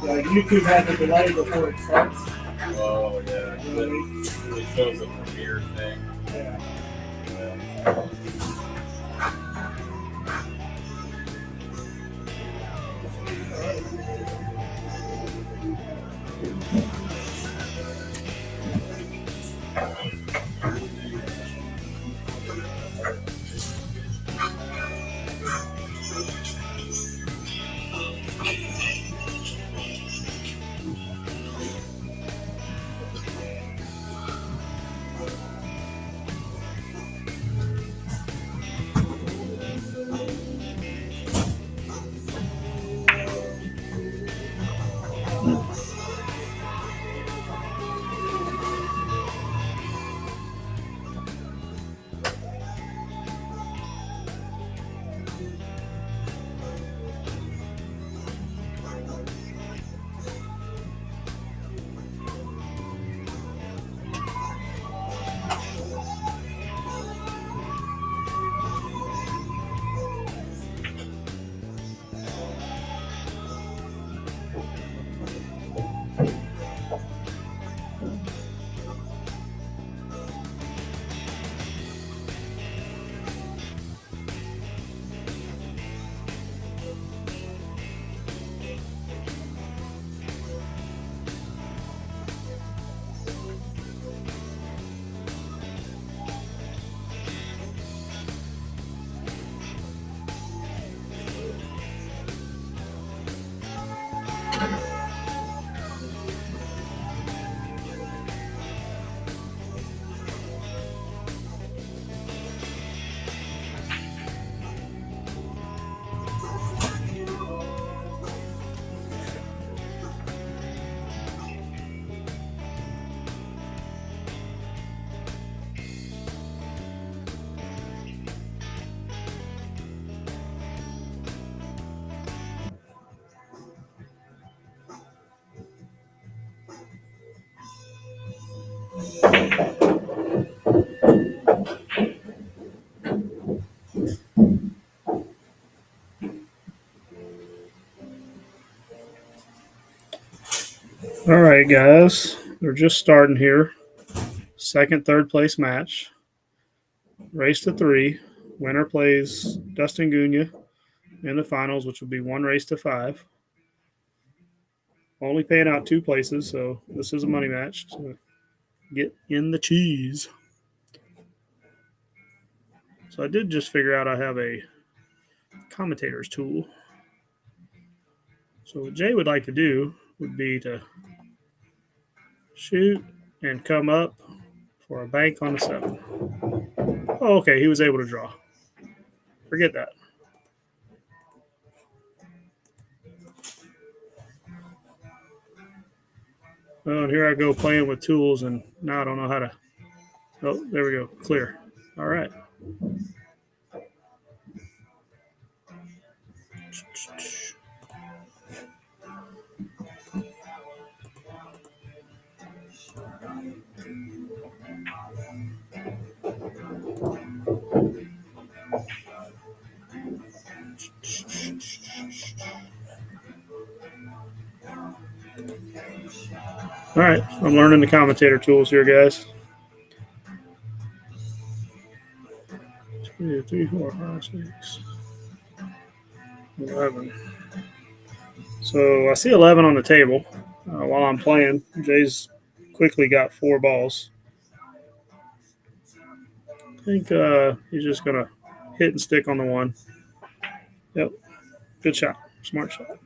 Like YouTube has a delay before it starts. Oh yeah, it shows a premiere thing. Yeah. Yeah. All right, guys. They're just starting here. Second, third place match. Race to 3. Winner plays Dustin Gunya in the finals, which will be 1 race to 5. Only paying out 2 places, so this is a money match to get in the cheese. So I did just figure out I have a commentator's tool. So what Jay would like to do would be to shoot and come up for a bank on the 7. Oh, okay, he was able to draw. Forget that. Oh, and here I go playing with tools, and now I don't know how to. Oh, there we go. Clear. All right. All right. I'm learning the commentator tools here, guys. 2, 3, 4, 5, 6, 11. So I see 11 on the table while I'm playing. Jay's quickly got 4 balls. I think he's just going to hit and stick on the 1. Yep. Good shot. Smart shot.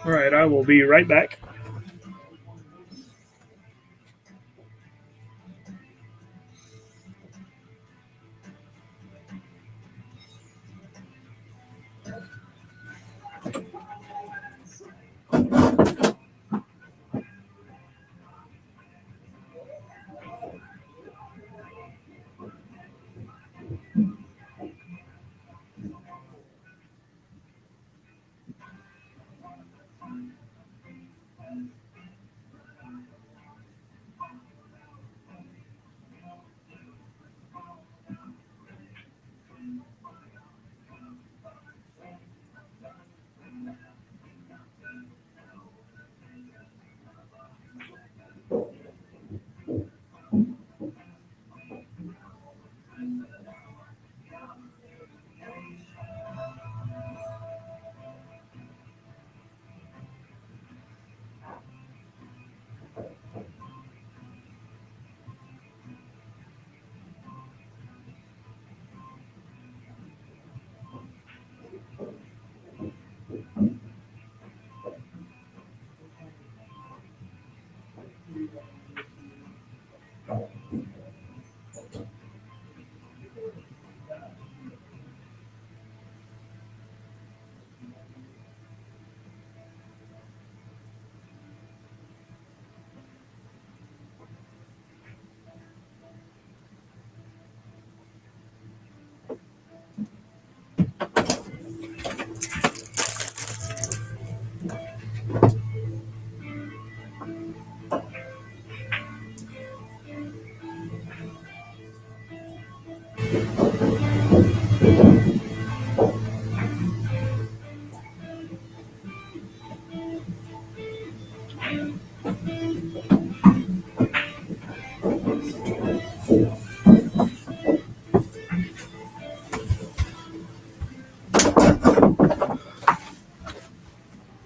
All right. I will be right back.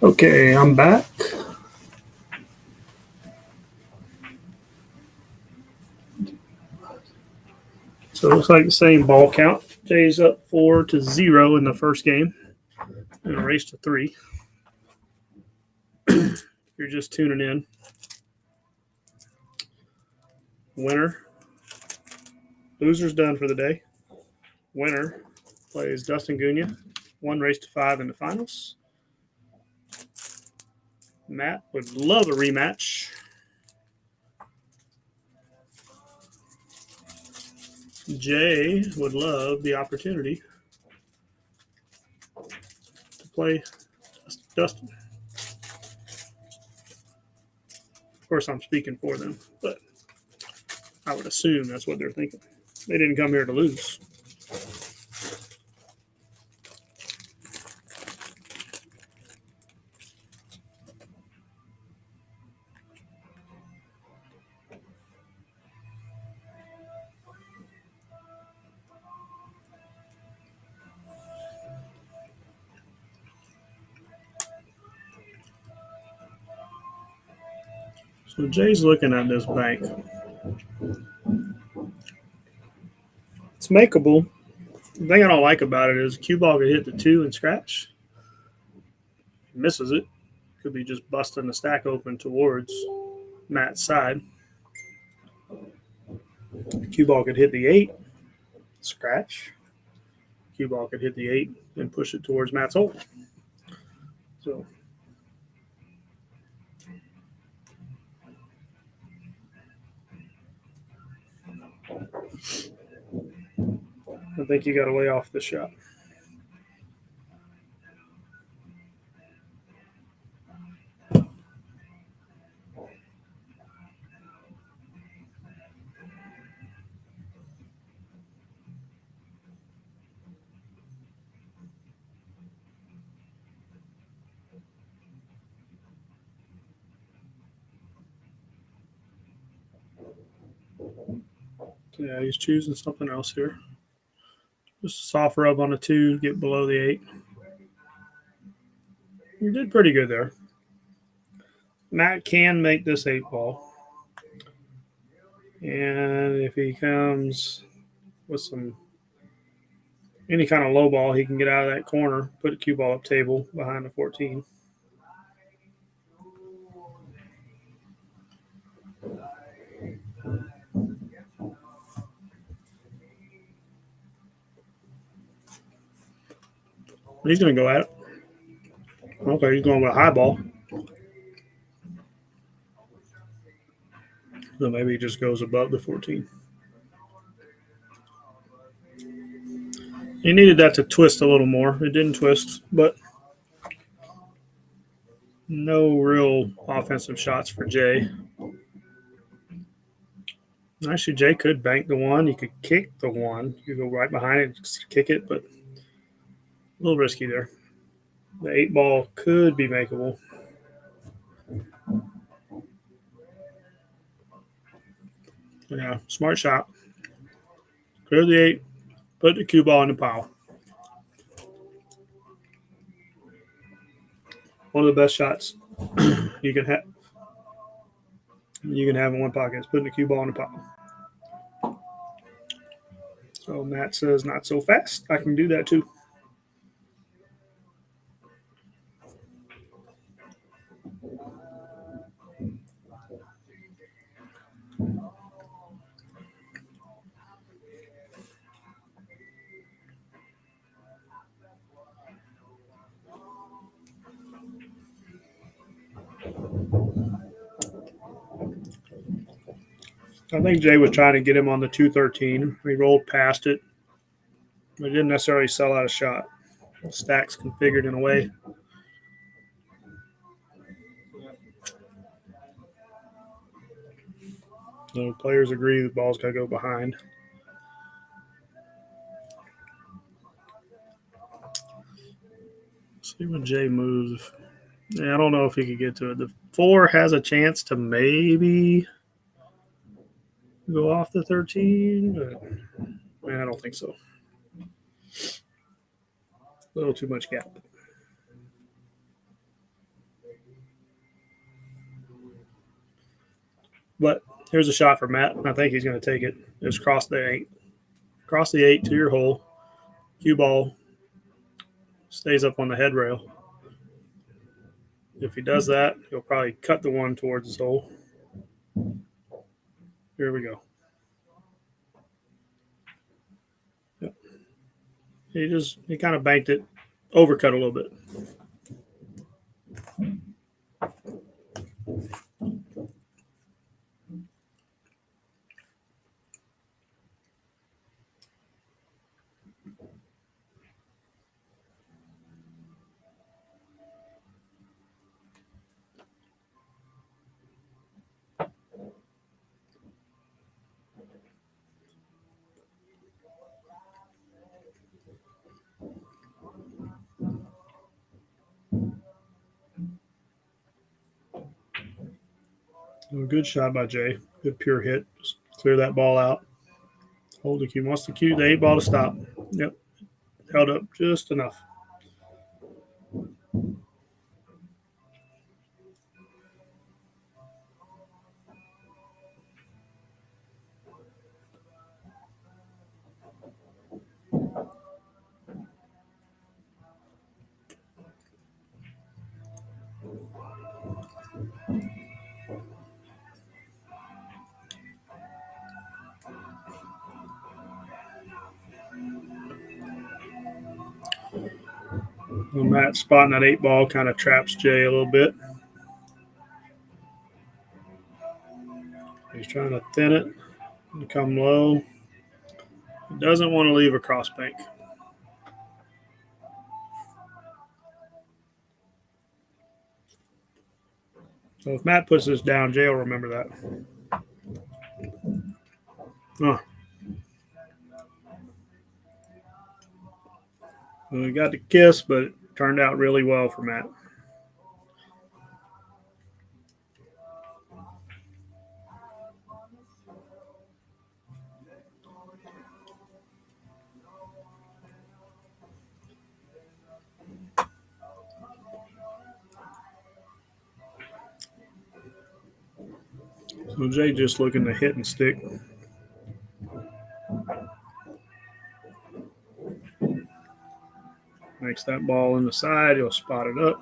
Okay, I'm back. So it looks like the same ball count. Jay's up 4-0 in the first game and a race to 3. If you're just tuning in, winner, loser's done for the day. Winner plays Dustin Gunya, 1 race to 5 in the finals. Matt would love a rematch. Jay would love the opportunity to play Dustin. Of course, I'm speaking for them, but I would assume that's what they're thinking. They didn't come here to lose. So Jay's looking at this bank. It's makeable. The thing I don't like about it is cue ball could hit the 2 and scratch. He misses it. Could be just busting the stack open towards Matt's side. Cue ball could hit the 8, scratch. Cue ball could hit the 8 and push it towards Matt's hole. So I think you got to lay off the shot. Yeah, he's choosing something else here. Just a soft rub on a 2, get below the 8. You did pretty good there. Matt can make this 8 ball. And if he comes with some any kind of low ball, he can get out of that corner, put a cue ball up table behind the 14. He's going to go at it. Okay, he's going with a high ball. So maybe he just goes above the 14. He needed that to twist a little more. It didn't twist, but no real offensive shots for Jay. Actually, Jay could bank the 1. He could kick the 1. You could go right behind it and kick it, but a little risky there. The 8 ball could be makeable. Yeah, smart shot. Clear the 8, put the cue ball in the pile. One of the best shots you can have. You can have in one pocket is putting the cue ball in the pile. So Matt says, not so fast. I can do that too. I think Jay was trying to get him on the 213. He rolled past it, but didn't necessarily sell out a shot. Stacks configured in a way. So players agree the ball's got to go behind. See when Jay moves. Yeah, I don't know if he could get to it. The 4 has a chance to maybe go off the 13, but I don't think so. A little too much gap. But here's a shot for Matt. I think he's going to take it. Just cross the 8. Cross the 8 to your hole. Cue ball stays up on the head rail. If he does that, he'll probably cut the one towards his hole. Here we go. Yep. He kind of banked it, overcut a little bit. Good shot by Jay. Good pure hit. Just clear that ball out. Hold the cue. Wants the cue, the 8 ball to stop. Yep. Held up just enough. Well, Matt spotting that 8 ball kind of traps Jay a little bit. He's trying to thin it and come low. He doesn't want to leave a cross bank. So if Matt puts this down, Jay will remember that. Oh. Well, we got the kiss, but it turned out really well for Matt. So Jay just looking to hit and stick. Makes that ball in the side. He'll spot it up.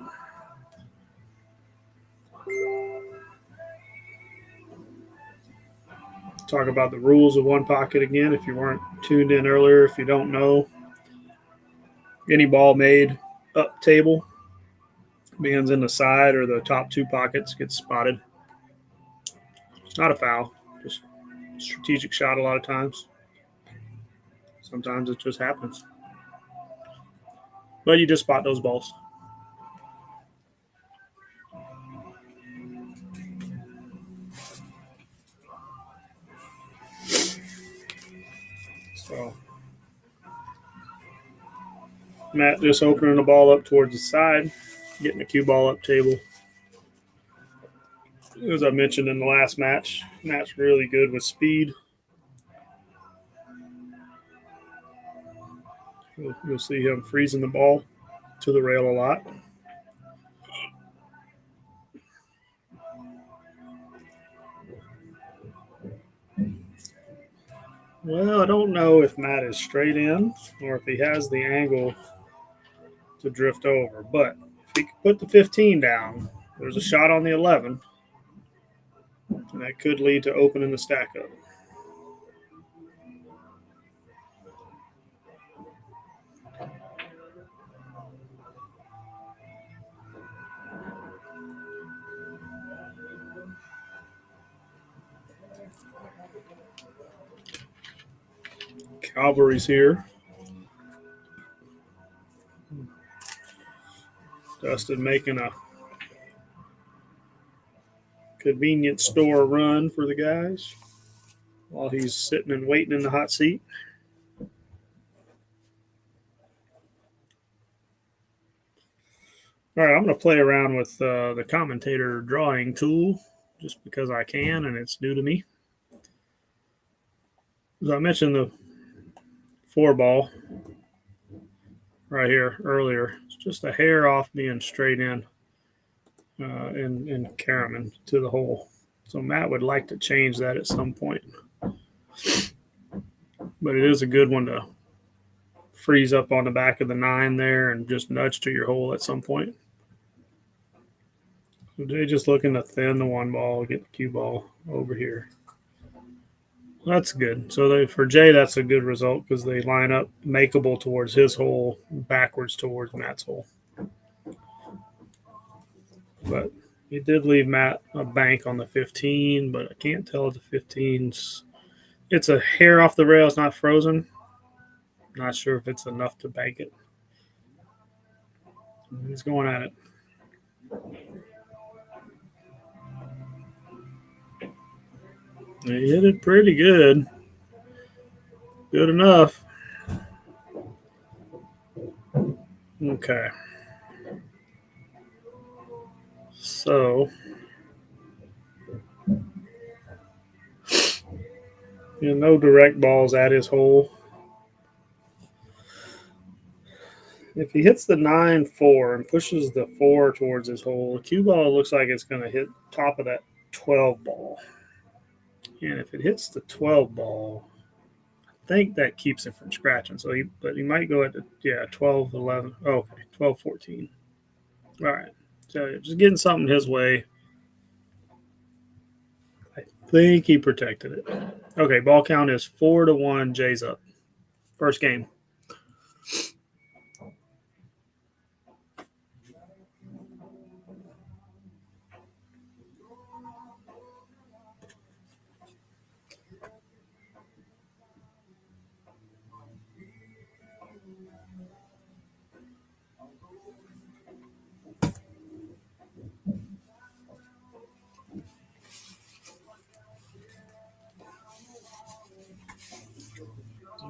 Talk about the rules of one pocket again. If you weren't tuned in earlier, if you don't know, any ball made up table begins in the side or the top 2 pockets gets spotted. It's not a foul, just a strategic shot a lot of times. Sometimes it just happens. But you just spot those balls. So Matt just opening the ball up towards the side, getting the cue ball up table. As I mentioned in the last match, Matt's really good with speed. You'll see him freezing the ball to the rail a lot. Well, I don't know if Matt is straight in or if he has the angle to drift over. But if he could put the 15 down, there's a shot on the 11, and that could lead to opening the stack up. Cavalry's here. Dustin making a convenience store run for the guys while he's sitting and waiting in the hot seat. All right, I'm going to play around with the commentator drawing tool just because I can and it's new to me. As I mentioned, the 4 ball right here earlier, it's just a hair off being straight in Karaman to the hole. So Matt would like to change that at some point. But it is a good one to freeze up on the back of the 9 there and just nudge to your hole at some point. So Jay just looking to thin the 1 ball, get the cue ball over here. That's good. So for Jay, that's a good result because they line up makeable towards his hole, backwards towards Matt's hole. But he did leave Matt a bank on the 15, but I can't tell if the 15's. It's a hair off the rail. It's not frozen. Not sure if it's enough to bank it. He's going at it. He hit it pretty good. Good enough. Okay. So, no direct balls at his hole. If he hits the 9-4 and pushes the 4 towards his hole, the cue ball looks like it's going to hit top of that 12 ball. And if it hits the 12 ball, I think that keeps him from scratching. So he might go at 12, 11. Oh, okay, 12, 14. All right. So just getting something his way. I think he protected it. Okay, ball count is 4-1. Jay's up. First game.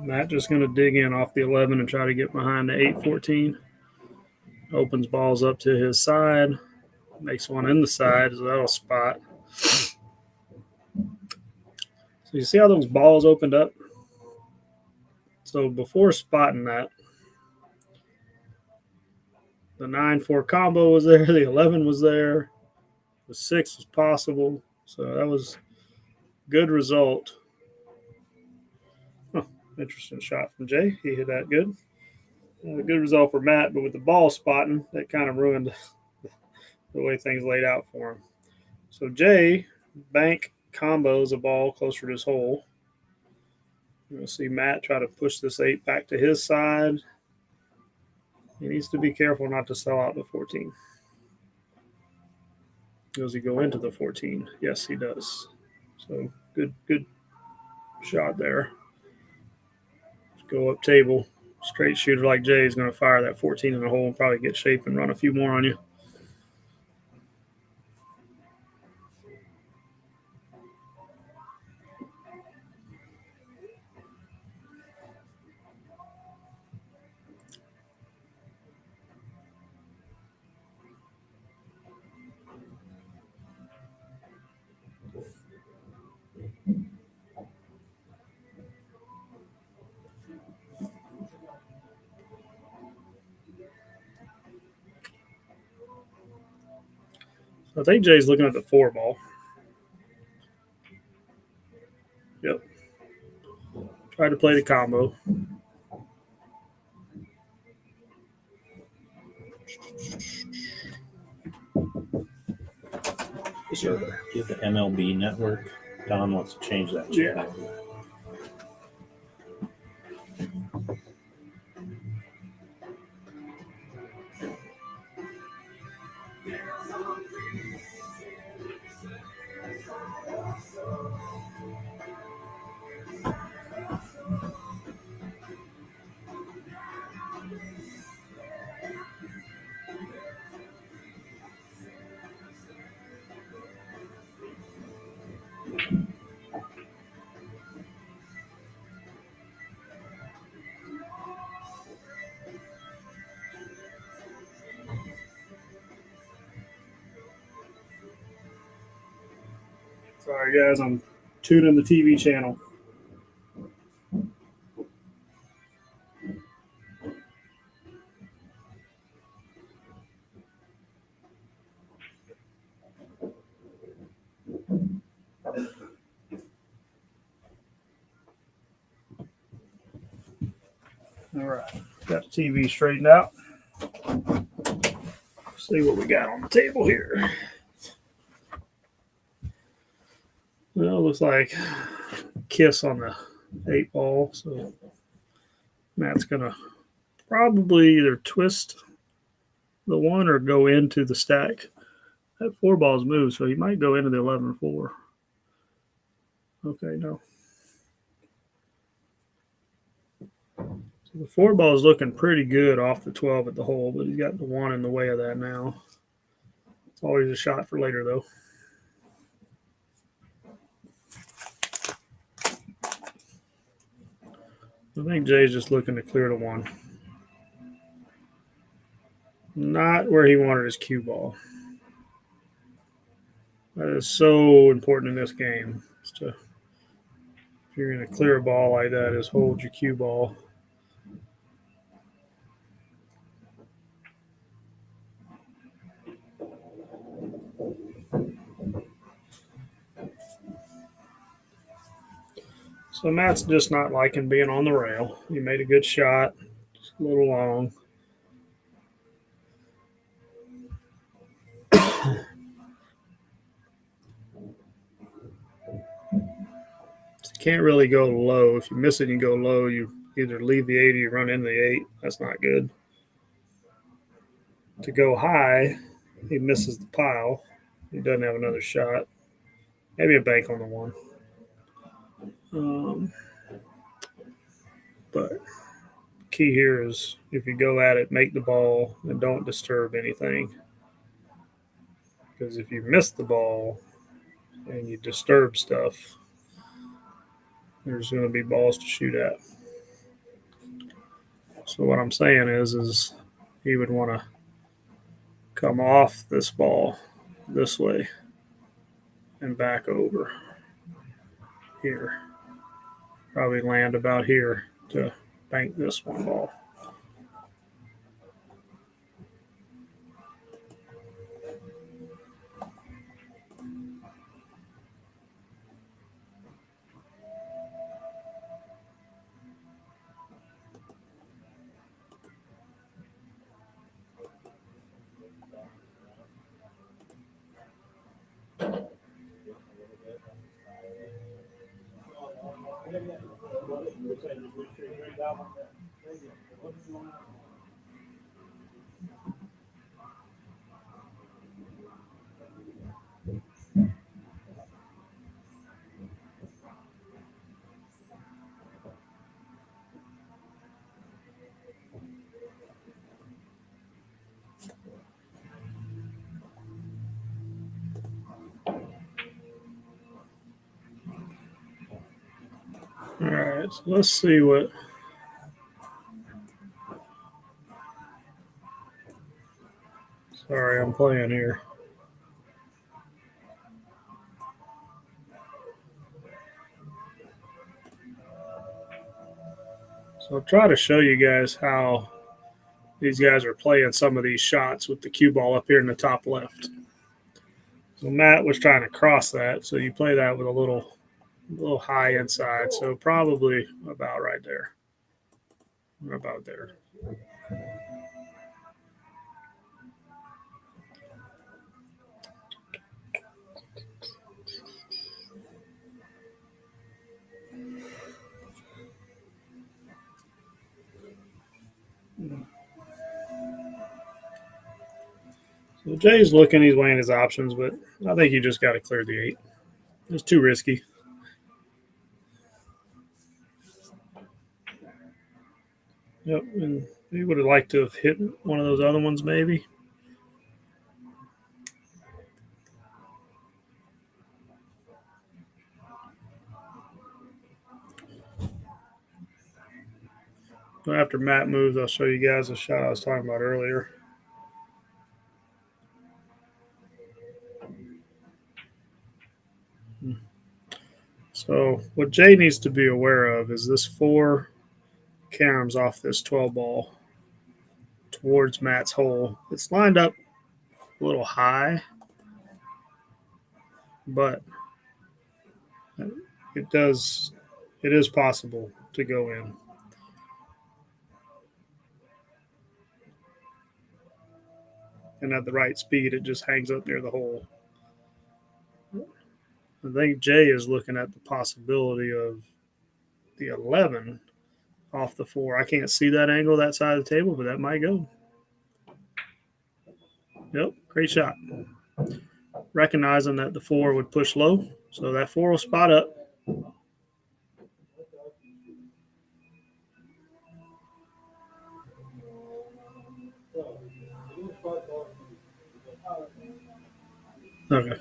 Matt just going to dig in off the 11 and try to get behind the 8-14. Opens balls up to his side. Makes one in the side, so that'll spot. So you see how those balls opened up? So before spotting that, the 9-4 combo was there, the 11 was there, the 6 was possible. So that was a good result. Interesting shot from Jay. He hit that good. A good result for Matt, but with the ball spotting, that kind of ruined the way things laid out for him. So Jay bank combos a ball closer to his hole. You'll see Matt try to push this 8 back to his side. He needs to be careful not to sell out the 14. Does he go into the 14? Yes, he does. So good shot there. Go up table. Straight shooter like Jay is going to fire that 14 in the hole and probably get shape and run a few more on you. I think Jay's looking at the 4 ball. Yep. Try to play the combo. Sure. Give the MLB network. Don wants to change that. Yeah. Sorry, guys. I'm tuning the TV channel. All right, got the TV straightened out. See what we got on the table here. Well, looks like kiss on the 8 ball. So Matt's gonna probably either twist the one or go into the stack. That 4 ball's moved, so he might go into the 11-4. Okay, no. So the 4 ball is looking pretty good off the 12 at the hole, but he's got the 1 in the way of that now. It's always a shot for later, though. I think Jay's just looking to clear the 1. Not where he wanted his cue ball. That is so important in this game. If you're going to clear a ball like that, is hold your cue ball. So Matt's just not liking being on the rail. He made a good shot, just a little long. Can't really go low. If you miss it and you go low, you either leave the 8 or you run into the 8. That's not good. To go high, he misses the pile. He doesn't have another shot. Maybe a bank on the 1. But key here is if you go at it, make the ball and don't disturb anything. Because if you miss the ball and you disturb stuff, there's going to be balls to shoot at. So what I'm saying is he would want to come off this ball this way and back over here. Probably land about here to bank this 1 ball. All right, so let's see what. Sorry, I'm playing here. So I'll try to show you guys how these guys are playing some of these shots with the cue ball up here in the top left. So Matt was trying to cross that, so you play that with a little high inside, so probably about right there. About there. So Jay's looking, he's weighing his options, but I think you just got to clear the 8. It's too risky. Yep, and he would have liked to have hit one of those other ones maybe. So after Matt moves, I'll show you guys the shot I was talking about earlier. So what Jay needs to be aware of is this 4 caroms off this 12 ball towards Matt's hole. It's lined up a little high, but it is possible to go in. and at the right speed, it just hangs up near the hole. I think Jay is looking at the possibility of the 11 off the 4. I can't see that angle that side of the table, but that might go. Yep, great shot. Recognizing that the 4 would push low, so that 4 will spot up. Okay.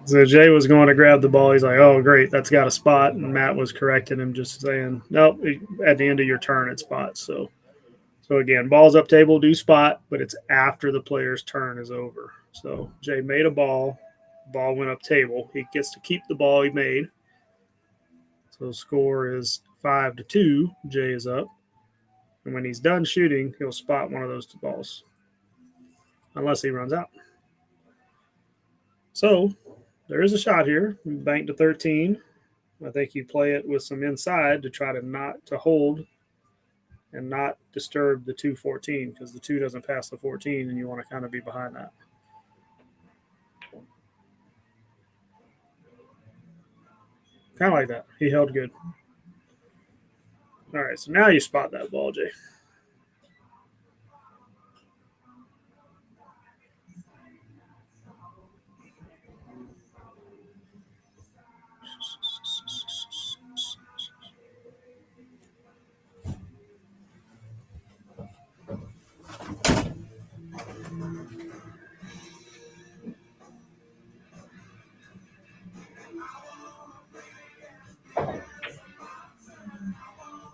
So Jay was going to grab the ball. He's like, "Oh, great, that's got a spot." And Matt was correcting him, just saying, "Nope, at the end of your turn, it spots." So again, balls up table do spot, but it's after the player's turn is over. So Jay made a ball. Ball went up table. He gets to keep the ball he made. So the score is 5-2. Jay is up. And when he's done shooting, he'll spot one of those two balls, unless he runs out. So there is a shot here. We banked to 13. I think you play it with some inside to try to hold and not disturb the 2-14, because the 2 doesn't pass the 14, and you want to kind of be behind that. Kind of like that. He held good. All right, so now you spot that ball, Jay.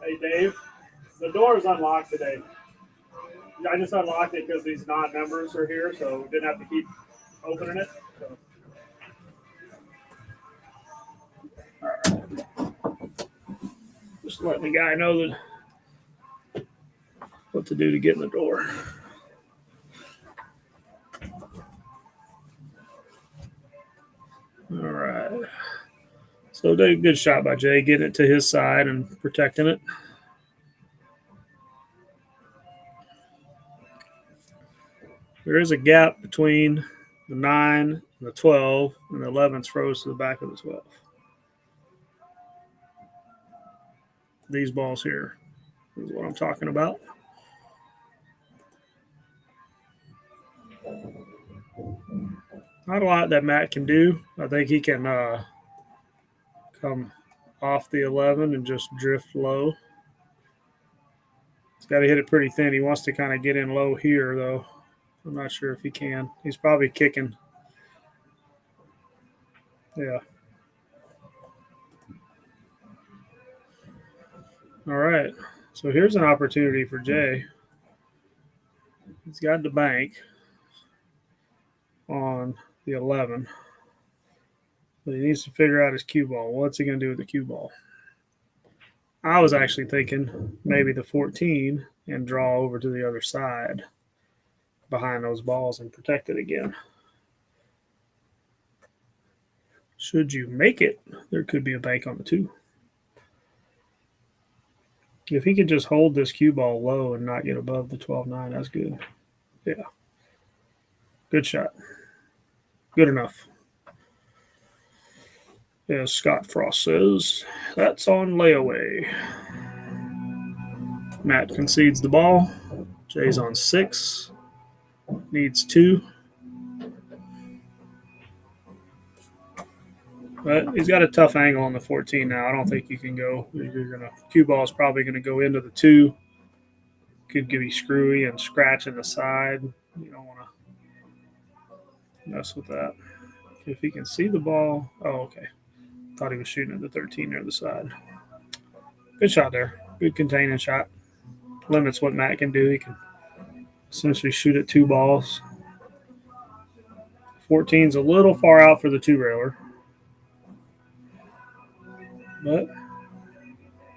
Hey, Dave, the door is unlocked today. I just unlocked it because these non-members are here, so we didn't have to keep opening it. So. Just letting the guy know that what to do to get in the door. All right. So good shot by Jay, getting it to his side and protecting it. There is a gap between the 9 and the 12, and the 11's froze to the back of the 12. These balls here is what I'm talking about. Not a lot that Matt can do. I think he can come off the 11 and just drift low. He's got to hit it pretty thin. He wants to kind of get in low here, though. I'm not sure if he can. He's probably kicking. Yeah. All right. So here's an opportunity for Jay. He's got the bank on the 11. But he needs to figure out his cue ball. What's he going to do with the cue ball? I was actually thinking maybe the 14 and draw over to the other side behind those balls and protect it again. Should you make it, there could be a bank on the 2. If he could just hold this cue ball low and not get above the 12-9, that's good. Yeah. Good shot. Good enough. As Scott Frost says, that's on layaway. Matt concedes the ball. Jay's on 6. Needs 2. But he's got a tough angle on the 14 now. I don't think you can go. Cue ball is probably going to go into the 2. Could be screwy and scratching the side. You don't want to mess with that. If he can see the ball. Oh, okay. Thought he was shooting at the 13 near the side. Good shot there. Good containing shot. Limits what Matt can do. He can essentially shoot at 2 balls. 14's a little far out for the 2-railer. But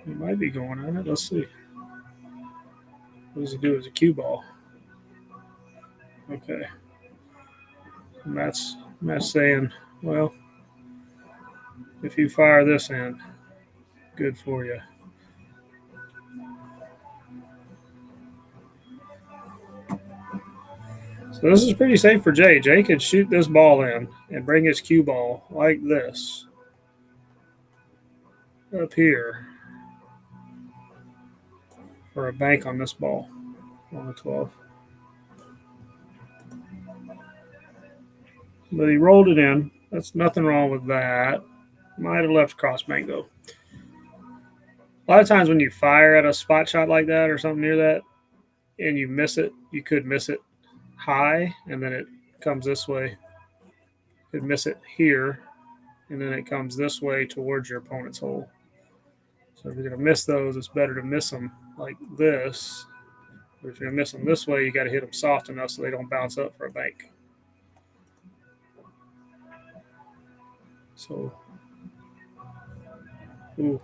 he might be going on it. Let's see. What does he do as a cue ball? Okay. Matt's saying, well, if you fire this in, good for you. So this is pretty safe for Jay. Jay could shoot this ball in and bring his cue ball like this up here for a bank on this ball on the 12. But he rolled it in. That's nothing wrong with that. Might have left cross bank though. A lot of times when you fire at a spot shot like that or something near that and you miss it, you could miss it high and then it comes this way. You could miss it here and then it comes this way towards your opponent's hole. So if you're going to miss those, it's better to miss them like this. But if you're going to miss them this way, you got to hit them soft enough so they don't bounce up for a bank. So, ooh.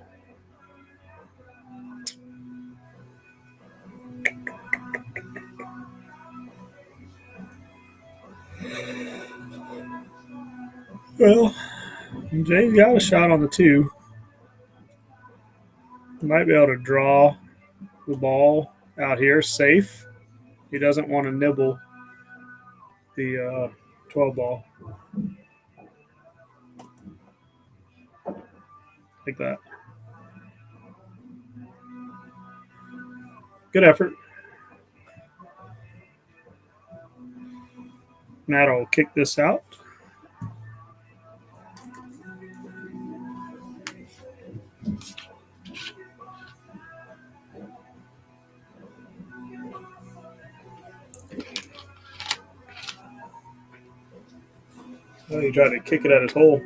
Well, Jay's got a shot on the 2. He might be able to draw the ball out here safe. He doesn't want to nibble the 12 ball like that. Good effort. Matt will kick this out. Oh, he tried to kick it at his hole.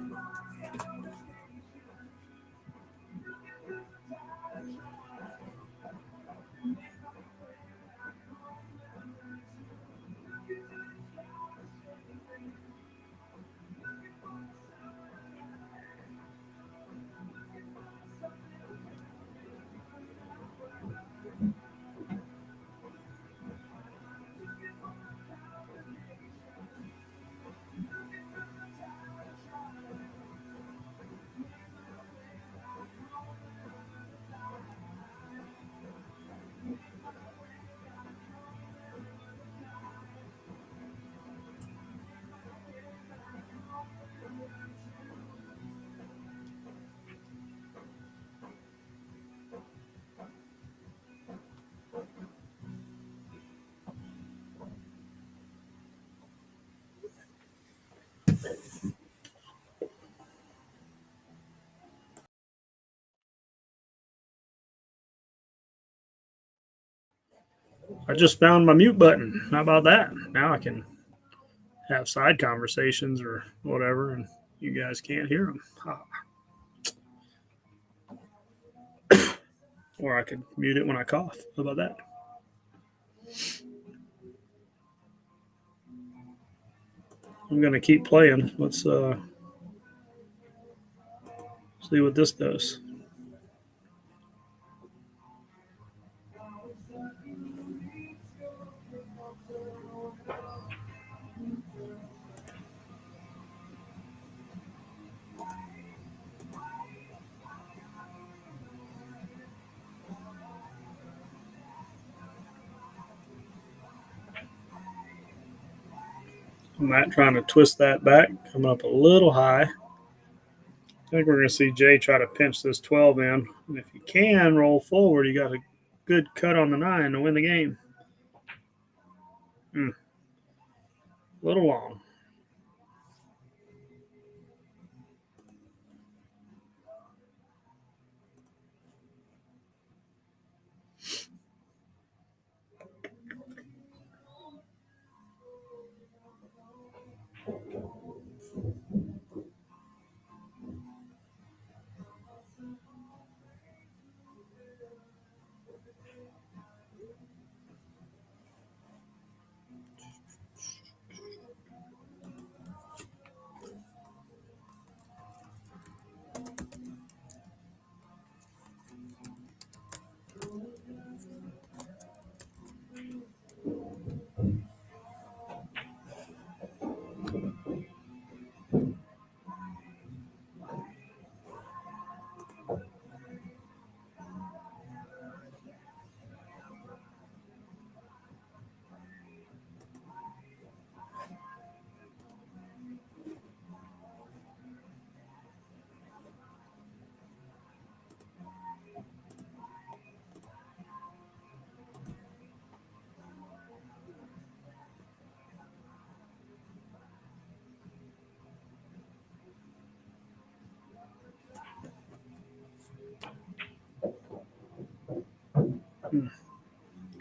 I just found my mute button. How about that? Now I can have side conversations or whatever, and you guys can't hear them. Or I could mute it when I cough. How about that? I'm going to keep playing. Let's see what this does. Matt trying to twist that back, coming up a little high. I think we're going to see Jay try to pinch this 12 in. And if you can roll forward, you got a good cut on the 9 to win the game. A little long.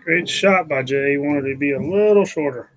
Great shot by Jay. He wanted to be a little shorter.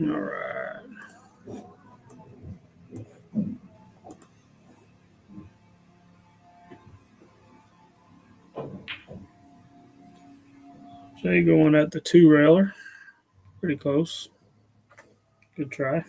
All right. Jay going at the 2-railer. Pretty close. Good try.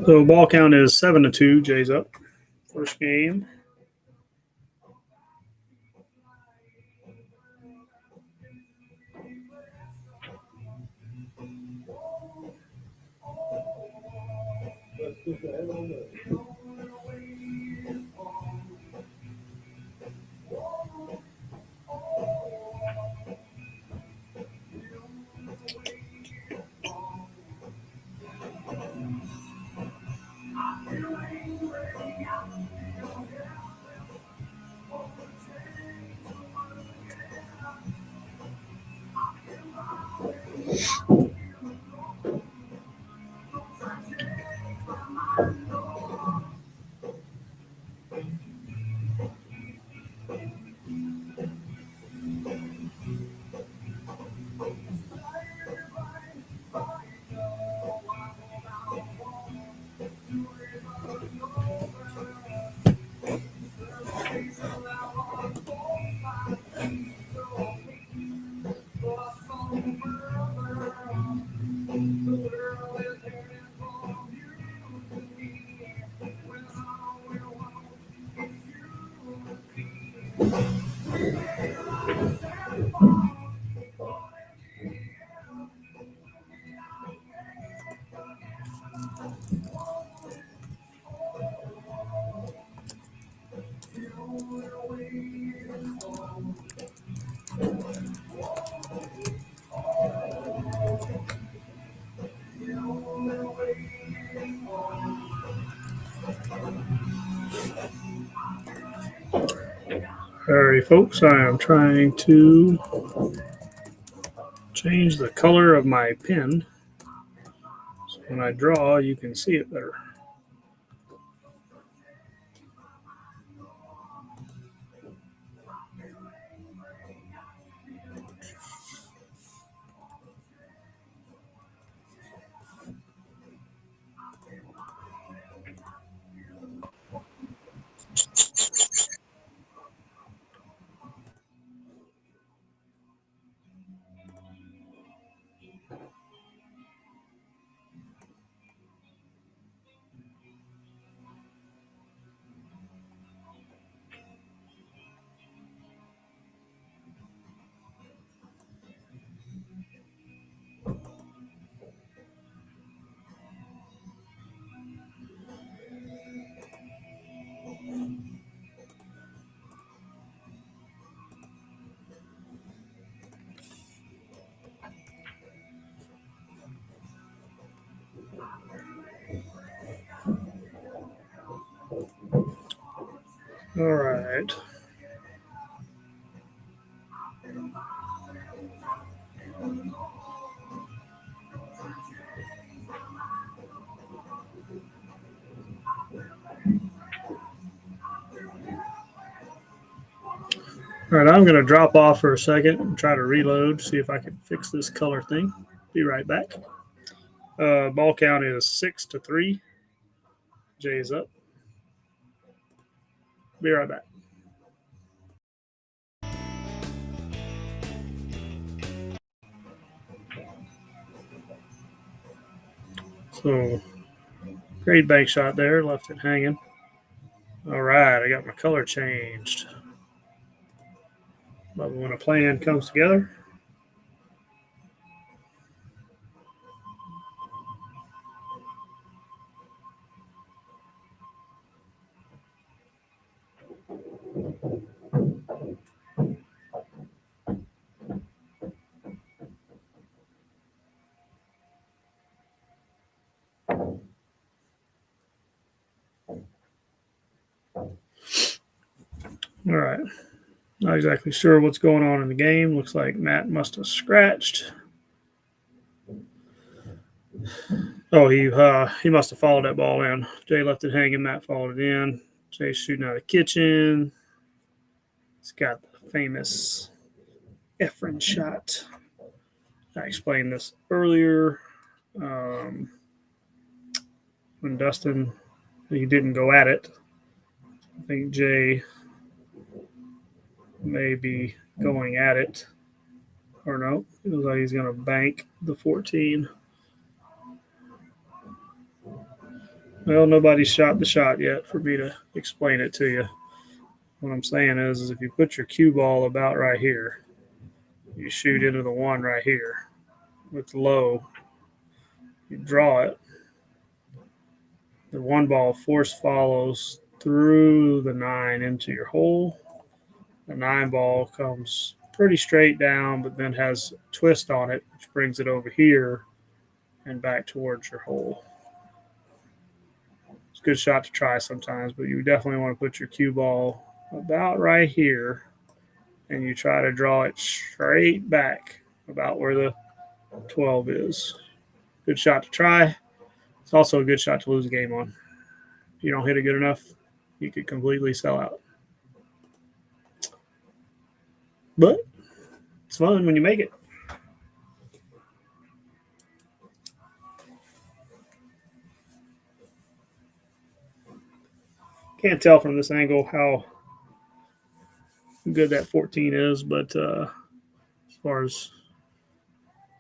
So ball count is 7-2. Jay's up. First game. All right, folks, I am trying to change the color of my pen. So when I draw, you can see it better. All right. All right, I'm going to drop off for a second and try to reload, see if I can fix this color thing. Be right back. Ball count is 6-3. Jay's up. Be right back. So, great bank shot there. Left it hanging. All right, I got my color changed. Love it when a plan comes together. All right. Not exactly sure what's going on in the game. Looks like Matt must have scratched. Oh, he must have followed that ball in. Jay left it hanging. Matt followed it in. Jay's shooting out of the kitchen. He's got the famous Efren shot. I explained this earlier. When Dustin, he didn't go at it. I think Jay may be going at it. Or no, it looks like he's going to bank the 14. Well, nobody shot the shot yet for me to explain it to you. What I'm saying is if you put your cue ball about right here, you shoot into the one right here with low, you draw it. The one ball force follows through the 9 into your hole. The 9 ball comes pretty straight down, but then has a twist on it, which brings it over here and back towards your hole. It's a good shot to try sometimes, but you definitely want to put your cue ball about right here, and you try to draw it straight back about where the 12 is. Good shot to try. It's also a good shot to lose a game on. If you don't hit it good enough, you could completely sell out. But it's fun when you make it. Can't tell from this angle how good that 14 is, but as far as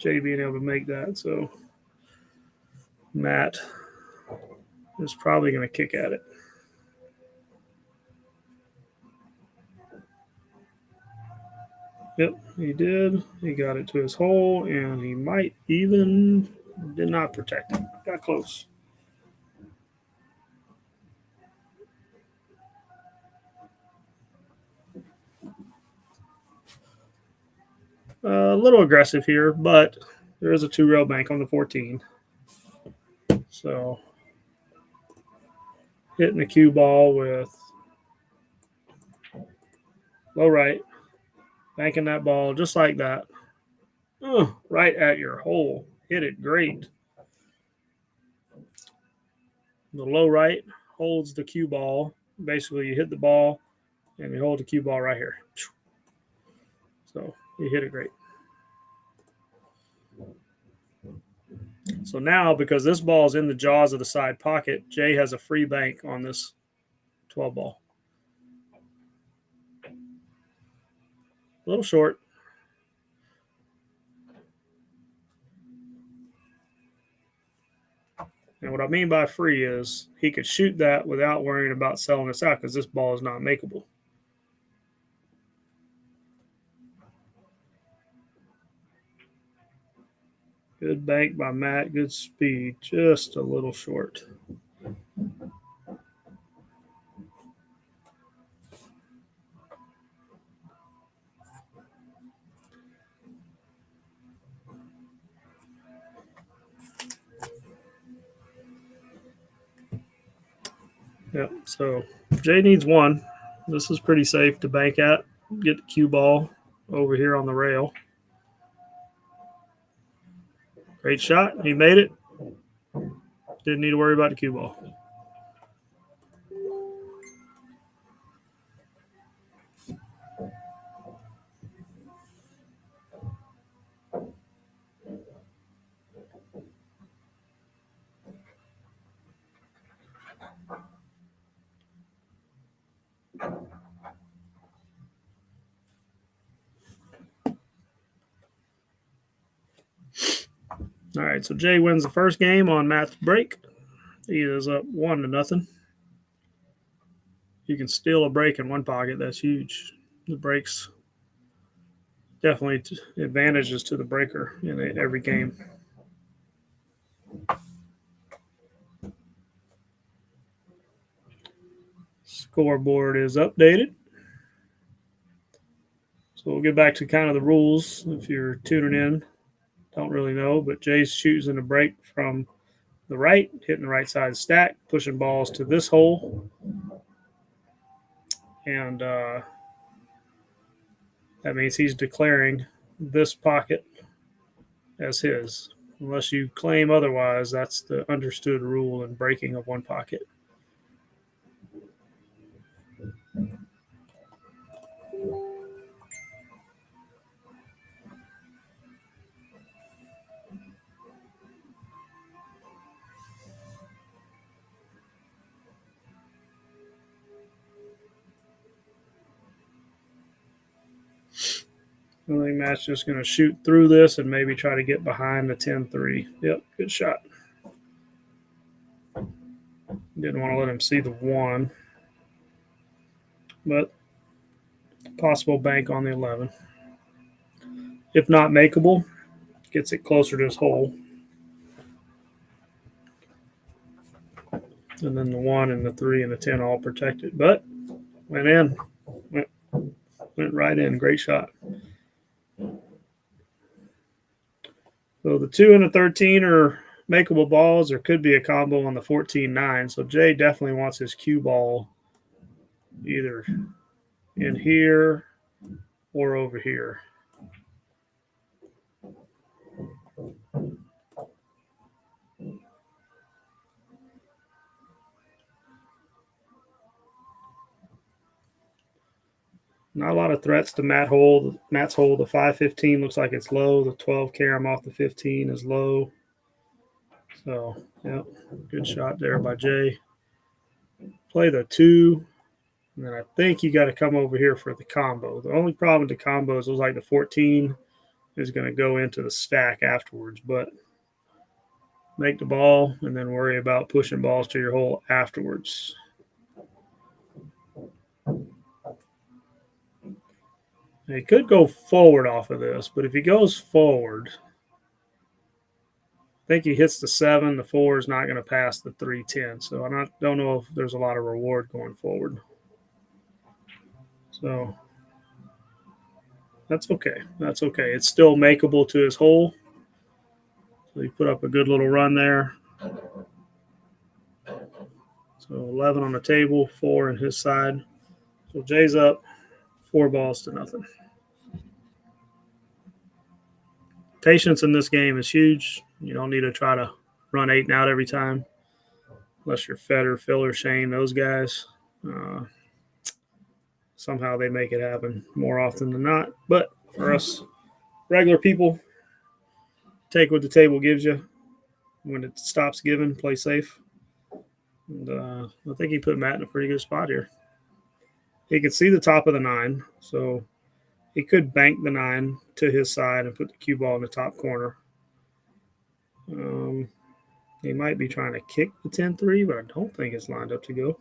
Jay being able to make that, so Matt is probably going to kick at it. Yep, he did. He got it to his hole, and he might even did not protect it. Got close. A little aggressive here, but there is a 2-rail bank on the 14. So hitting the cue ball with low right, banking that ball just like that. Right at your hole. Hit it great. The low right holds the cue ball. Basically, you hit the ball and you hold the cue ball right here. So you hit it great. So now, because this ball is in the jaws of the side pocket, Jay has a free bank on this 12 ball. A little short. And what I mean by free is he could shoot that without worrying about selling this out because this ball is not makeable. Good bank by Matt. Good speed. Just a little short. Yep. So Jay needs one. This is pretty safe to bank at. Get the cue ball over here on the rail. Great shot. He made it. Didn't need to worry about the cue ball. All right, so Jay wins the first game on match break. He is up 1-0. You can steal a break in one pocket. That's huge. The breaks definitely advantages to the breaker in every game. Scoreboard is updated. So we'll get back to kind of the rules. If you're tuning in, don't really know, but Jay's choosing a break from the right, hitting the right side of the stack, pushing balls to this hole. And that means he's declaring this pocket as his. Unless you claim otherwise, that's the understood rule in breaking of one pocket. I think Matt's just going to shoot through this and maybe try to get behind the 10-3. Yep, good shot. Didn't want to let him see the 1. But possible bank on the 11. If not makeable, gets it closer to his hole. And then the 1 and the 3 and the 10 all protected. But went in. Went right in. Great shot. So the 2 and the 13 are makeable balls. There could be a combo on the 14-9. So Jay definitely wants his cue ball either in here or over here. Not a lot of threats to Matt's hole. The 5-15 looks like it's low. The 12 carom off the 15 is low. So, yep, good shot there by Jay. Play the 2. And then I think you got to come over here for the combo. The only problem with the combos was like the 14 is going to go into the stack afterwards. But make the ball and then worry about pushing balls to your hole afterwards. He could go forward off of this, but if he goes forward, I think he hits the 7. The 4 is not going to pass the 3-10. So I don't know if there's a lot of reward going forward. So that's okay. That's okay. It's still makeable to his hole. So he put up a good little run there. So 11 on the table, 4 in his side. So Jay's up 4-0. Patience in this game is huge. You don't need to try to run 8 and out every time, unless you're Federer, Phil, or Shane, those guys. Somehow they make it happen more often than not. But for us regular people, take what the table gives you. When it stops giving, play safe. And I think he put Matt in a pretty good spot here. He could see the top of the 9, so he could bank the 9 to his side and put the cue ball in the top corner. He might be trying to kick the 10-3, but I don't think it's lined up to go.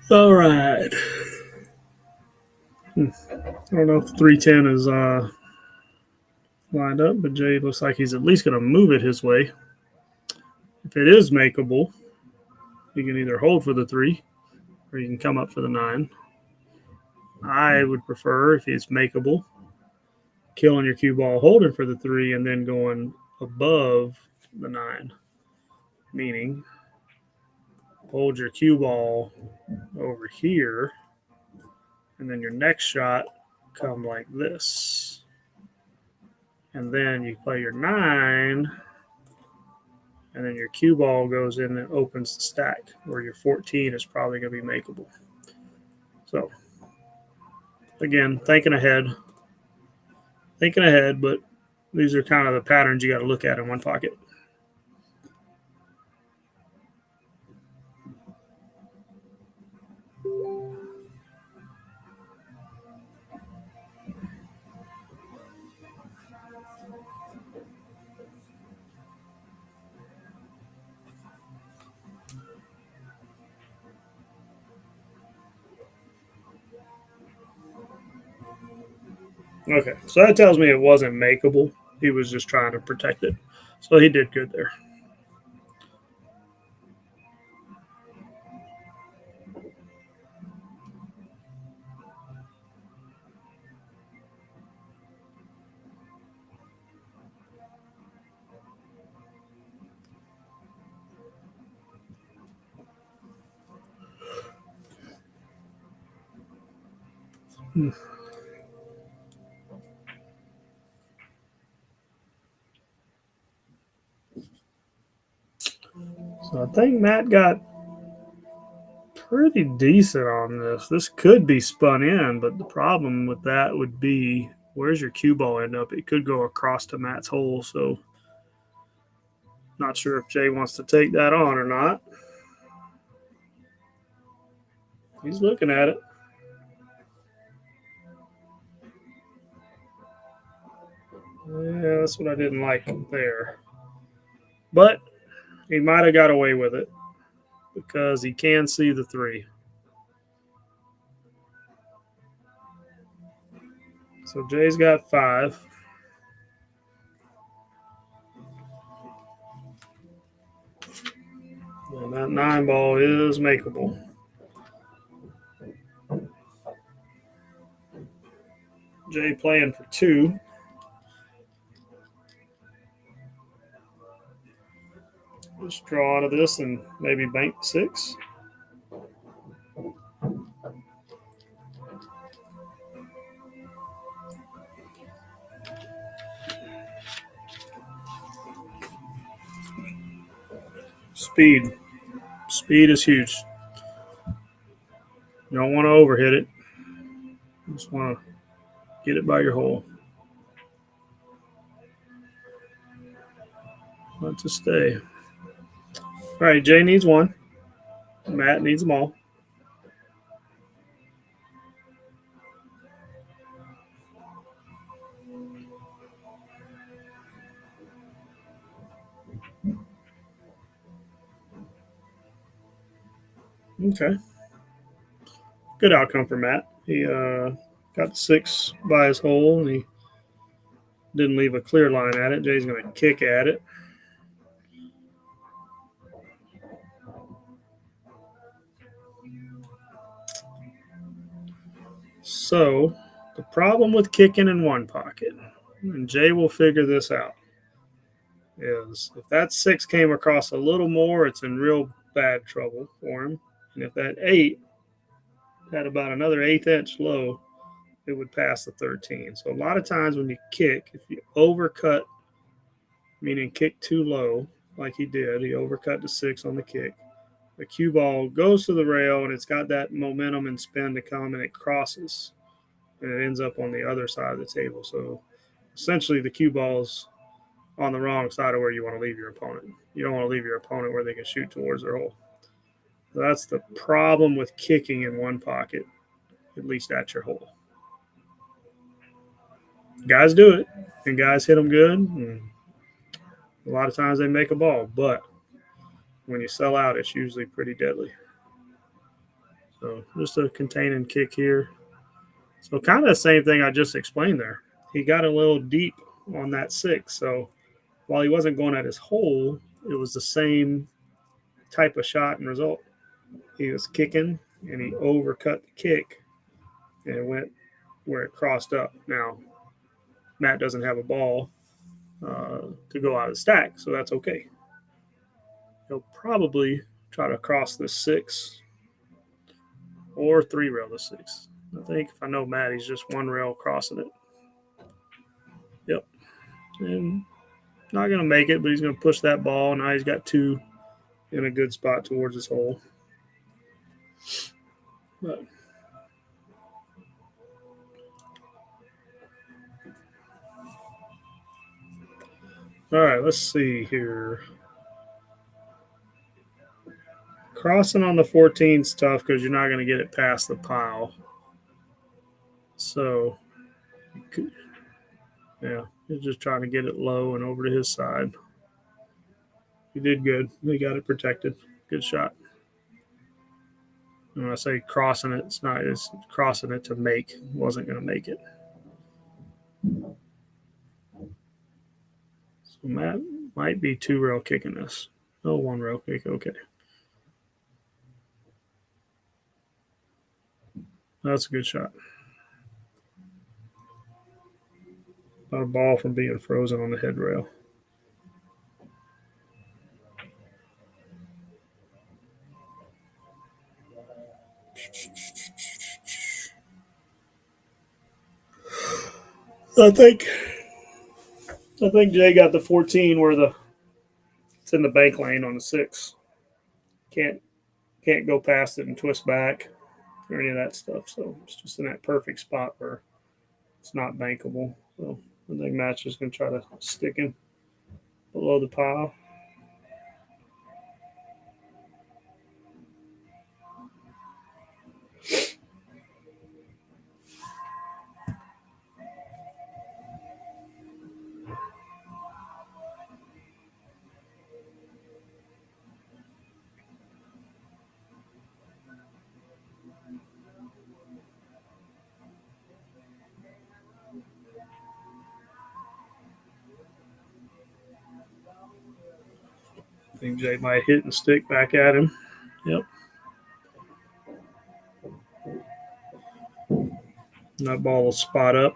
All right. I don't know if 310 is lined up, but Jay looks like he's at least going to move it his way. If it is makeable, you can either hold for the 3 or you can come up for the 9. I would prefer, if it's makeable, killing your cue ball, holding for the 3, and then going above the 9. Meaning, hold your cue ball over here, and then your next shot come like this. And then you play your 9, and then your cue ball goes in and opens the stack, where your 14 is probably going to be makeable. So, again, thinking ahead, but these are kind of the patterns you got to look at in one pocket. Okay, so that tells me it wasn't makeable. He was just trying to protect it. So he did good there. So I think Matt got pretty decent on this. This could be spun in, but the problem with that would be, where's your cue ball end up? It could go across to Matt's hole. So not sure if Jay wants to take that on or not. He's looking at it. Yeah, that's what I didn't like there. But he might have got away with it because he can see the 3. So Jay's got 5. And that 9 ball is makeable. Jay playing for 2. Just draw out of this and maybe bank 6. Speed. Speed is huge. You don't want to overhit it. You just want to get it by your hole. Want to stay. All right, Jay needs 1. Matt needs them all. Okay. Good outcome for Matt. He got the 6 by his hole, and he didn't leave a clear line at it. Jay's going to kick at it. So the problem with kicking in one pocket, and Jay will figure this out, is if that 6 came across a little more, it's in real bad trouble for him. And if that 8 had about another 1/8 inch low, it would pass the 13. So a lot of times when you kick, if you overcut, meaning kick too low, like he did, he overcut the 6 on the kick, the cue ball goes to the rail and it's got that momentum and spin to come, and it crosses and it ends up on the other side of the table. So essentially the cue ball's on the wrong side of where you want to leave your opponent. You don't want to leave your opponent where they can shoot towards their hole. So that's the problem with kicking in one pocket, at least at your hole. Guys do it, and guys hit them good, and a lot of times they make a ball, but when you sell out, it's usually pretty deadly. So just a containing kick here. So kind of the same thing I just explained there. He got a little deep on that 6. So while he wasn't going at his hole, it was the same type of shot and result. He was kicking and he overcut the kick and it went where it crossed up. Now, Matt doesn't have a ball to go out of the stack, so that's okay. He'll probably try to cross the 6 or 3 rail the 6. I think if I know Matt, he's just 1 rail crossing it. Yep. And not going to make it, but he's going to push that ball. Now he's got 2 in a good spot towards his hole. But all right, let's see here. Crossing on the 14 is tough because you're not going to get it past the pile. So, yeah, he's just trying to get it low and over to his side. He did good. He got it protected. Good shot. And when I say crossing it, it's crossing it to make. Wasn't going to make it. So Matt might be 2 rail kicking this. Oh, 1 rail kick. Okay. That's a good shot. Not a ball from being frozen on the head rail. I think Jay got the 14 where it's in the bank lane on the 6. Can't go past it and twist back or any of that stuff. So it's just in that perfect spot where it's not bankable. So I think Matt's just going to try to stick him below the pile. I think Jay might hit and stick back at him. Yep. And that ball will spot up.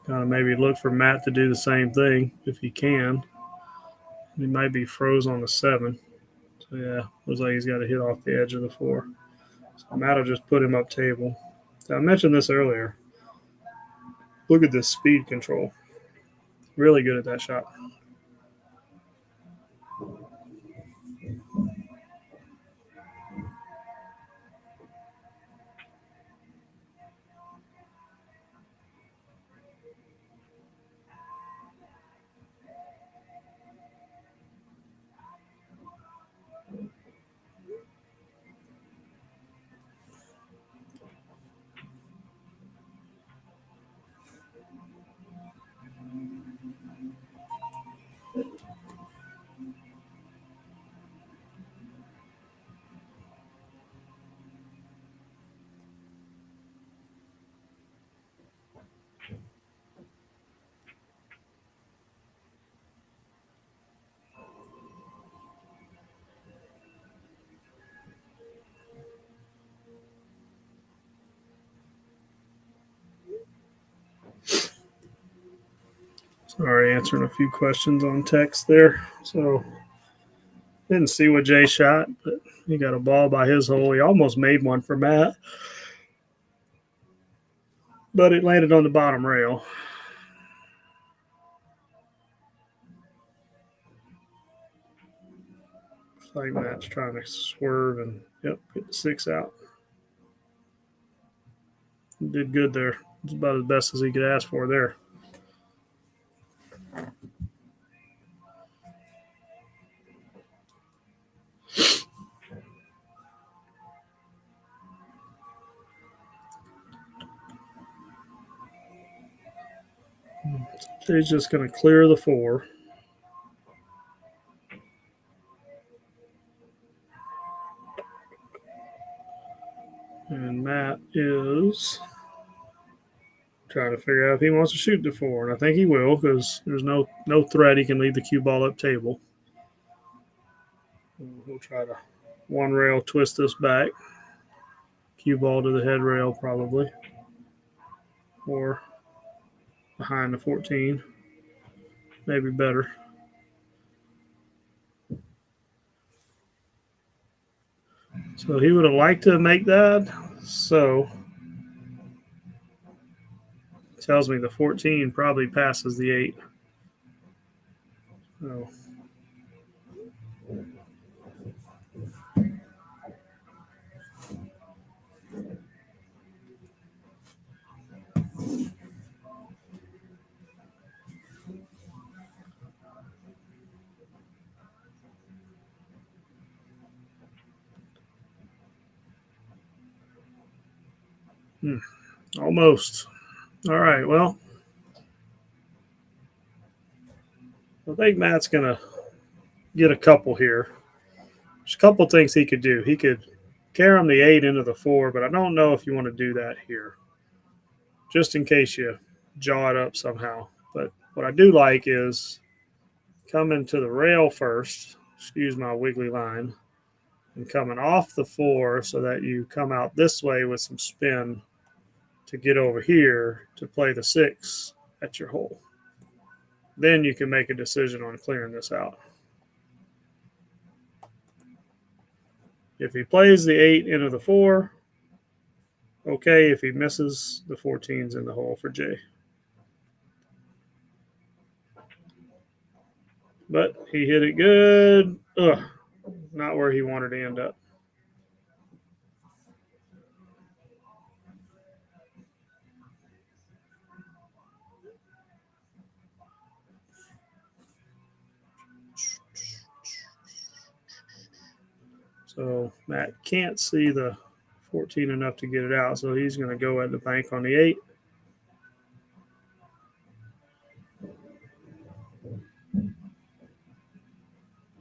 Kind of maybe look for Matt to do the same thing if he can. He might be froze on the 7. So, yeah, looks like he's got to hit off the edge of the 4. So Matt will just put him up table. So I mentioned this earlier. Look at this speed control. Really good at that shot. Sorry, answering a few questions on text there. So didn't see what Jay shot, but he got a ball by his hole. He almost made one for Matt, but it landed on the bottom rail. Looks like Matt's trying to swerve and get the 6 out. He did good there. It's about as best as he could ask for there. Jay's just going to clear the 4. Trying to figure out if he wants to shoot the 4, and I think he will because there's no threat he can leave the cue ball up table. We'll try to one rail twist this back. Cue ball to the head rail probably, or behind the 14. Maybe better. So he would have liked to make that. So tells me the 14 probably passes the 8. So almost. All right. Well, I think Matt's going to get a couple here. There's a couple things he could do. He could carry him the 8 into the 4, but I don't know if you want to do that here, just in case you jaw it up somehow. But what I do like is coming to the rail first, excuse my wiggly line, and coming off the 4 so that you come out this way with some spin to get over here to play the 6 at your hole. Then you can make a decision on clearing this out. If he plays the 8 into the 4, okay. If he misses, the 14's in the hole for Jay. But he hit it good. Ugh, not where he wanted to end up. So Matt can't see the 14 enough to get it out, so he's going to go at the bank on the 8.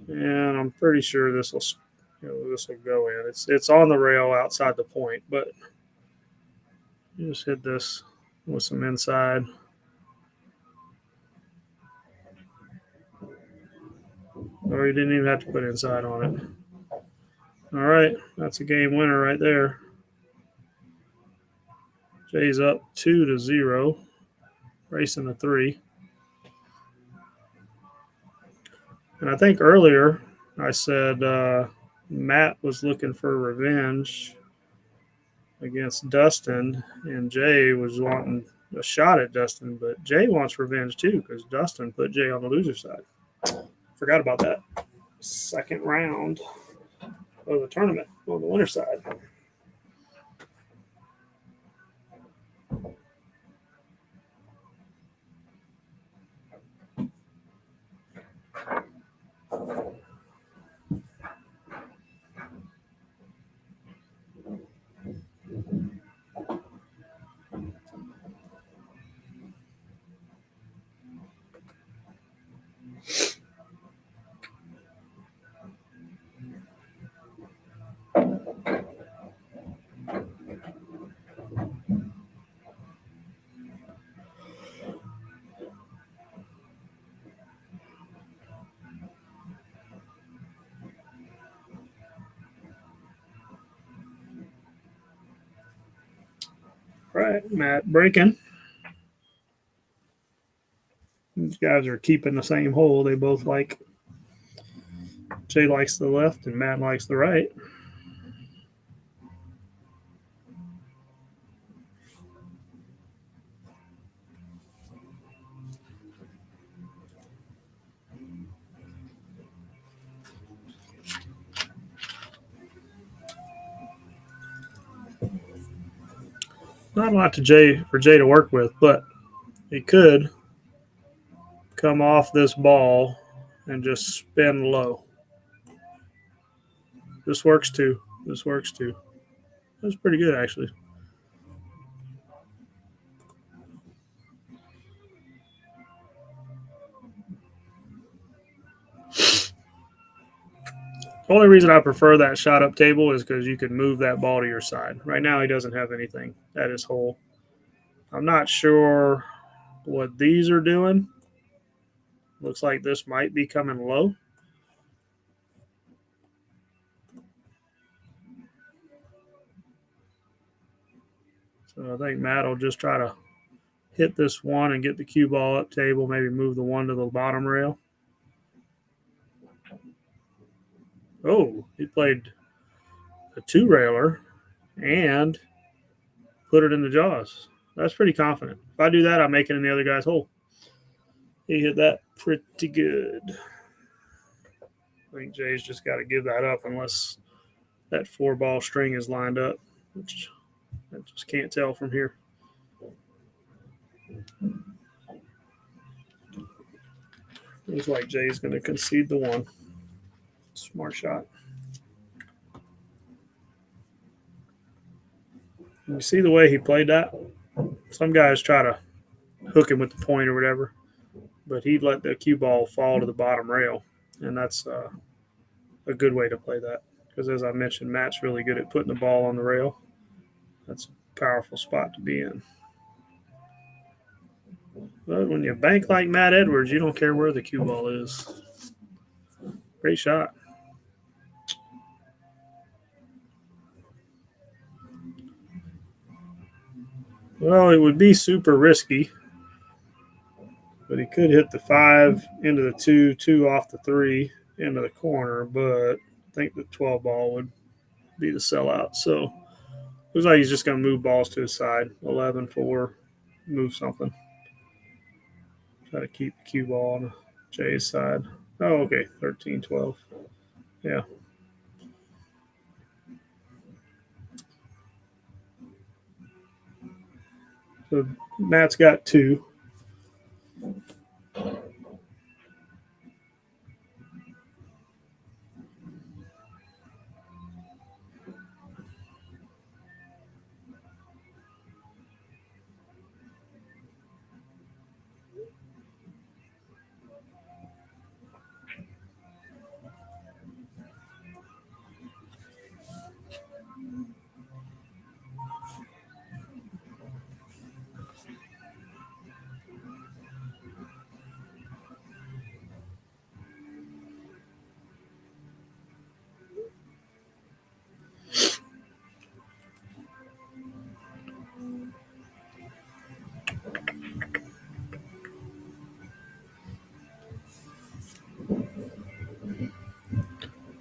And I'm pretty sure this will go in. It's on the rail outside the point, but you just hit this with some inside. Or you didn't even have to put inside on it. All right, that's a game winner right there. Jay's up 2-0, racing the 3. And I think earlier I said Matt was looking for revenge against Dustin, and Jay was wanting a shot at Dustin, but Jay wants revenge too because Dustin put Jay on the loser side. Forgot about that. Second round of the tournament on the winner side. Right, Matt breaking. These guys are keeping the same hole. They both like. Jay likes the left and Matt likes the right. Not a lot for Jay to work with, but he could come off this ball and just spin low. This works too. That's pretty good, actually. The only reason I prefer that shot up table is because you can move that ball to your side. Right now, he doesn't have anything at his hole. I'm not sure what these are doing. Looks like this might be coming low. So I think Matt will just try to hit this one and get the cue ball up table, maybe move the one to the bottom rail. Oh, he played a two railer and put it in the jaws. That's pretty confident. If I do that, I make it in the other guy's hole. He hit that pretty good. I think Jay's just got to give that up unless that 4-ball string is lined up, which I just can't tell from here. Looks like Jay's going to concede the one. Smart shot. You see the way he played that? Some guys try to hook him with the point or whatever, but he let the cue ball fall to the bottom rail, and that's a good way to play that. Because as I mentioned, Matt's really good at putting the ball on the rail. That's a powerful spot to be in. But when you bank like Matt Edwards, you don't care where the cue ball is. Great shot. Well, it would be super risky, but he could hit the 5 into the 2, 2 off the 3 into the corner, but I think the 12 ball would be the sellout. So looks like he's just going to move balls to his side. 11, 4, move something. Try to keep the cue ball on Jay's side. Oh, okay. 13, 12. Yeah. So Matt's got 2.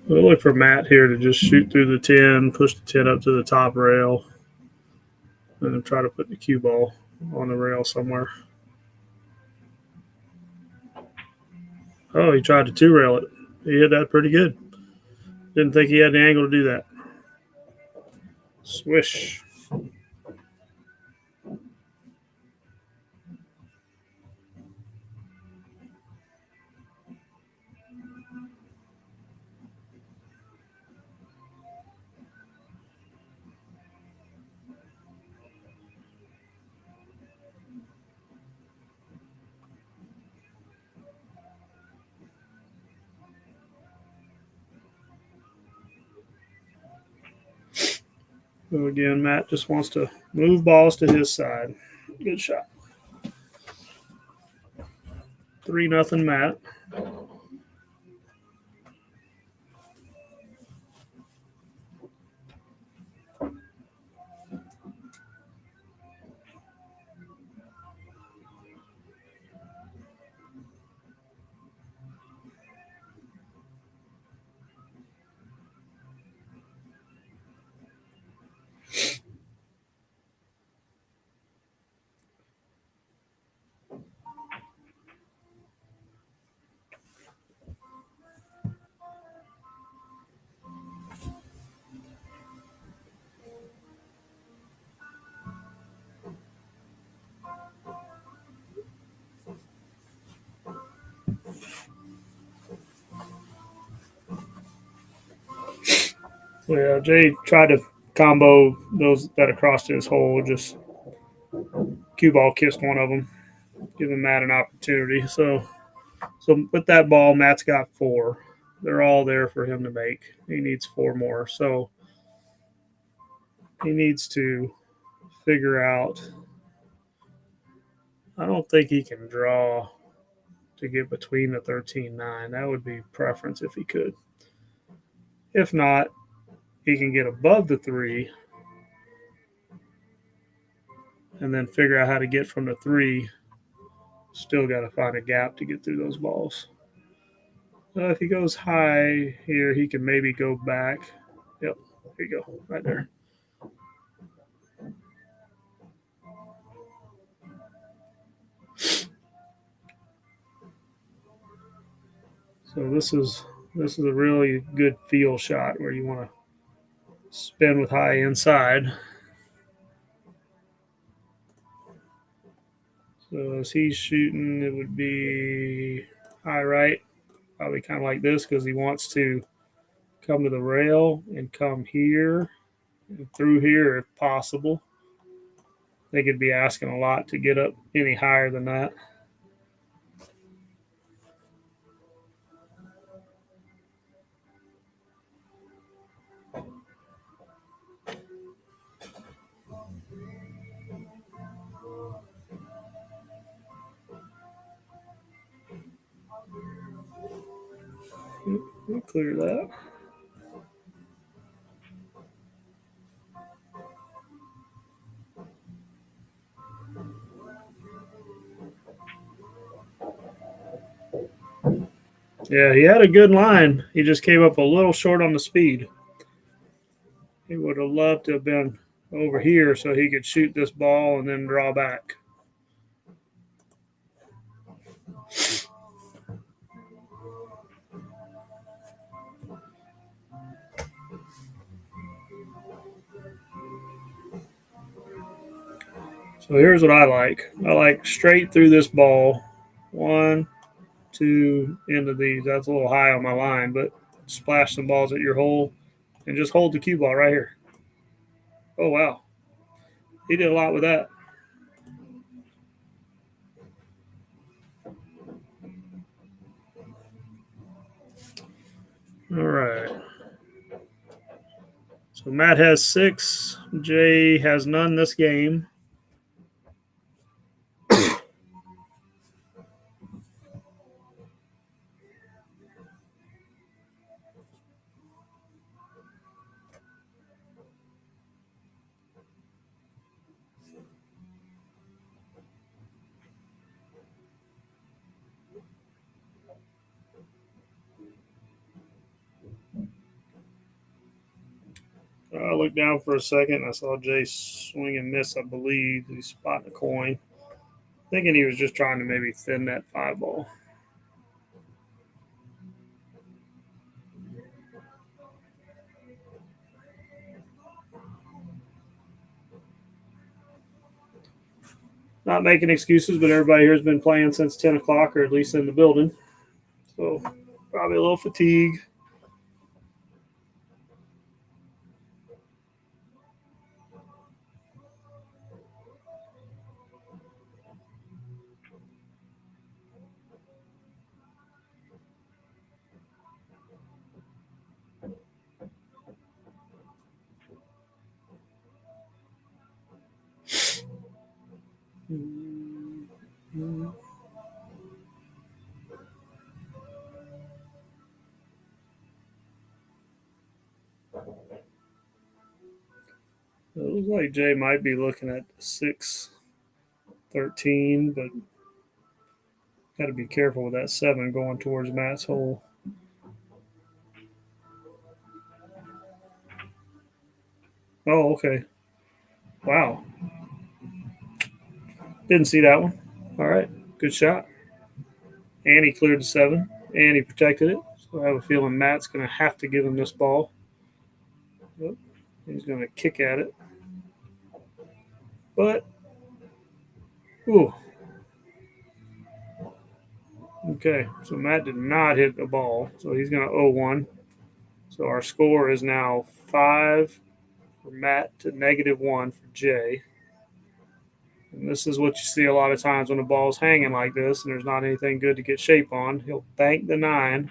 We'll look for Matt here to just shoot through the 10, push the 10 up to the top rail, and then try to put the cue ball on the rail somewhere. Oh, he tried to 2-rail it. He hit that pretty good. Didn't think he had the angle to do that. Swish. So again, Matt just wants to move balls to his side. Good shot. 3-0 Matt. Yeah, Jay tried to combo those that across his hole. Just cue ball kissed one of them, giving Matt an opportunity. So with that ball, Matt's got 4. They're all there for him to make. He needs 4 more. So he needs to figure out I don't think he can draw to get between the 13-9. That would be preference if he could. If not, he can get above the 3 and then figure out how to get from the 3. Still got to find a gap to get through those balls. So if he goes high here, he can maybe go back. Yep, there you go, right there. So this is a really good feel shot where you want to spin with high inside. So as he's shooting, it would be high right, probably kind of like this because he wants to come to the rail and come here and through here if possible. They could be asking a lot to get up any higher than that. We'll clear that. Yeah, he had a good line. He just came up a little short on the speed. He would have loved to have been over here so he could shoot this ball and then draw back. So here's what I like. I like straight through this ball. 1, 2 into these. That's a little high on my line, but splash some balls at your hole and just hold the cue ball right here. Oh, wow. He did a lot with that. All right. So Matt has 6. Jay has none this game. I looked down for a second. I saw Jay swing and miss, I believe. He's spotting a coin. Thinking he was just trying to maybe thin that 5 ball. Not making excuses, but everybody here has been playing since 10 o'clock or at least in the building. So probably a little fatigue. It looks like Jay might be looking at 6-13, but got to be careful with that 7 going towards Matt's hole. Oh, okay. Wow. Didn't see that one. All right. Good shot. And he cleared the 7, and he protected it. So I have a feeling Matt's going to have to give him this ball. Yep. He's going to kick at it. But, ooh. Okay, so Matt did not hit the ball. So he's going to 0-1. So our score is now 5 for Matt to -1 for Jay. And this is what you see a lot of times when the ball's hanging like this and there's not anything good to get shape on. He'll bank the 9,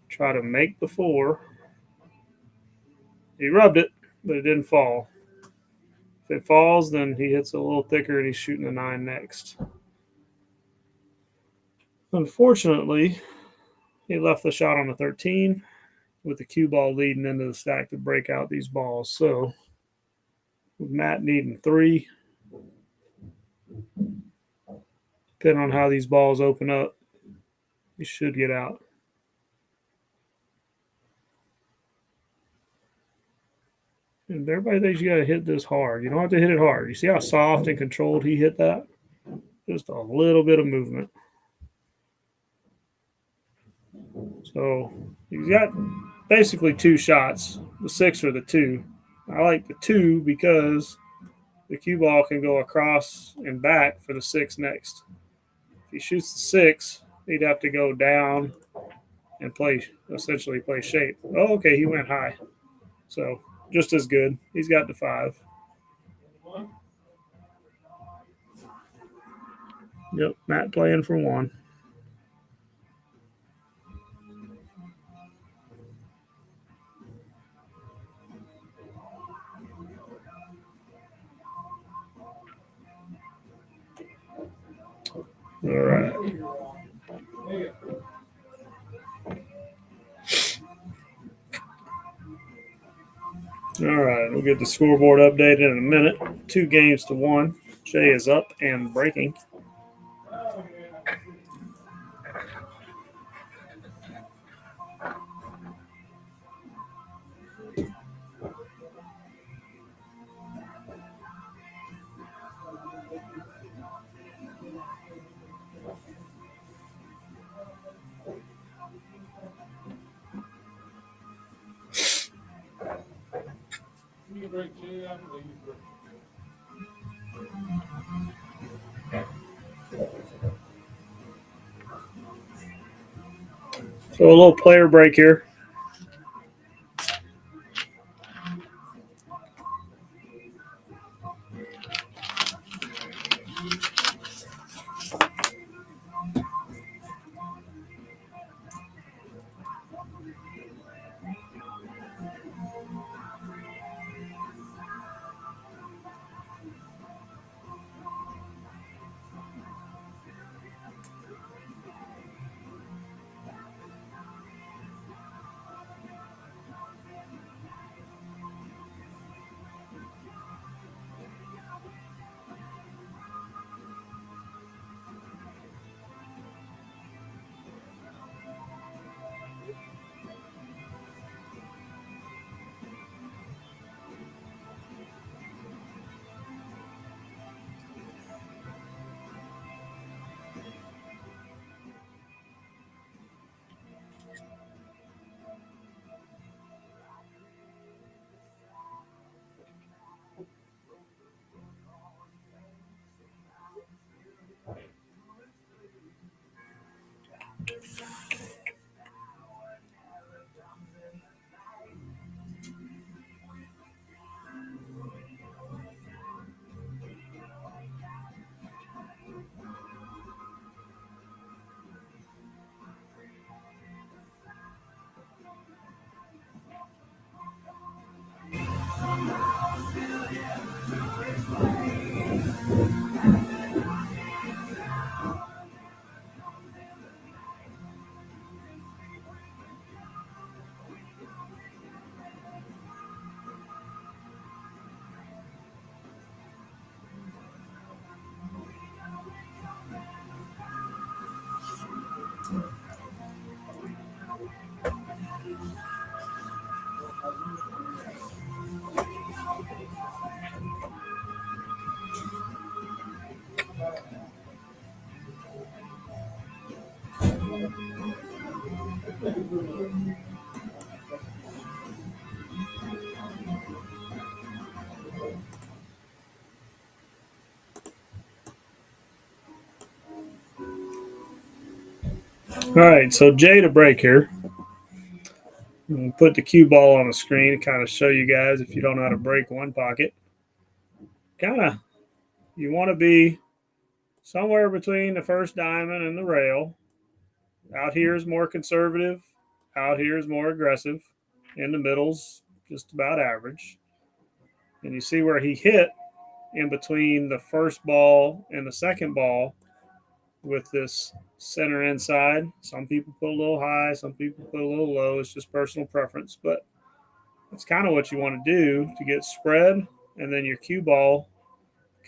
try to make the 4. He rubbed it, but it didn't fall. If it falls, then he hits a little thicker and he's shooting the 9 next. Unfortunately, he left the shot on the 13 with the cue ball leading into the stack to break out these balls. So with Matt needing 3, depending on how these balls open up, he should get out. And everybody thinks you got to hit this hard. You don't have to hit it hard. You see how soft and controlled he hit that? Just a little bit of movement. So he's got basically 2 shots, the 6 or the 2. I like the 2 because the cue ball can go across and back for the 6 next. If he shoots the 6, he'd have to go down and essentially play shape. Oh, okay, he went high. So just as good. He's got the 5. Yep, Matt playing for 1. All right. All right, we'll get the scoreboard updated in a minute. 2 games to 1. Jay is up and breaking. So a little player break here. All right, so Jay to break here. We'll put the cue ball on the screen to kind of show you guys if you don't know how to break one pocket. Kind of, you want to be somewhere between the first diamond and the rail. Out here is more conservative. Out here is more aggressive. In the middle's just about average. And you see where he hit in between the first ball and the second ball. with this center inside. Some people put a little high, some people put a little low. It's just personal preference, but it's kind of what you want to do to get spread. And then your cue ball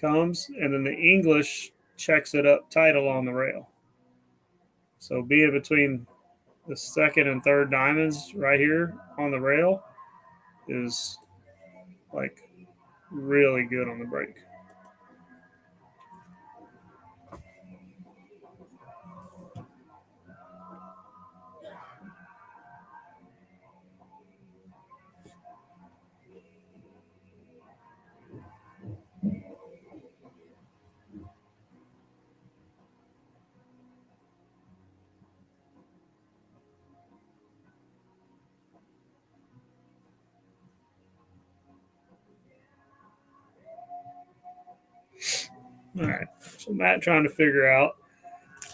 comes, and then the English checks it up tight along the rail. So be it between the second and third diamonds right here on the rail is like really good on the break. All right, so Matt trying to figure out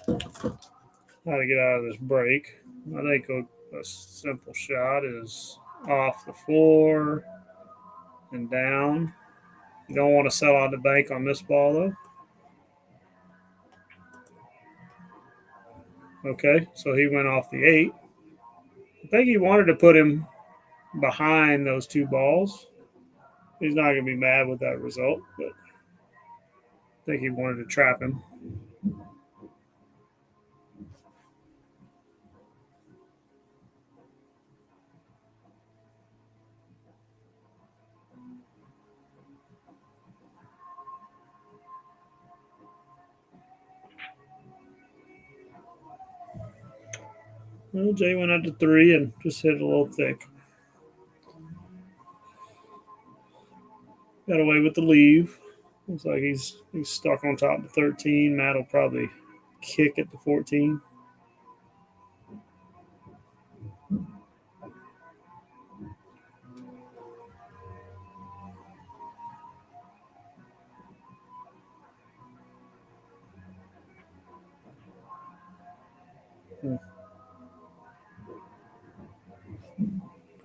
how to get out of this break. I think a simple shot is off the floor and down. You don't want to sell out the bank on this ball though. Okay, so he went off the 8. I think he wanted to put him behind those two balls. He's not going to be mad with that result, but I think he wanted to trap him. Well, Jay went up to 3 and just hit it a little thick. Got away with the leave. Looks like he's stuck on top of 13. Matt will probably kick at the 14.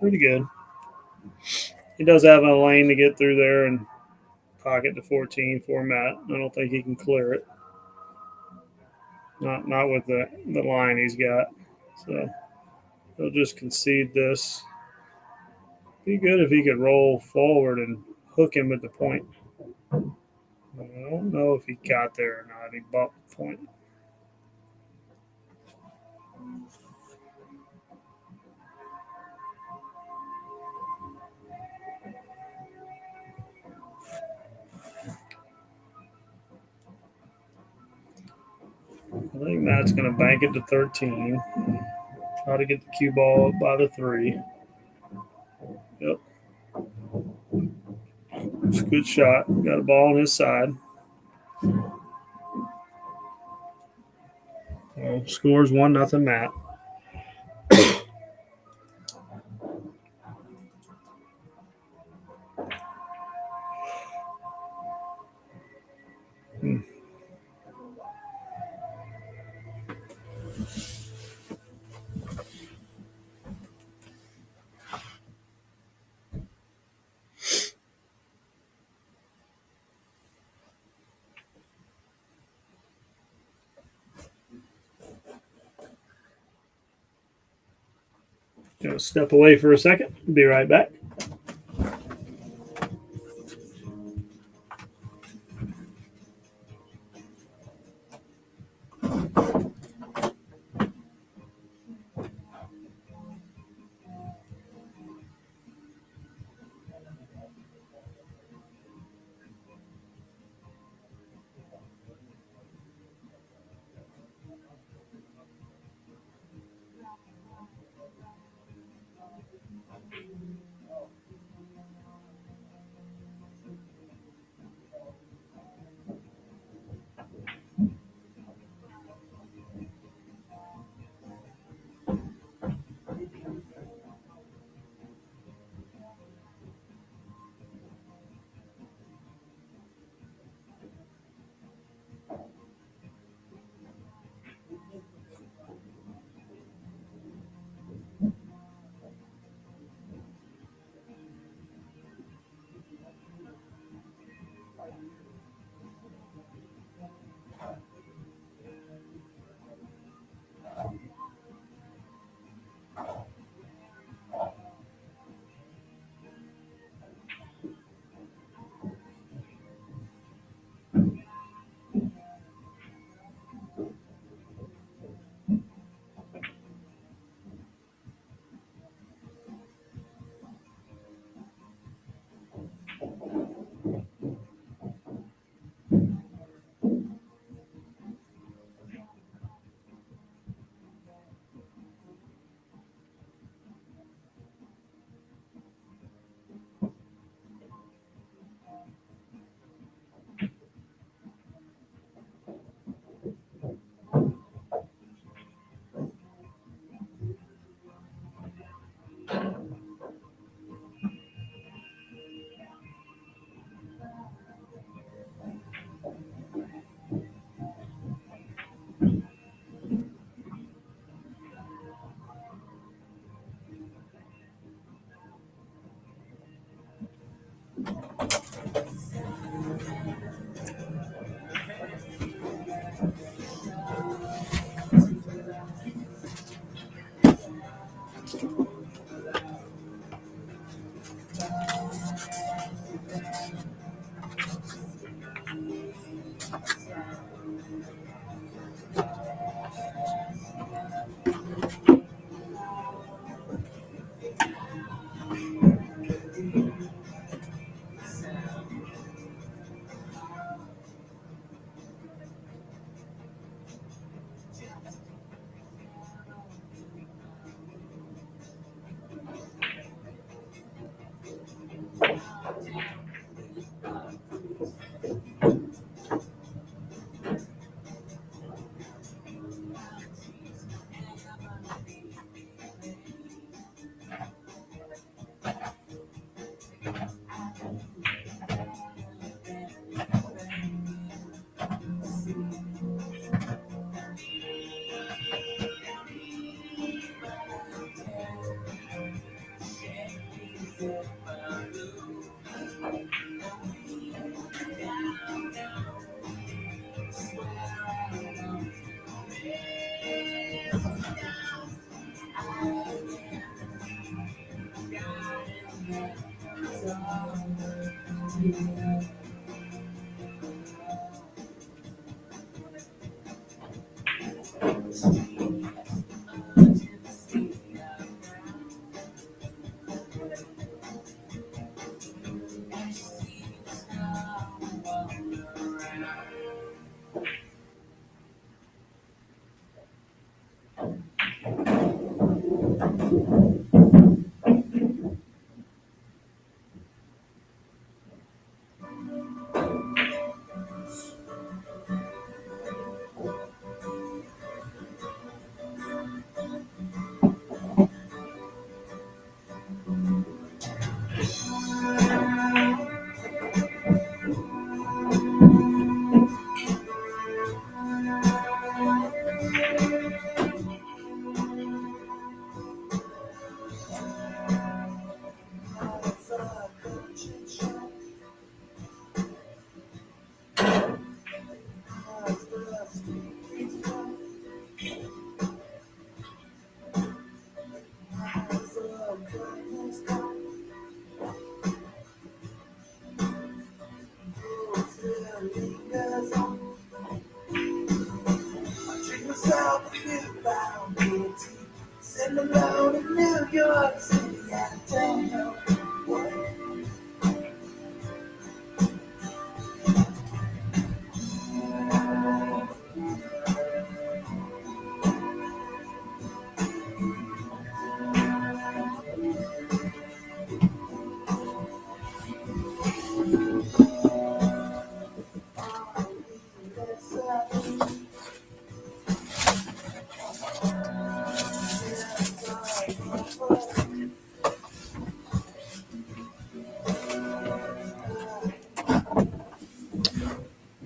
Pretty good. He does have a lane to get through there and pocket the 14 for Matt. I don't think he can clear it. Not with the line he's got. So he'll just concede this. Be good if he could roll forward and hook him at the point. I don't know if he got there or not. He bumped the point. I think Matt's going to bank it to 13. Try to get the cue ball up by the 3. Yep. It's a good shot. Got a ball on his side. Scores 1-0 Matt. Gonna step away for a second. Be right back.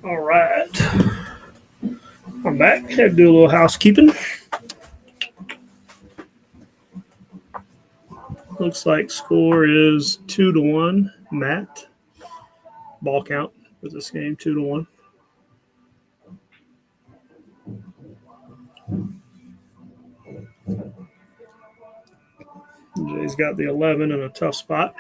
All right. I'm back. Had to do a little housekeeping. Looks like score is 2-1. Matt. Ball count for this game 2-1. Jay's got the 11 in a tough spot.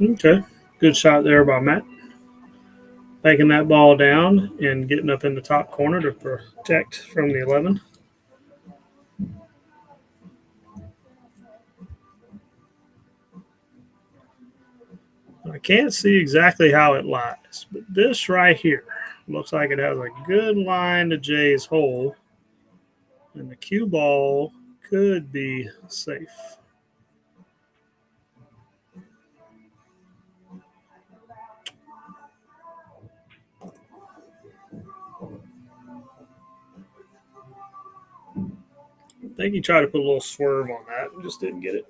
Okay. Good shot there by Matt. Taking that ball down and getting up in the top corner to protect from the 11. I can't see exactly how it lies, but this right here looks like it has a good line to Jay's hole, and the cue ball could be safe. I think he tried to put a little swerve on that and just didn't get it.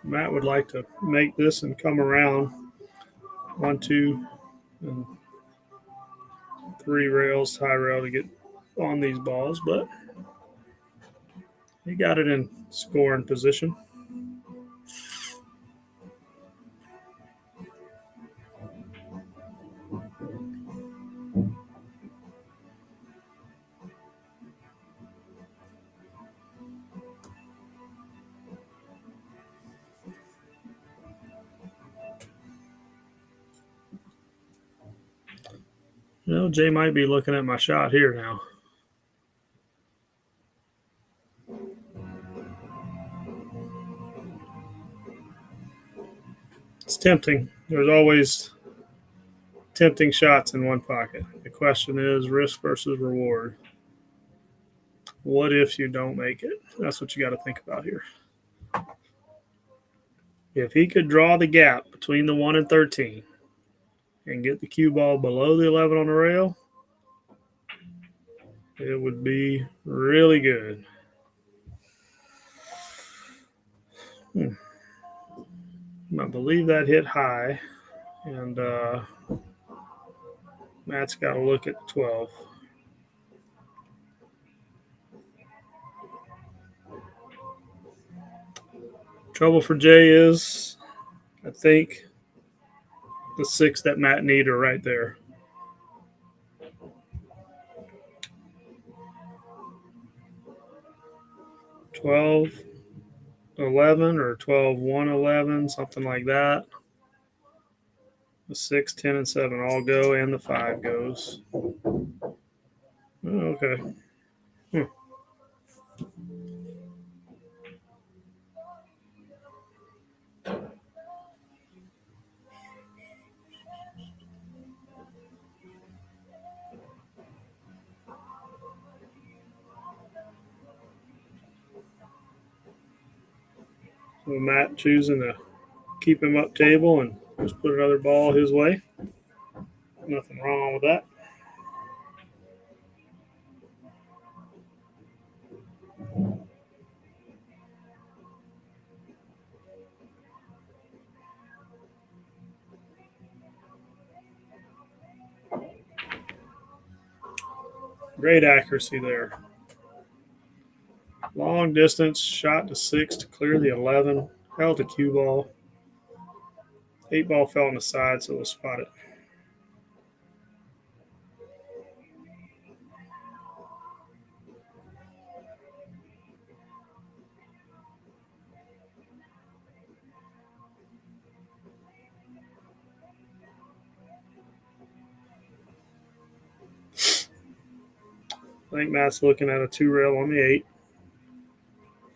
Matt would like to make this and come around 1, 2, and 3 rails, high rail to get on these balls, but he got it in scoring position. Well, Jay might be looking at my shot here now. It's tempting. There's always tempting shots in one pocket. The question is risk versus reward. What if you don't make it? That's what you got to think about here. If he could draw the gap between the 1 and 13 and get the cue ball below the 11 on the rail, it would be really good. I believe that hit high, and Matt's got to look at 12. Trouble for Jay is, I think, the 6 that Matt needed are right there. $12, 11, or 12, 1, 11, something like that. The 6, 10, and 7 all go, and the 5 goes. Oh, okay. So Matt choosing to keep him up table and just put another ball his way. Nothing wrong with that. Great accuracy there. Long distance, shot to 6 to clear the 11. Held the cue ball. 8 ball fell on the side, so we'll spot it. I think Matt's looking at a 2 rail on the 8.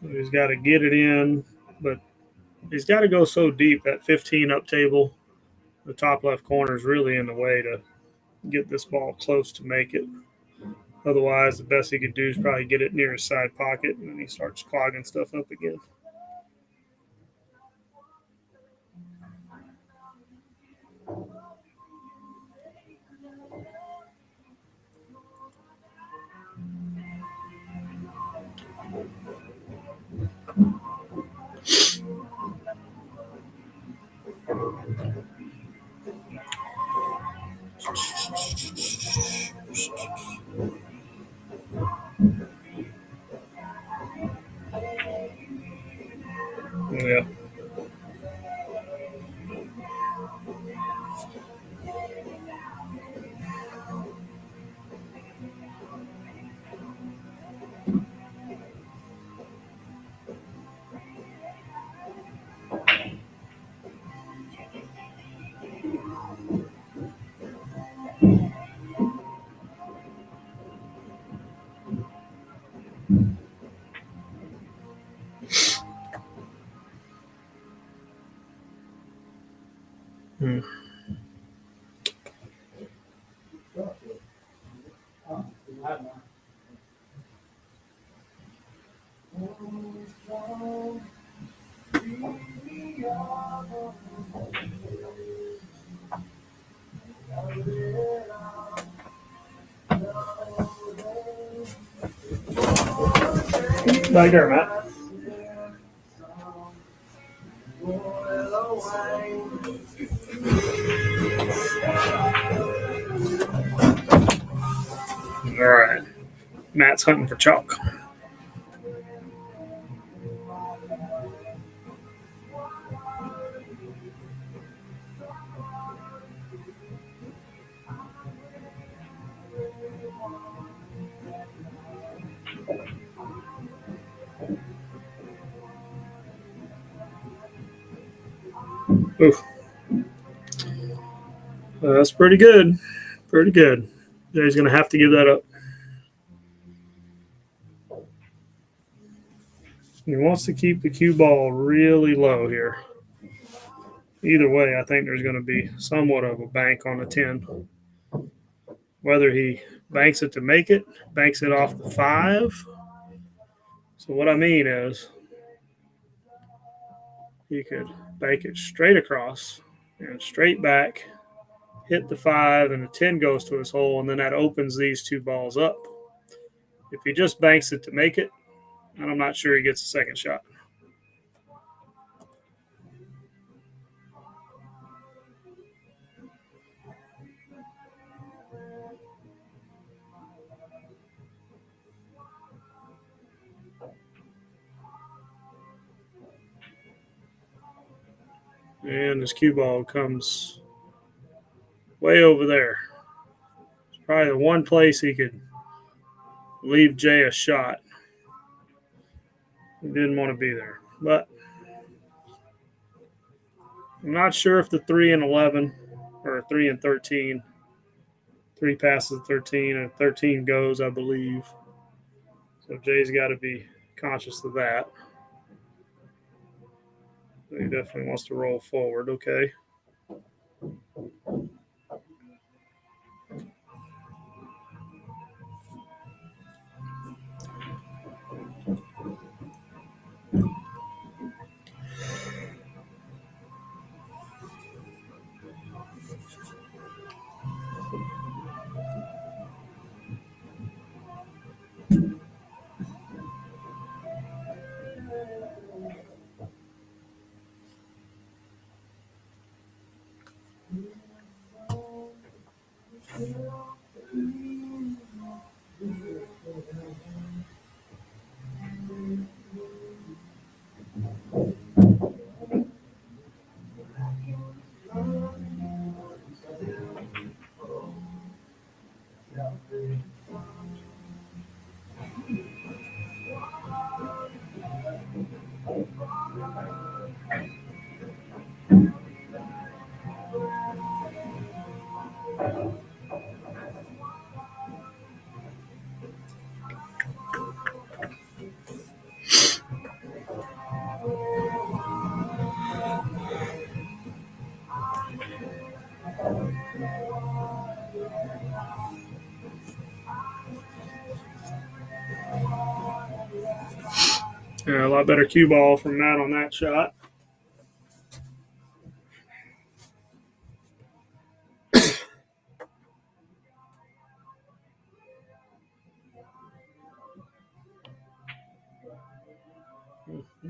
He's got to get it in, but he's got to go so deep. That 15 up table, the top left corner, is really in the way to get this ball close to make it. Otherwise, the best he could do is probably get it near his side pocket, and then he starts clogging stuff up again. Yeah. Hmm. Right there, Matt. All right. Matt's hunting for chalk. Oof. That's pretty good. Pretty good. He's going to have to give that up. He wants to keep the cue ball really low here. Either way, I think there's going to be somewhat of a bank on the 10. Whether he banks it to make it, banks it off the 5. So what I mean is he could bank it straight across and straight back, hit the 5, and the 10 goes to his hole, and then that opens these two balls up. If he just banks it to make it, and I'm not sure he gets a second shot. And his cue ball comes way over there. It's probably the one place he could leave Jay a shot. He didn't want to be there. But I'm not sure if the 3 and 11 or 3 and 13, 3 passes 13 and 13 goes, I believe. So Jay's got to be conscious of that. He definitely wants to roll forward. Okay. Yeah, a lot better cue ball from Matt on that shot.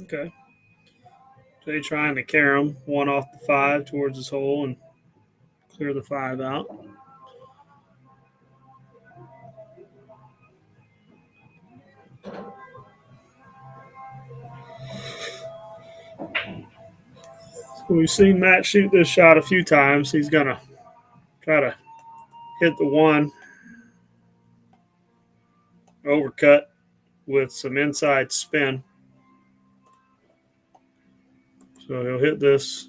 Okay. Jay trying to carry him one off the 5 towards his hole and clear the 5 out. So we've seen Matt shoot this shot a few times. He's going to try to hit the 1 overcut with some inside spin. So he'll hit this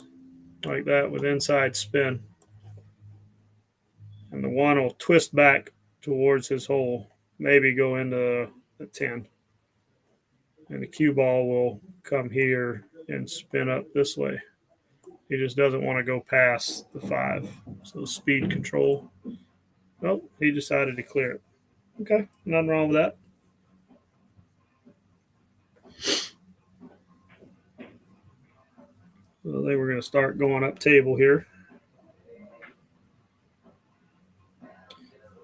like that with inside spin. And the 1 will twist back towards his hole, maybe go into the 10. And the cue ball will come here and spin up this way. He just doesn't want to go past the 5. So speed control. Oh, he decided to clear it. Okay, nothing wrong with that. So they were going to start going up table here.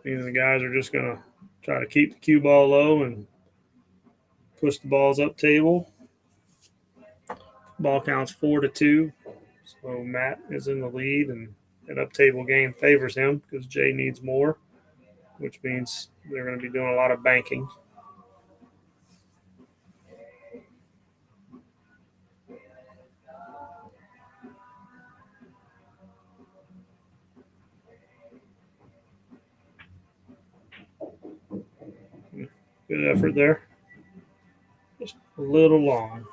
And the guys are just going to try to keep the cue ball low and push the balls up table. Ball counts 4-2. So Matt is in the lead, and an up table game favors him because Jay needs more, which means they're going to be doing a lot of banking. Good effort there. Just a little long.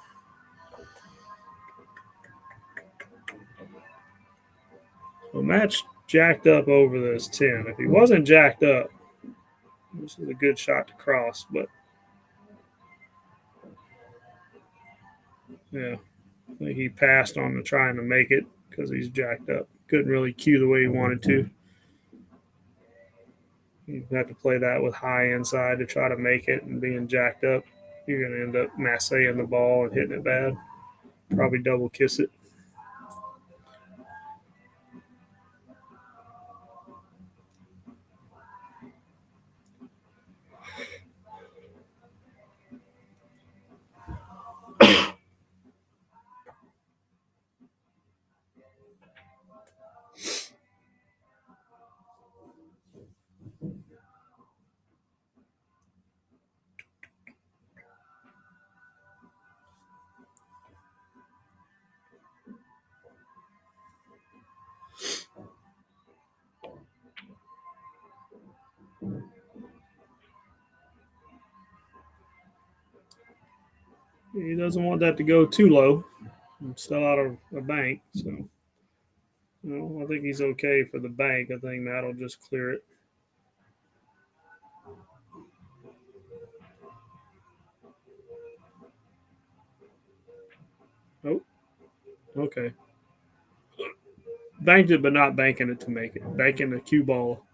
So Matt's jacked up over this 10. If he wasn't jacked up, this is a good shot to cross, but yeah, I think he passed on the trying to make it because he's jacked up. Couldn't really cue the way he wanted to. You have to play that with high inside to try to make it, and being jacked up, you're going to end up massing the ball and hitting it bad. Probably double kiss it. He doesn't want that to go too low and sell out of a bank. So, I think he's okay for the bank. I think Matt will just clear it. Oh, okay. Banked it, but not banking it to make it. Banking the cue ball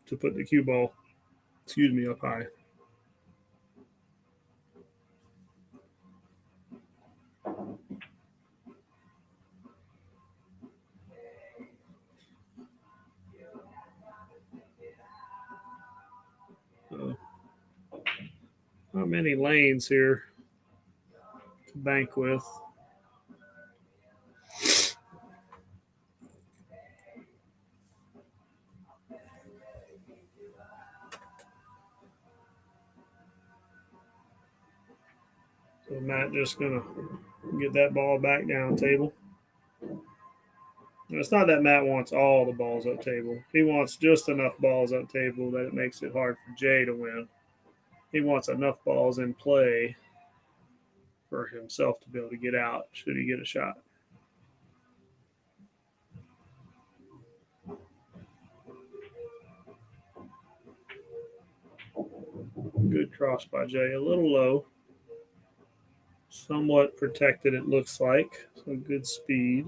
to put the cue ball, up high. So, not many lanes here to bank with. So Matt just gonna get that ball back down table. And it's not that Matt wants all the balls up table. He wants just enough balls up table that it makes it hard for Jay to win. He wants enough balls in play for himself to be able to get out should he get a shot. Good cross by Jay. A little low. Somewhat protected, it looks like. So good speed.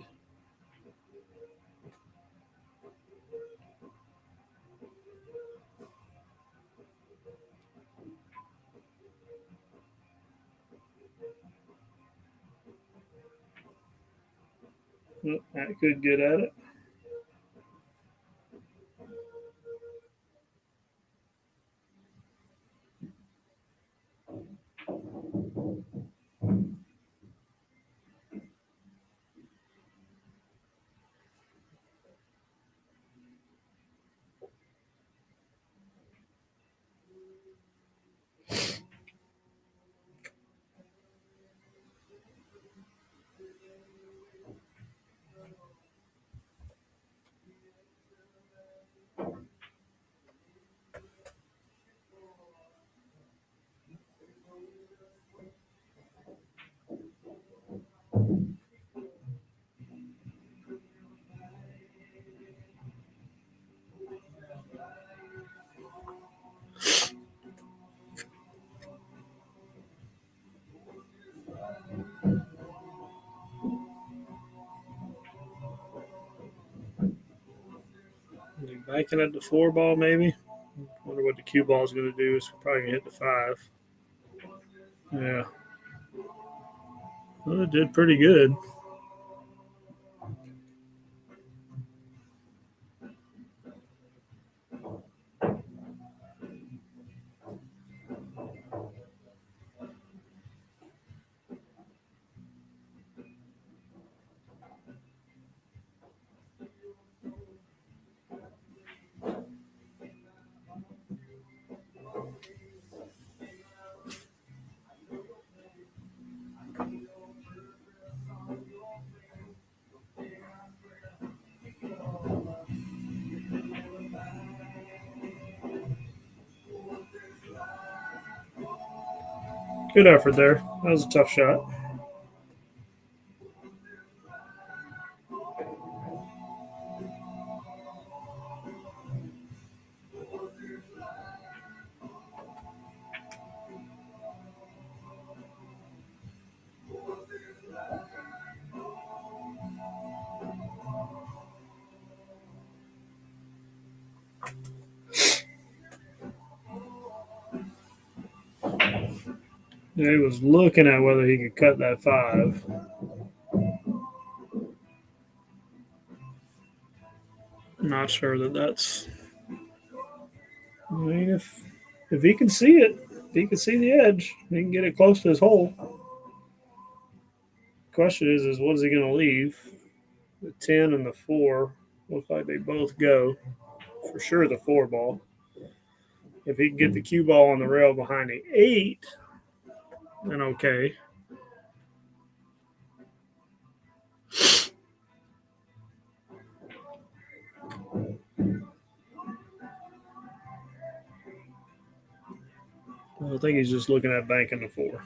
Oh, Matt could get at it. Banking at the 4 ball, maybe. Wonder what the cue ball is going to do. It's probably going to hit the 5. Yeah. Well, it did pretty good. Good effort there. That was a tough shot. Yeah, he was looking at whether he could cut that 5. not sure that's. I mean, if he can see it, if he can see the edge, he can get it close to his hole. Question is what is he going to leave? The 10 and the 4 look like they both go. For sure, the 4 ball. If he can get the cue ball on the rail behind the 8, then okay. I think he's just looking at banking the 4.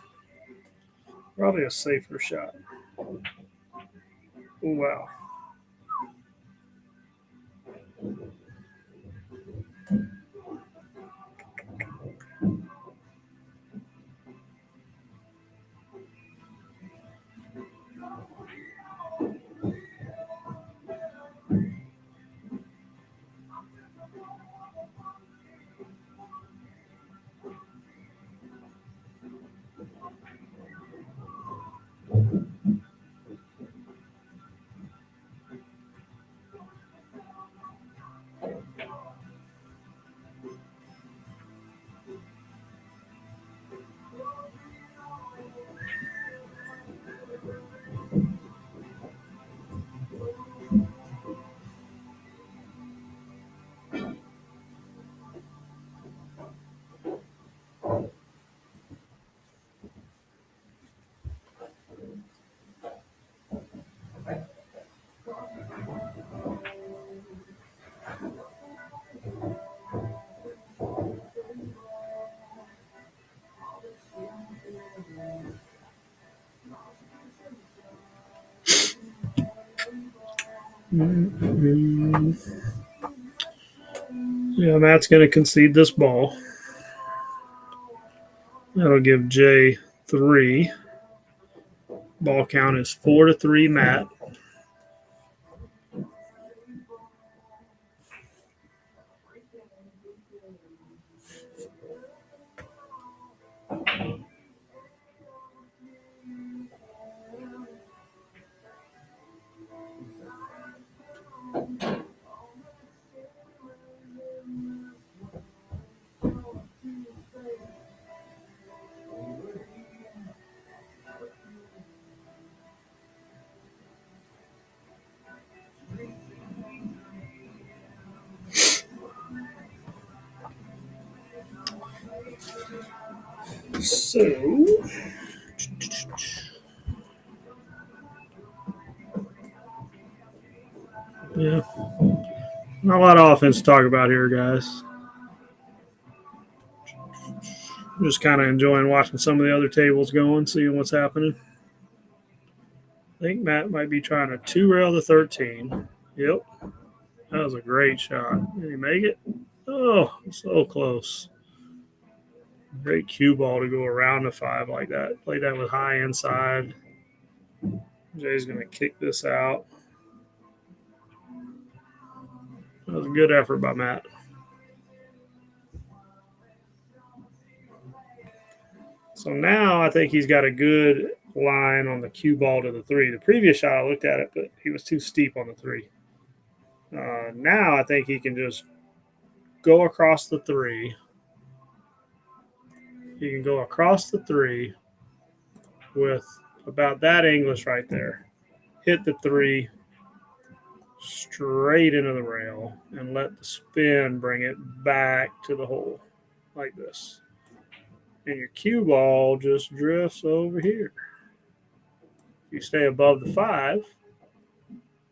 Probably a safer shot. Oh, wow. Mm-hmm. Yeah, Matt's going to concede this ball. That'll give Jay 3. Ball count is 4-3, Matt. So, yeah, not a lot of offense to talk about here, guys. I'm just kind of enjoying watching some of the other tables going, seeing what's happening. I think Matt might be trying to 2-rail the 13. Yep, that was a great shot. Did he make it? Oh, so close. Great cue ball to go around the 5 like that. Play that with high inside. Jay's going to kick this out. That was a good effort by Matt. So now I think he's got a good line on the cue ball to the 3. The previous shot, I looked at it, but he was too steep on the 3. Now I think he can just go across the 3. He can go across the 3 with about that English right there. Hit the 3 straight into the rail and let the spin bring it back to the hole like this. And your cue ball just drifts over here. If you stay above the 5,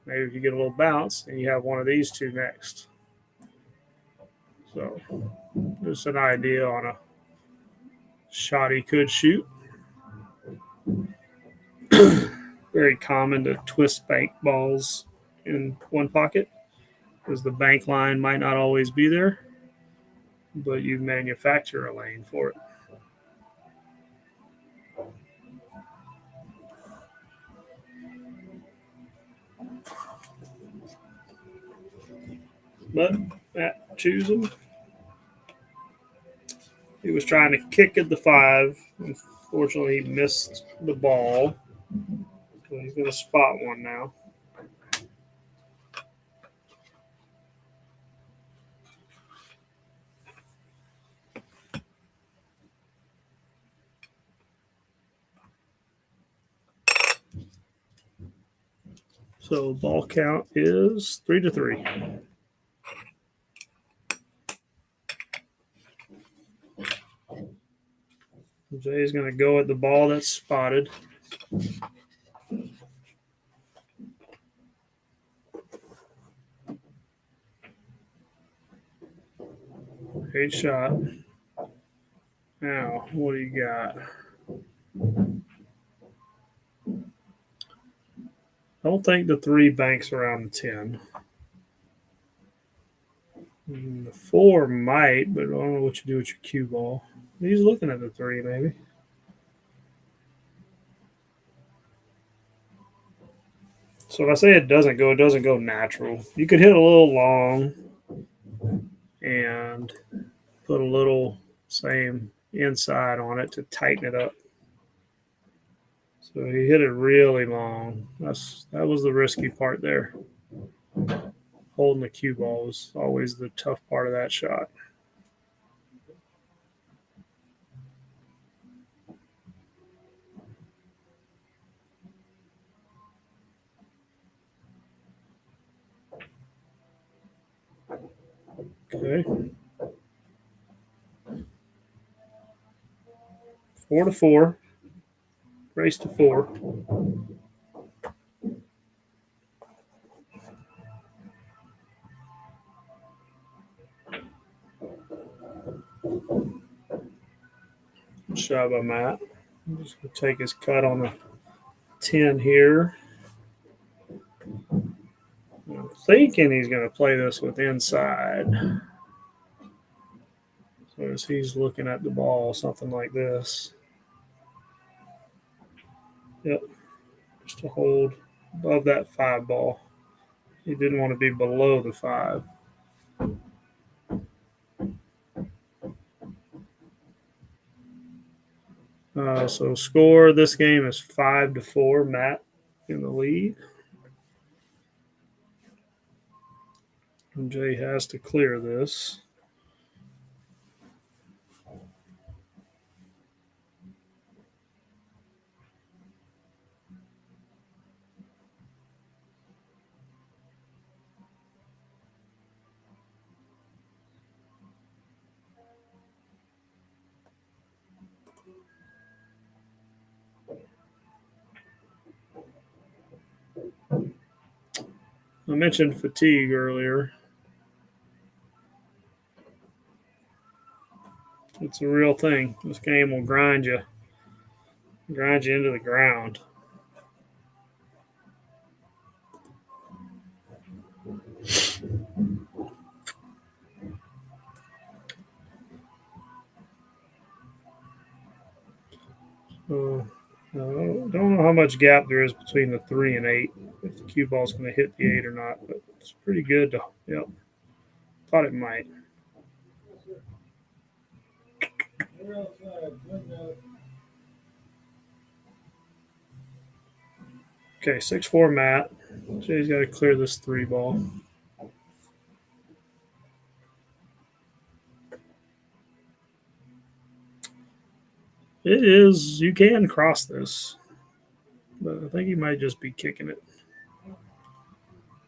maybe if you get a little bounce, and you have one of these 2 next. So just an idea on a shot he could shoot. Very common to twist bank balls in one pocket because the bank line might not always be there, but you manufacture a lane for it. But Matt choosing. He was trying to kick at the 5. Unfortunately, he missed the ball. So he's going to spot one now. So ball count is 3-3. Jay's going to go at the ball that's spotted. Great shot. Now, what do you got? I don't think the 3 banks around the 10. The 4 might, but I don't know what you do with your cue ball. He's looking at the 3, maybe. So if I say it doesn't go natural. You could hit a little long and put a little same inside on it to tighten it up. So he hit it really long. That was the risky part there. Holding the cue ball was always the tough part of that shot. Okay. 4-4. Race to 4. Good shot by Matt. I'm just going to take his cut on the 10 here. I'm thinking he's going to play this with inside. So as he's looking at the ball, something like this. Yep. Just to hold above that 5 ball. He didn't want to be below the 5. So score this game is 5-4. Matt in the lead. And Jay has to clear this. I mentioned fatigue earlier. It's a real thing. This game will grind you into the ground. So, I don't know how much gap there is between the 3 and 8. If the cue ball's going to hit the 8 or not, but it's pretty good. Yep. Thought it might. Okay, 6-4 Matt. Jay's got to clear this 3 ball. It is, you can cross this, but I think he might just be kicking it.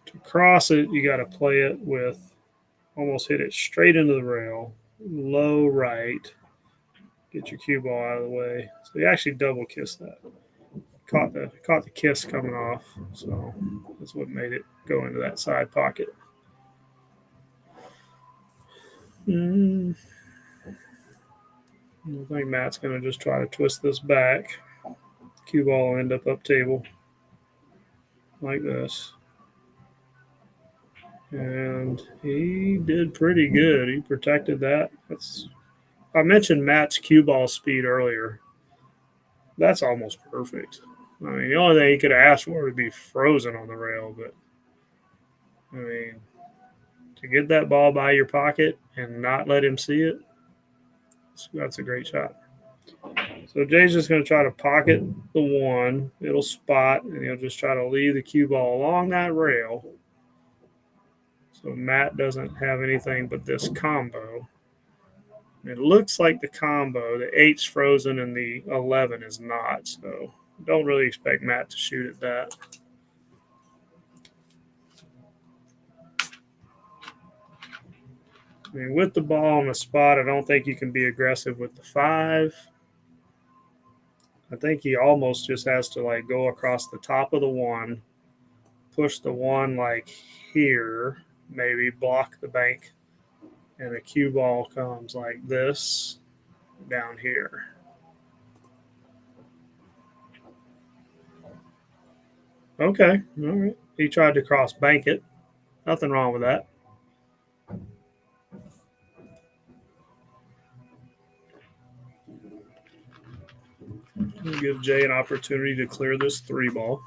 To cross it, you got to play it with almost hit it straight into the rail, low right, get your cue ball out of the way. So you actually double kiss that. Caught the kiss coming off, so that's what made it go into that side pocket. I think Matt's going to just try to twist this back. Cue ball will end up table like this. And he did pretty good. He protected that. I mentioned Matt's cue ball speed earlier. That's almost perfect. I mean, the only thing he could have asked for would be frozen on the rail, but I mean, to get that ball by your pocket and not let him see it, that's a great shot. So Jay's just going to try to pocket the 1. It'll spot, and he'll just try to leave the cue ball along that rail. So Matt doesn't have anything but this combo. It looks like the combo, the 8's frozen and the 11 is not. So don't really expect Matt to shoot at that. mean, with the ball on the spot, I don't think you can be aggressive with the 5. I think he almost just has to like go across the top of the 1, push the 1 like here, maybe block the bank, and the cue ball comes like this down here. Okay, all right. He tried to cross bank it. Nothing wrong with that. We'll give Jay an opportunity to clear this 3 ball.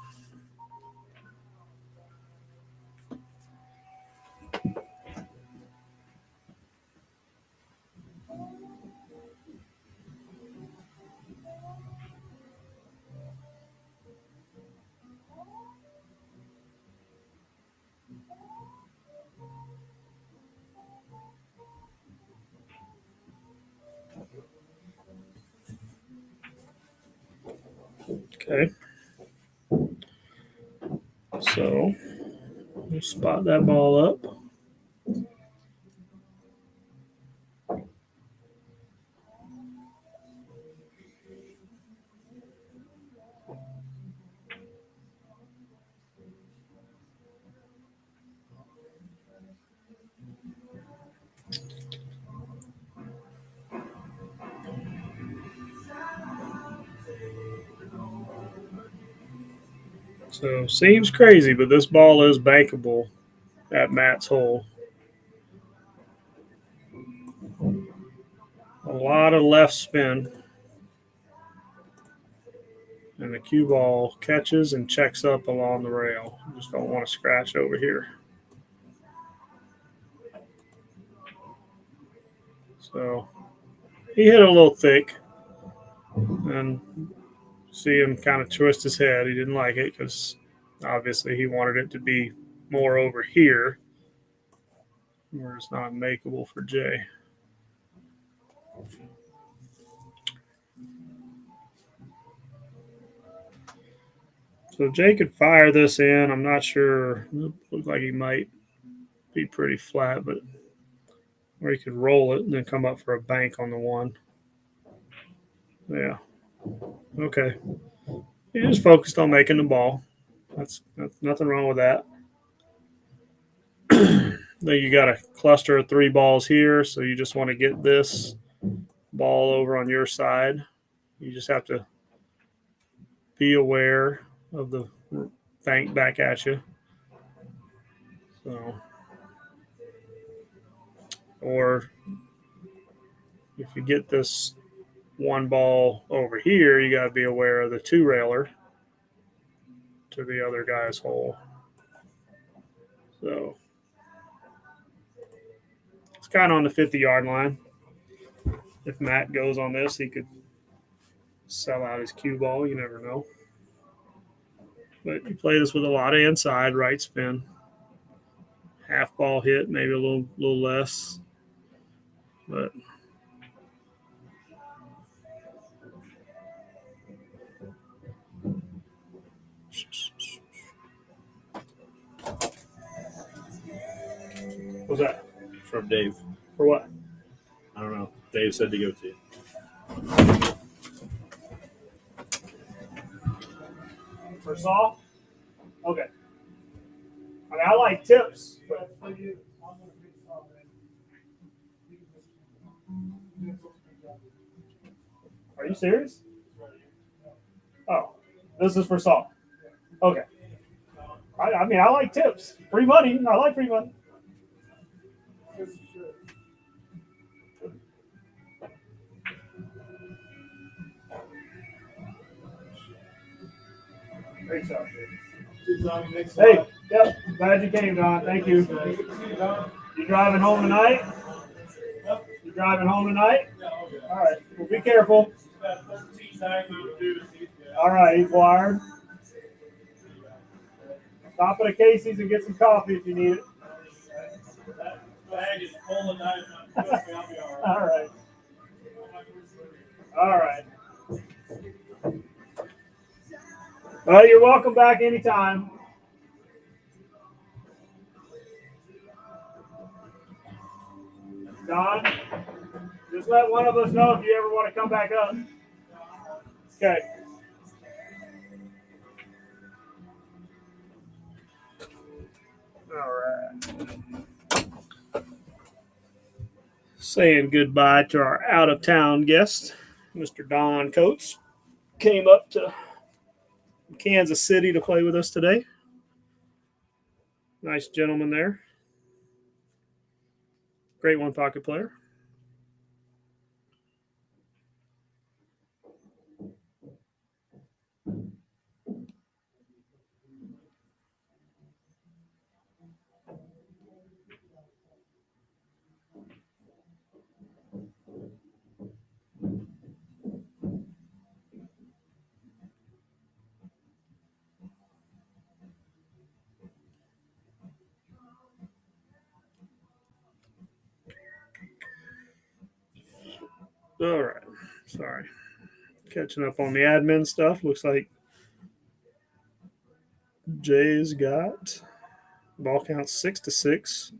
Okay. So we'll spot that ball up. So seems crazy, but this ball is bankable at Matt's hole. A lot of left spin. And the cue ball catches and checks up along the rail. Just don't want to scratch over here. So he hit a little thick. And see him kind of twist his head. He didn't like it because obviously he wanted it to be more over here where it's not makeable for Jay. So Jay could fire this in. I'm not sure. It looks like he might be pretty flat, but or he could roll it and then come up for a bank on the 1. Yeah. Okay. He just focused on making the ball. That's nothing wrong with that. Then you got a cluster of 3 balls here, so you just want to get this ball over on your side. You just have to be aware of the bank back at you. So, or if you get this 1 ball over here, you got to be aware of the 2 railer to the other guy's hole. So it's kind of on the 50-yard line. If Matt goes on this, he could sell out his cue ball. You never know. But you play this with a lot of inside, right spin. Half ball hit, maybe a little less. But what's that? From Dave. For what? I don't know. Dave said to go to you. For Saul? Okay. I mean, I like tips, but are you serious? Oh, this is for Saul. Okay. I mean, I like tips. Free money. I like free money. Great job, dude. Hey, yep. Glad you came, Don. Thank you. You driving home tonight? You driving home tonight? All right. Well, be careful. All right, he's wired. Stop at a Casey's and get some coffee if you need it. All right. All right. Well, you're welcome back anytime. Don, just let one of us know if you ever want to come back up. Okay. All right. Saying goodbye to our out of town guest, Mr. Don Coates, came up to Kansas City to play with us today. Nice gentleman there. Great one pocket player. All right. Sorry. Catching up on the admin stuff. Looks like Jay's got ball count 6-6.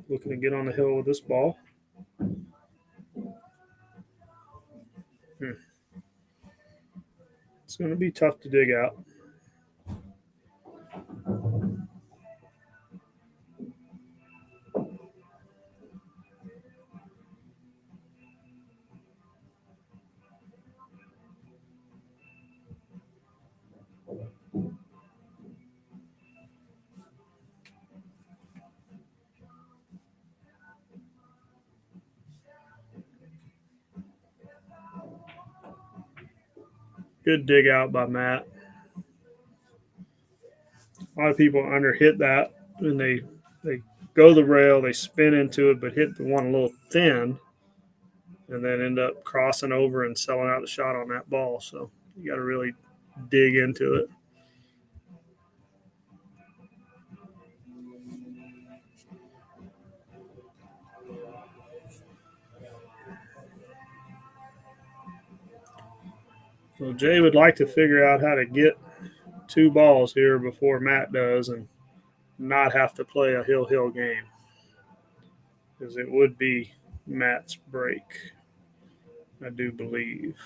Looking to get on the hill with this ball. It's going to be tough to dig out. Good dig out by Matt. A lot of people underhit that, and they go the rail, they spin into it, but hit the one a little thin, and then end up crossing over and selling out the shot on that ball. So you got to really dig into it. So Jay would like to figure out how to get 2 balls here before Matt does and not have to play a hill game, because it would be Matt's break, I do believe.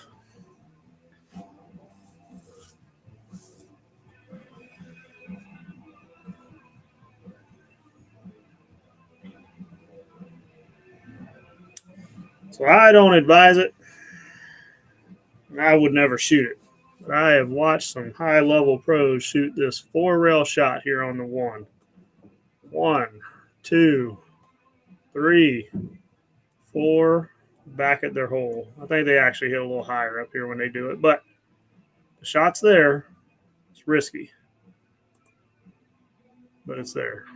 So I don't advise it. I would never shoot it. But I have watched some high-level pros shoot this 4-rail shot here on the 1. 1, 2, 3, 4, back at their hole. I think they actually hit a little higher up here when they do it. But the shot's there. It's risky. But it's there.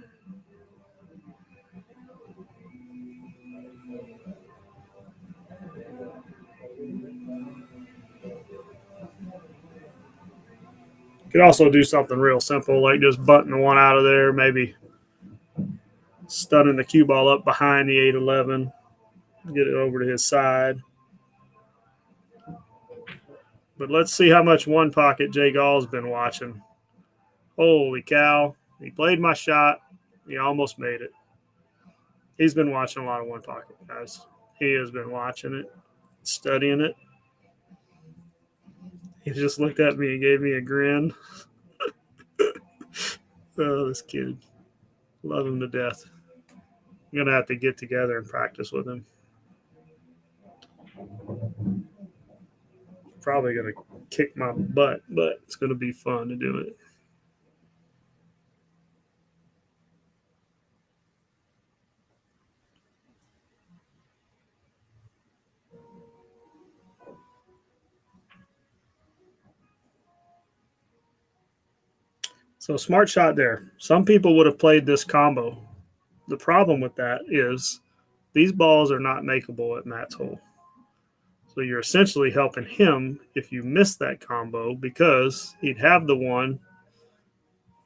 Could also do something real simple, like just butting the one out of there, maybe stunning the cue ball up behind the 8-11, get it over to his side. But let's see how much one pocket Jay Gall's been watching. Holy cow. He played my shot. He almost made it. He's been watching a lot of one pocket, guys. He has been watching it, studying it. He just looked at me and gave me a grin. Oh, this kid. Love him to death. I'm going to have to get together and practice with him. Probably going to kick my butt, but it's going to be fun to do it. So smart shot there. Some people would have played this combo. The problem with that is these balls are not makeable at Matt's hole. So you're essentially helping him if you miss that combo, because he'd have the 1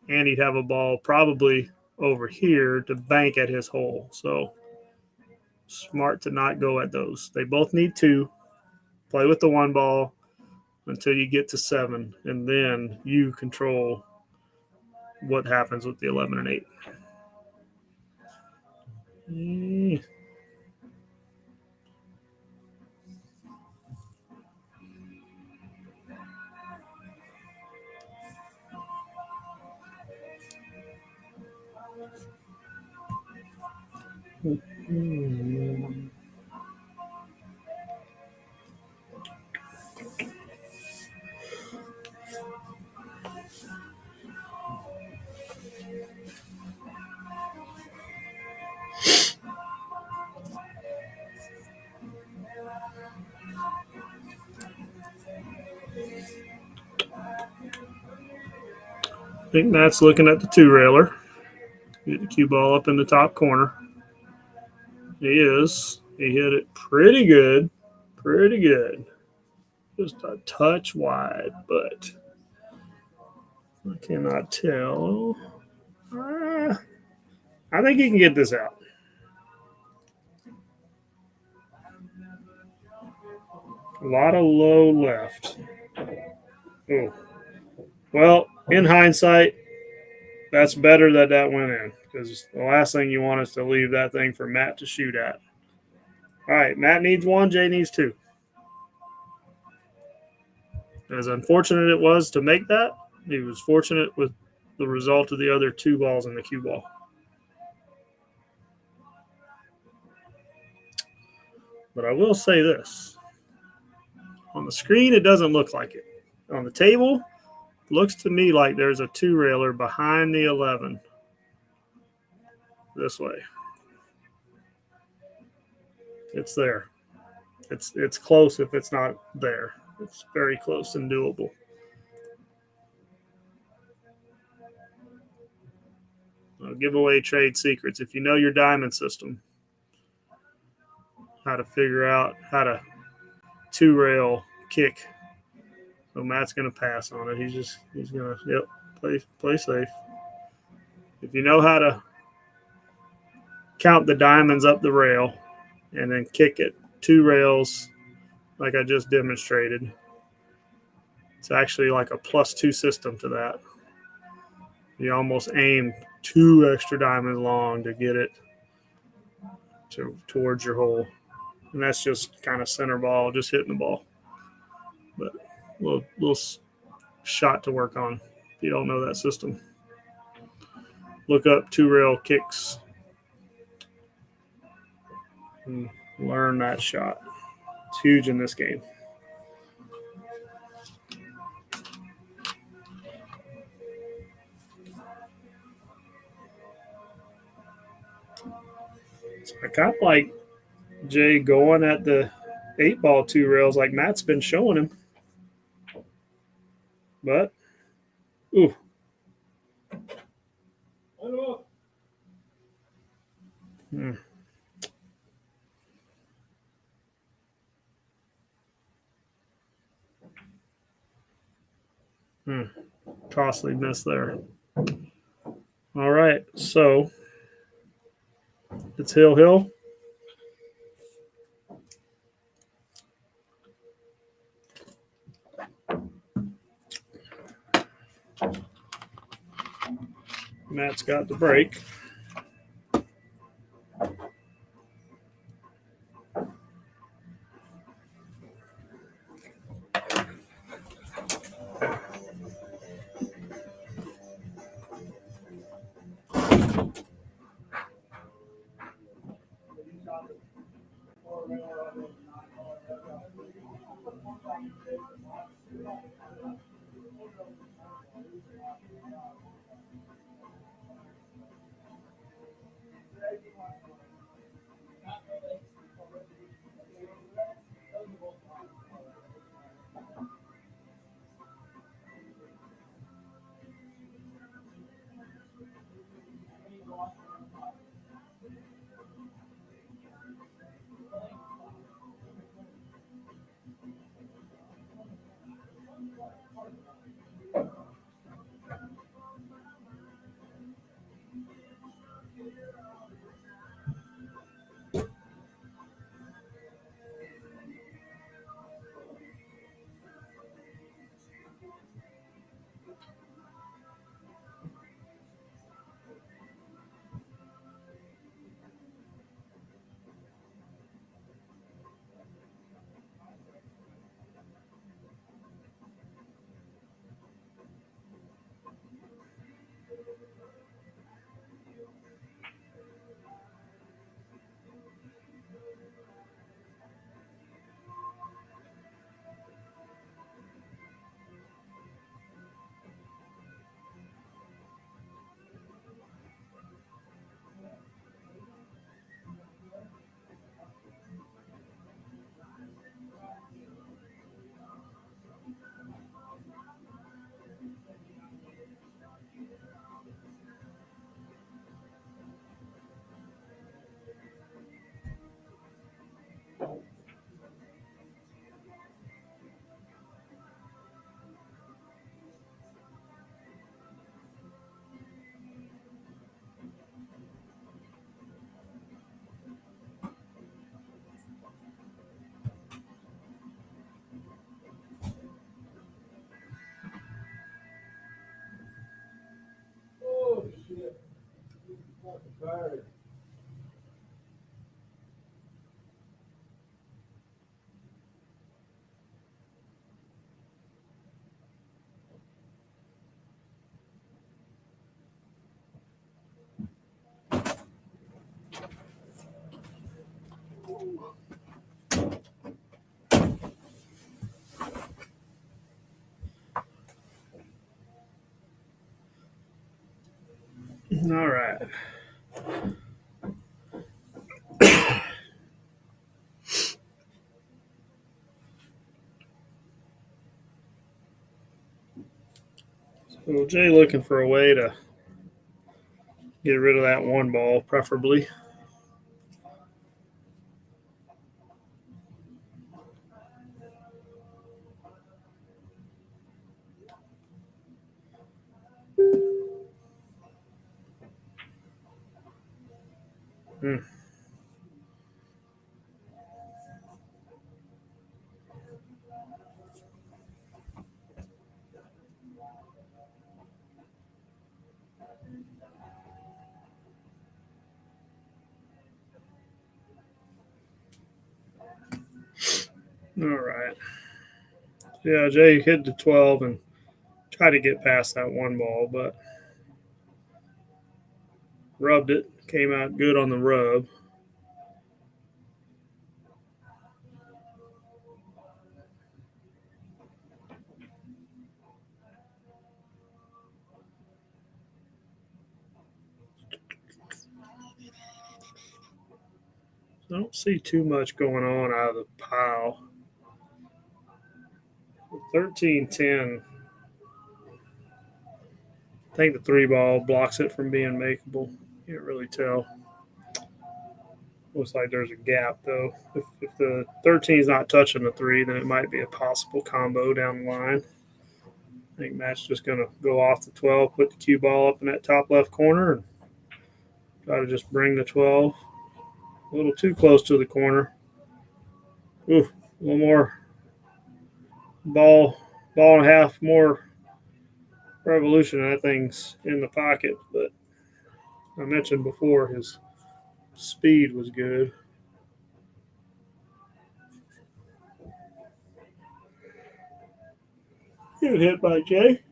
and he'd have a ball probably over here to bank at his hole. So smart to not go at those. They both need 2. Play with the 1 ball until you get to 7, and then you control what happens with the 11 and 8. I think Matt's looking at the two railer. Get the cue ball up in the top corner. He is. He hit it pretty good. Pretty good. Just a touch wide, but I cannot tell. I think he can get this out. A lot of low left. Oh. Well, in hindsight, that's better that that went in because the last thing you want is to leave that thing for Matt to shoot at. All right, Matt needs one, Jay needs two. As unfortunate it was to make that, he was fortunate with the result of the other two balls in the cue ball. But I will say this. On the screen, it doesn't look like it. On the table, it looks to me like there's a two railer behind the 11 this way. It's there. It's close if it's not there. It's very close and doable. I'll give away trade secrets. If you know your diamond system, how to figure out how to two rail kick. So Matt's going to pass on it. He's going to play safe. If you know how to count the diamonds up the rail and then kick it two rails like I just demonstrated, it's actually like a +2 system to that. You almost aim 2 extra diamonds long to get it towards your hole. And that's just kind of center ball, just hitting the ball. But a little shot to work on if you don't know that system. Look up two rail kicks and learn that shot. It's huge in this game. So I kind of like Jay going at the 8-ball two rails like Matt's been showing him. But, ooh. Costly miss there. All right, so it's Hill. Matt's got the break. All right. So Jay looking for a way to get rid of that one ball, preferably. Hmm. All right. Yeah, Jay hit the 12 and tried to get past that one ball, but rubbed it. Came out good on the rub. I don't see too much going on out of the pile. 13-10. I think the three ball blocks it from being makeable. Can't really tell. Looks like there's a gap though. If the 13 is not touching the three, then it might be a possible combo down the line. I think Matt's just going to go off the 12, put the cue ball up in that top left corner, and try to just bring the 12 a little too close to the corner. Ooh, a little more ball and a half more revolution. That thing's in the pocket, but I mentioned before his speed was good. Good hit by Jay.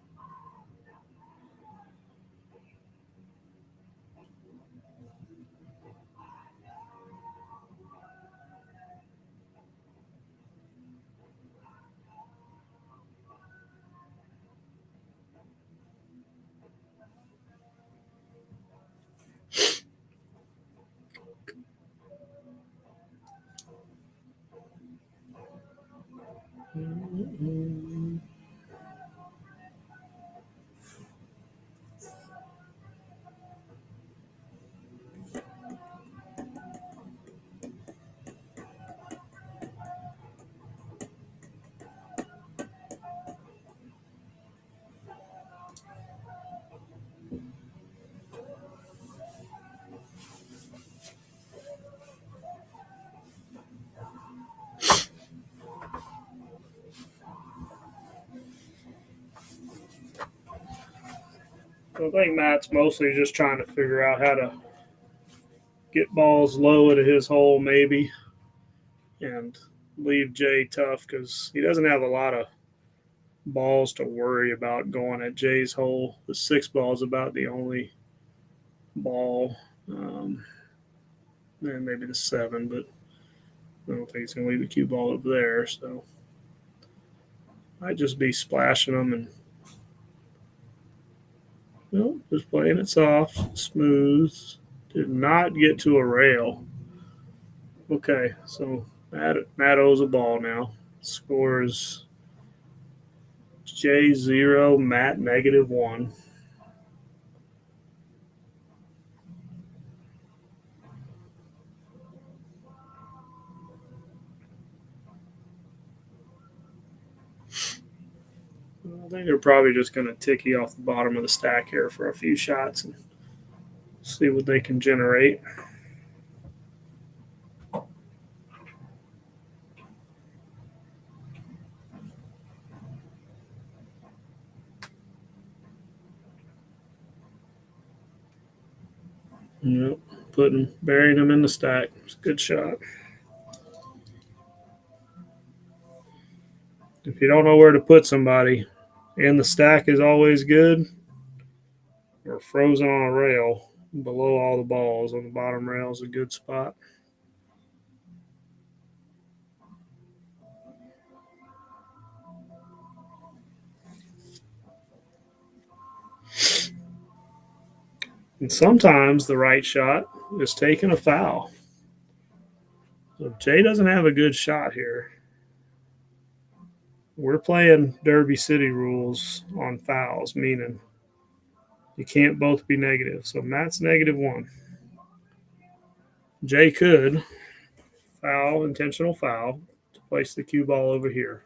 So I think Matt's mostly just trying to figure out how to get balls low into his hole, maybe, and leave Jay tough because he doesn't have a lot of balls to worry about going at Jay's hole. The six ball is about the only ball, and maybe the seven, but I don't think he's going to leave the cue ball up there. So might just be splashing them and just playing it soft, smooth. Did not get to a rail. Okay, so Matt owes a ball now. Scores J 0, Matt -1. I think they're probably just going to ticky off the bottom of the stack here for a few shots and see what they can generate. Yep, burying them in the stack. It's a good shot. If you don't know where to put somebody, and the stack is always good, or frozen on a rail below all the balls on the bottom rail is a good spot. And sometimes the right shot is taking a foul. So Jay doesn't have a good shot here. We're playing Derby City rules on fouls, meaning you can't both be negative. So Matt's -1. Jay could foul, intentional foul, to place the cue ball over here.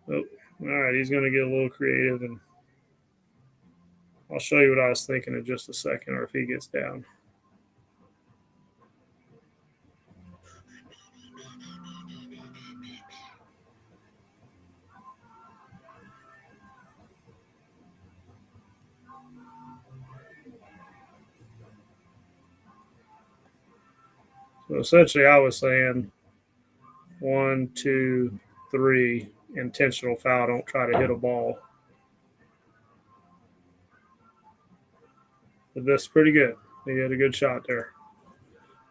Oh, all right, he's going to get a little creative, and I'll show you what I was thinking in just a second, or if he gets down. So essentially, I was saying 1, 2, 3, intentional foul. Don't try to hit a ball. But that's pretty good. He had a good shot there.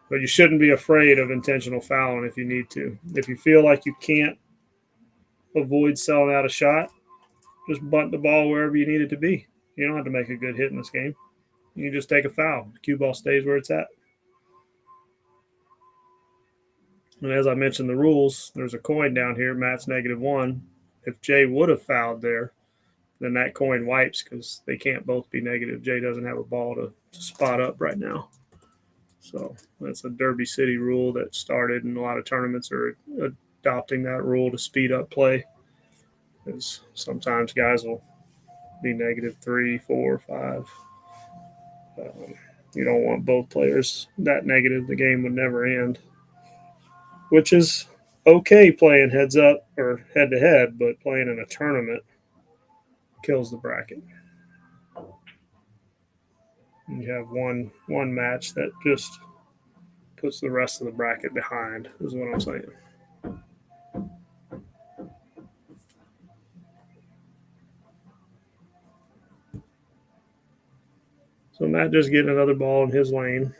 But you shouldn't be afraid of intentional fouling if you need to. If you feel like you can't avoid selling out a shot, just bunt the ball wherever you need it to be. You don't have to make a good hit in this game. You just take a foul. The cue ball stays where it's at. And as I mentioned the rules, there's a coin down here. Matt's -1. If Jay would have fouled there, then that coin wipes because they can't both be negative. Jay doesn't have a ball to spot up right now. So that's a Derby City rule that started, and a lot of tournaments are adopting that rule to speed up play. Because sometimes guys will be -3, 4, 5. You don't want both players that negative. The game would never end, which is okay playing heads up or head to head, but playing in a tournament kills the bracket. You have one match that just puts the rest of the bracket behind, is what I'm saying. So Matt just getting another ball in his lane,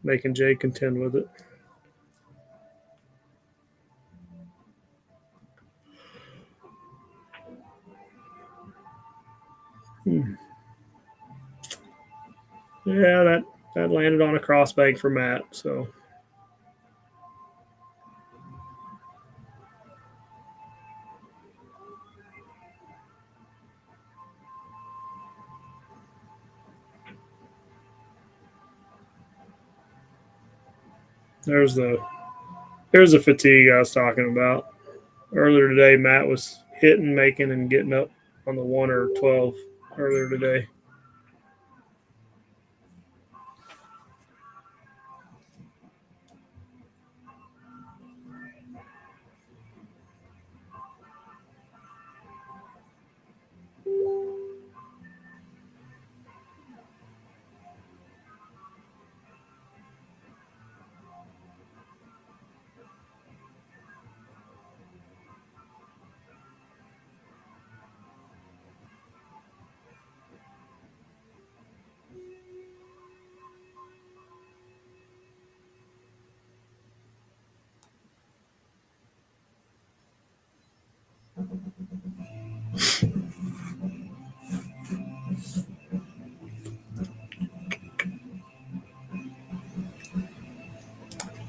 making Jay contend with it. Yeah, that landed on a crossbank for Matt. So there's the fatigue I was talking about. Earlier today, Matt was hitting, making, and getting up on the 1 or 12 earlier today.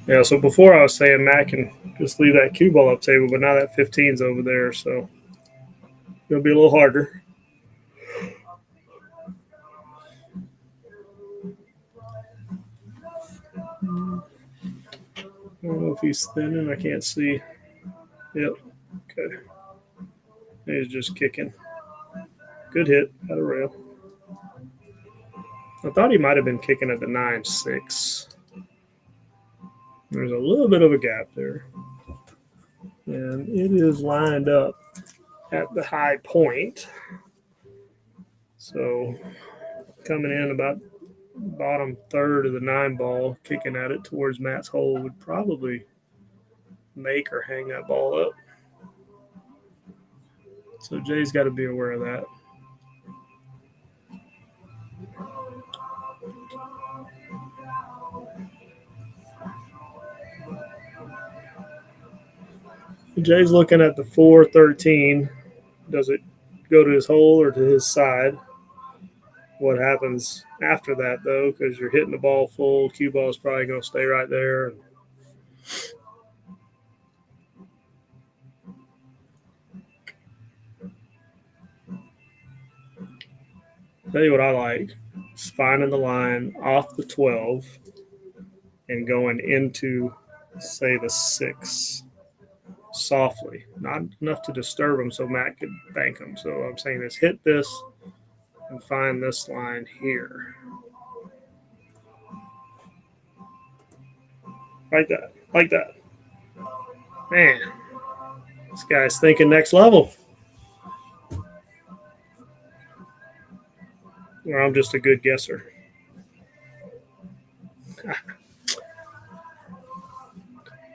Yeah, so before I was saying Matt can just leave that cue ball up table, but now that 15's over there, so it'll be a little harder. I don't know if he's thinning. I can't see. Yep. Okay. He's just kicking. Good hit out of rail. I thought he might have been kicking at the 9-6. There's a little bit of a gap there. And it is lined up at the high point. So coming in about bottom third of the 9 ball, kicking at it towards Matt's hole would probably make or hang that ball up. So Jay's got to be aware of that. Jay's looking at the 4-13. Does it go to his hole or to his side? what happens after that, though, because you're hitting the ball full. Cue ball is probably going to stay right there. Tell you what I like is finding the line off the 12 and going into, say, the 6 softly. Not enough to disturb them so Matt could bank them. So what I'm saying is hit this and find this line here. Like that. Like that. Man, this guy's thinking next level. Or I'm just a good guesser.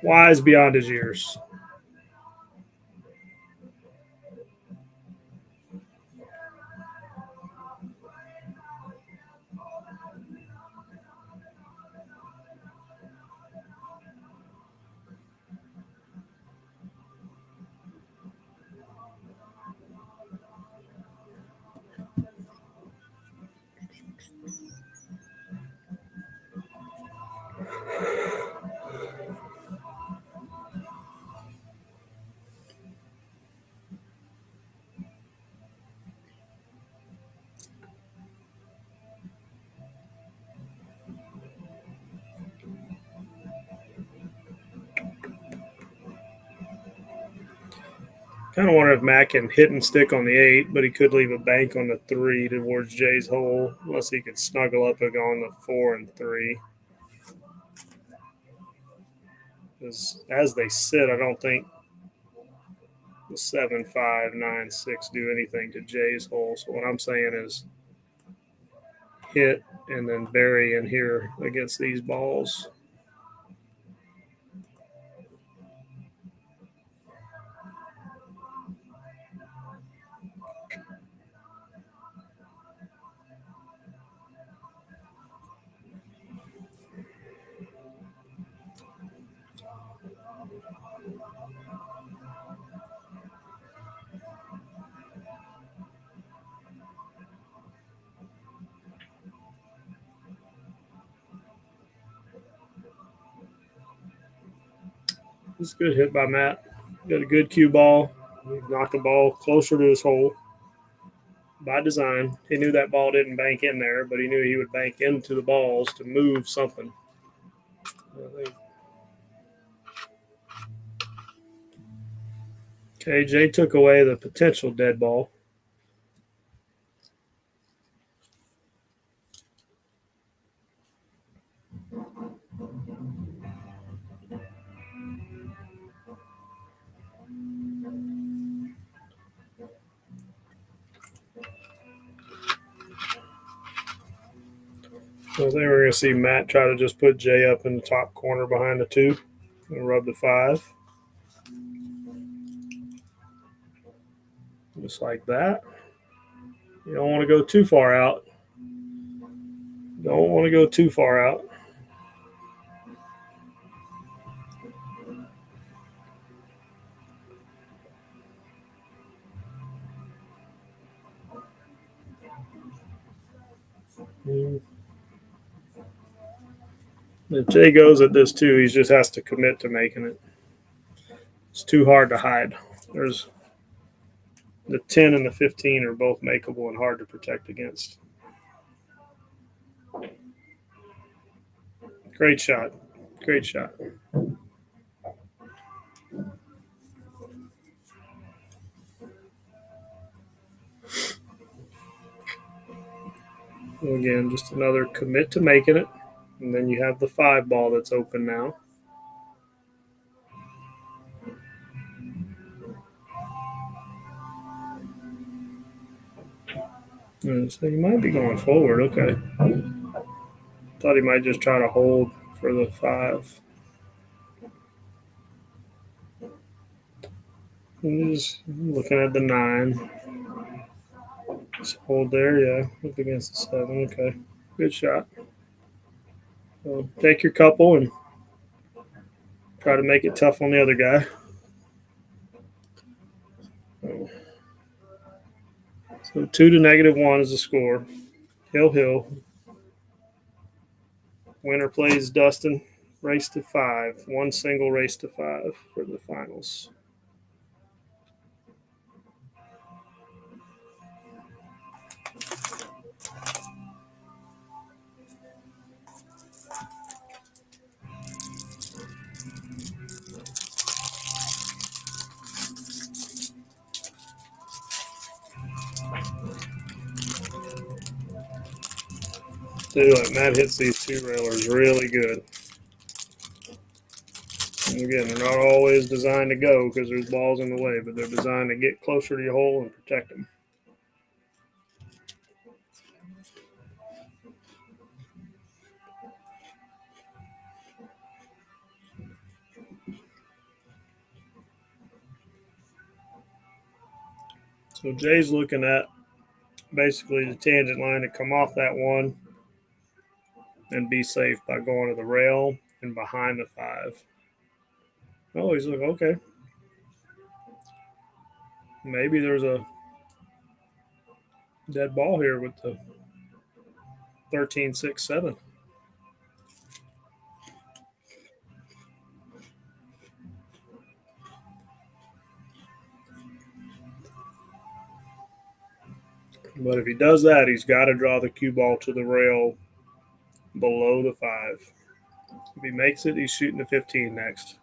Wise beyond his years. Kind of wonder if Matt can hit and stick on the 8, but he could leave a bank on the 3 towards Jay's hole, unless he could snuggle up and go on the 4 and 3. As they sit, I don't think the 7, 5, 9, 6 do anything to Jay's hole. So what I'm saying is hit and then bury in here against these balls. It's a good hit by Matt. Got a good cue ball. He knocked the ball closer to his hole by design. He knew that ball didn't bank in there, but he knew he would bank into the balls to move something. Okay, Jay took away the potential dead ball. So I think we're going to see Matt try to just put Jay up in the top corner behind the 2 and rub the 5. Just like that. You don't want to go too far out. Don't want to go too far out. If Jay goes at this too, he just has to commit to making it. It's too hard to hide. There's the 10 and the 15 are both makeable and hard to protect against. Great shot. Great shot. So again, just another commit to making it. And then you have the 5 ball that's open now. And so you might be going forward. Okay. Thought he might just try to hold for the 5. He's looking at the 9. Just hold there, yeah. Up against the 7. Okay. Good shot. So take your couple and try to make it tough on the other guy. So 2 to -1 is the score. Hill. Winner plays Dustin. Race to 5. One single race to 5 for the finals. Dude, Matt hits these two railers really good. And again, they're not always designed to go because there's balls in the way, but they're designed to get closer to your hole and protect them. So Jay's looking at basically the tangent line to come off that one and be safe by going to the rail and behind the 5. Oh, he's like, okay. Maybe there's a dead ball here with the 13, 6, 7. But if he does that, he's got to draw the cue ball to the rail below the 5. If he makes it, he's shooting the 15 next.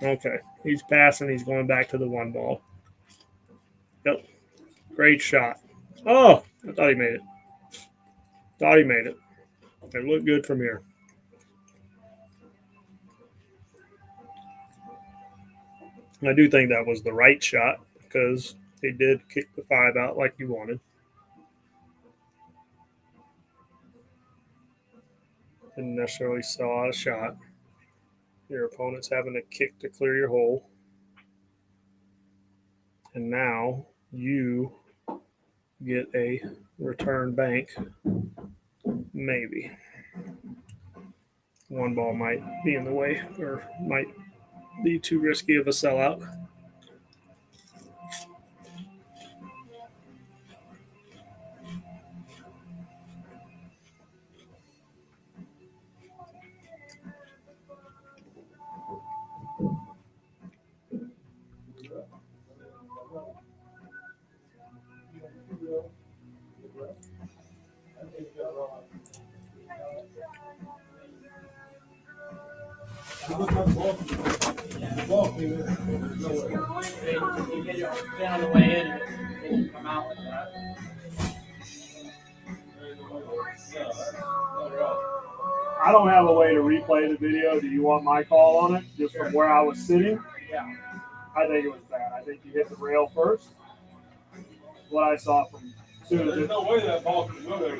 Okay, he's passing. He's going back to the 1 ball. Yep, great shot. Oh, I thought he made it. It looked good from here. I do think that was the right shot because he did kick the 5 out like you wanted. Didn't necessarily saw a shot. Your opponent's having a kick to clear your hole. And now you get a return bank. Maybe. 1 ball might be in the way or might be too risky of a sellout. On the way in, it will come out like that. I don't have a way to replay the video. Do you want my call on it? Just from where I was sitting? Yeah. I think it was bad. I think you hit the rail first. What I saw from soon as There's no way that ball can go there.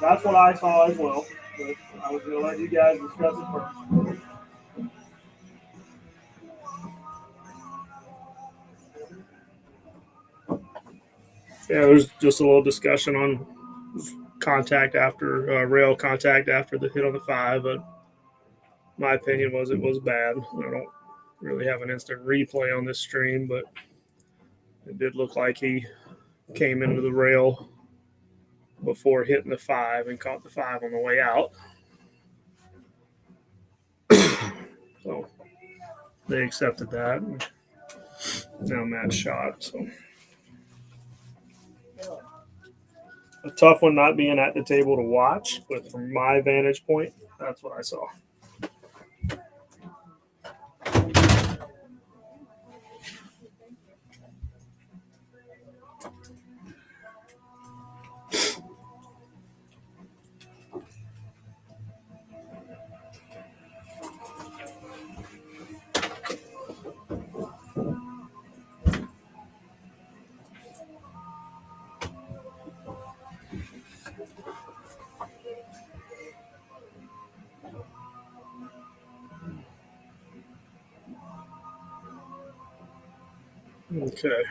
that's what I saw as well. But I was going to let you guys discuss it first. Yeah, there's just a little discussion on contact after rail contact after the hit on the 5, but my opinion was it was bad. I don't really have an instant replay on this stream, but it did look like he came into the rail before hitting the 5 and caught the 5 on the way out. So they accepted that. And now Matt shot. So a tough one not being at the table to watch, but from my vantage point, that's what I saw. Okay.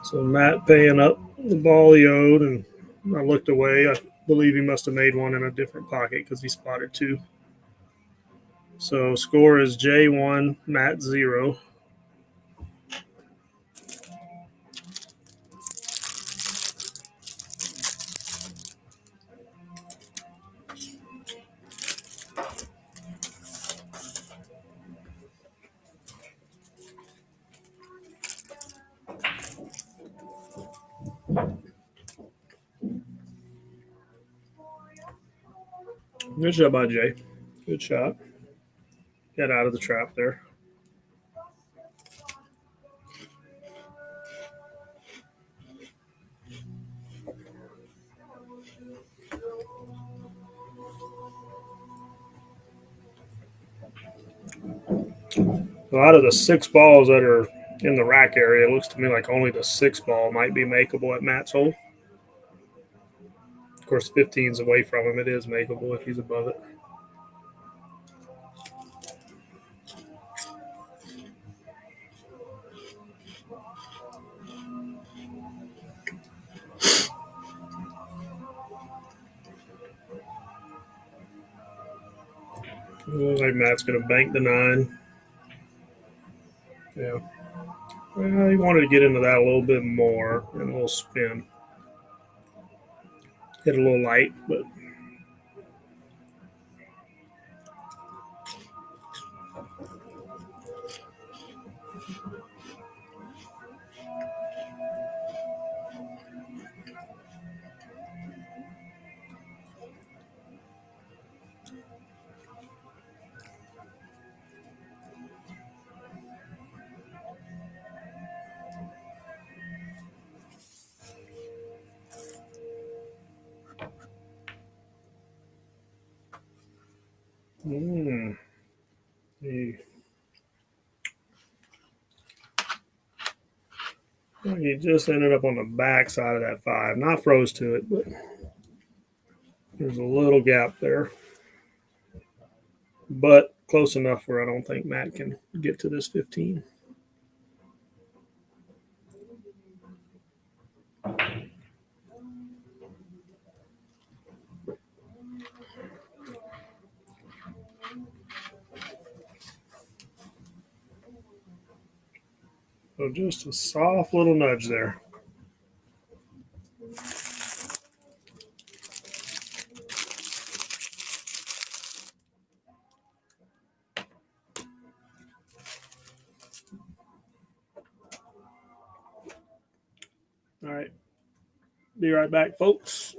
So Matt paying up the ball he owed, and I looked away. I believe he must have made one in a different pocket because he spotted 2. So score is J1, Matt 0. Good shot by Jay. Good shot. Get out of the trap there. Out of the 6 balls that are in the rack area, it looks to me like only the 6th ball might be makeable at Matt's hole. Of course, 15's away from him. It is makeable if he's above it. Looks like Matt's going to bank the 9. Yeah. Well, he wanted to get into that a little bit more and a little spin. Hit a little light, but he just ended up on the back side of that 5. Not froze to it, but there's a little gap there. But close enough where I don't think Matt can get to this 15. So just a soft little nudge there. All right. Be right back, folks.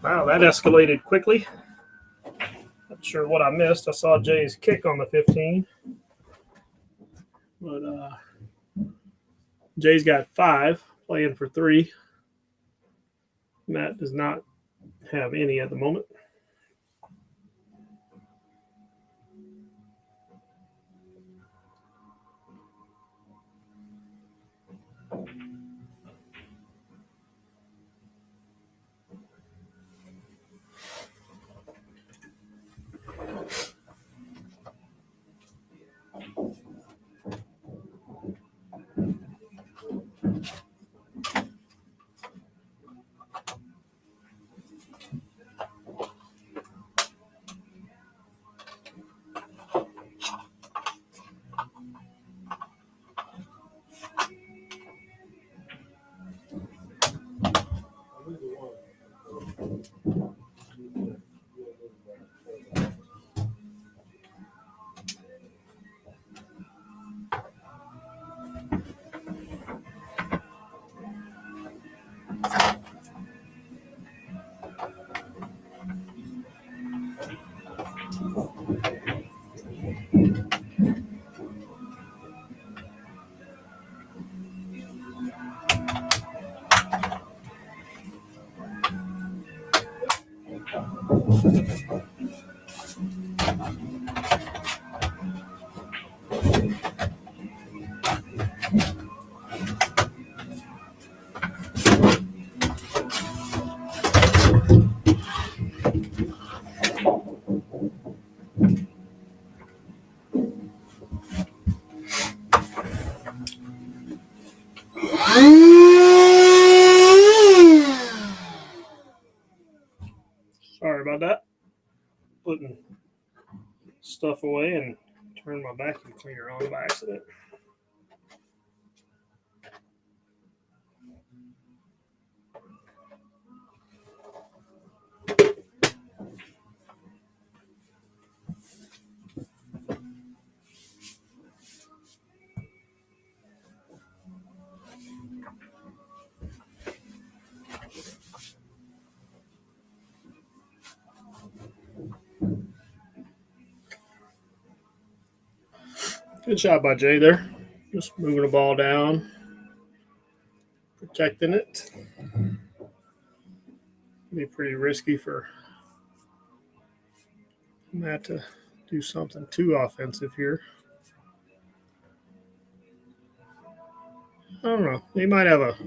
Wow, that escalated quickly. Not sure what I missed. I saw Jay's kick on the 15. But Jay's got 5, playing for 3. Matt does not have any at the moment. Sorry about that. Putting stuff away and turned my vacuum cleaner on by accident. Good shot by Jay there. Just moving the ball down, protecting it. Be pretty risky for Matt to do something too offensive here. I don't know. He might have a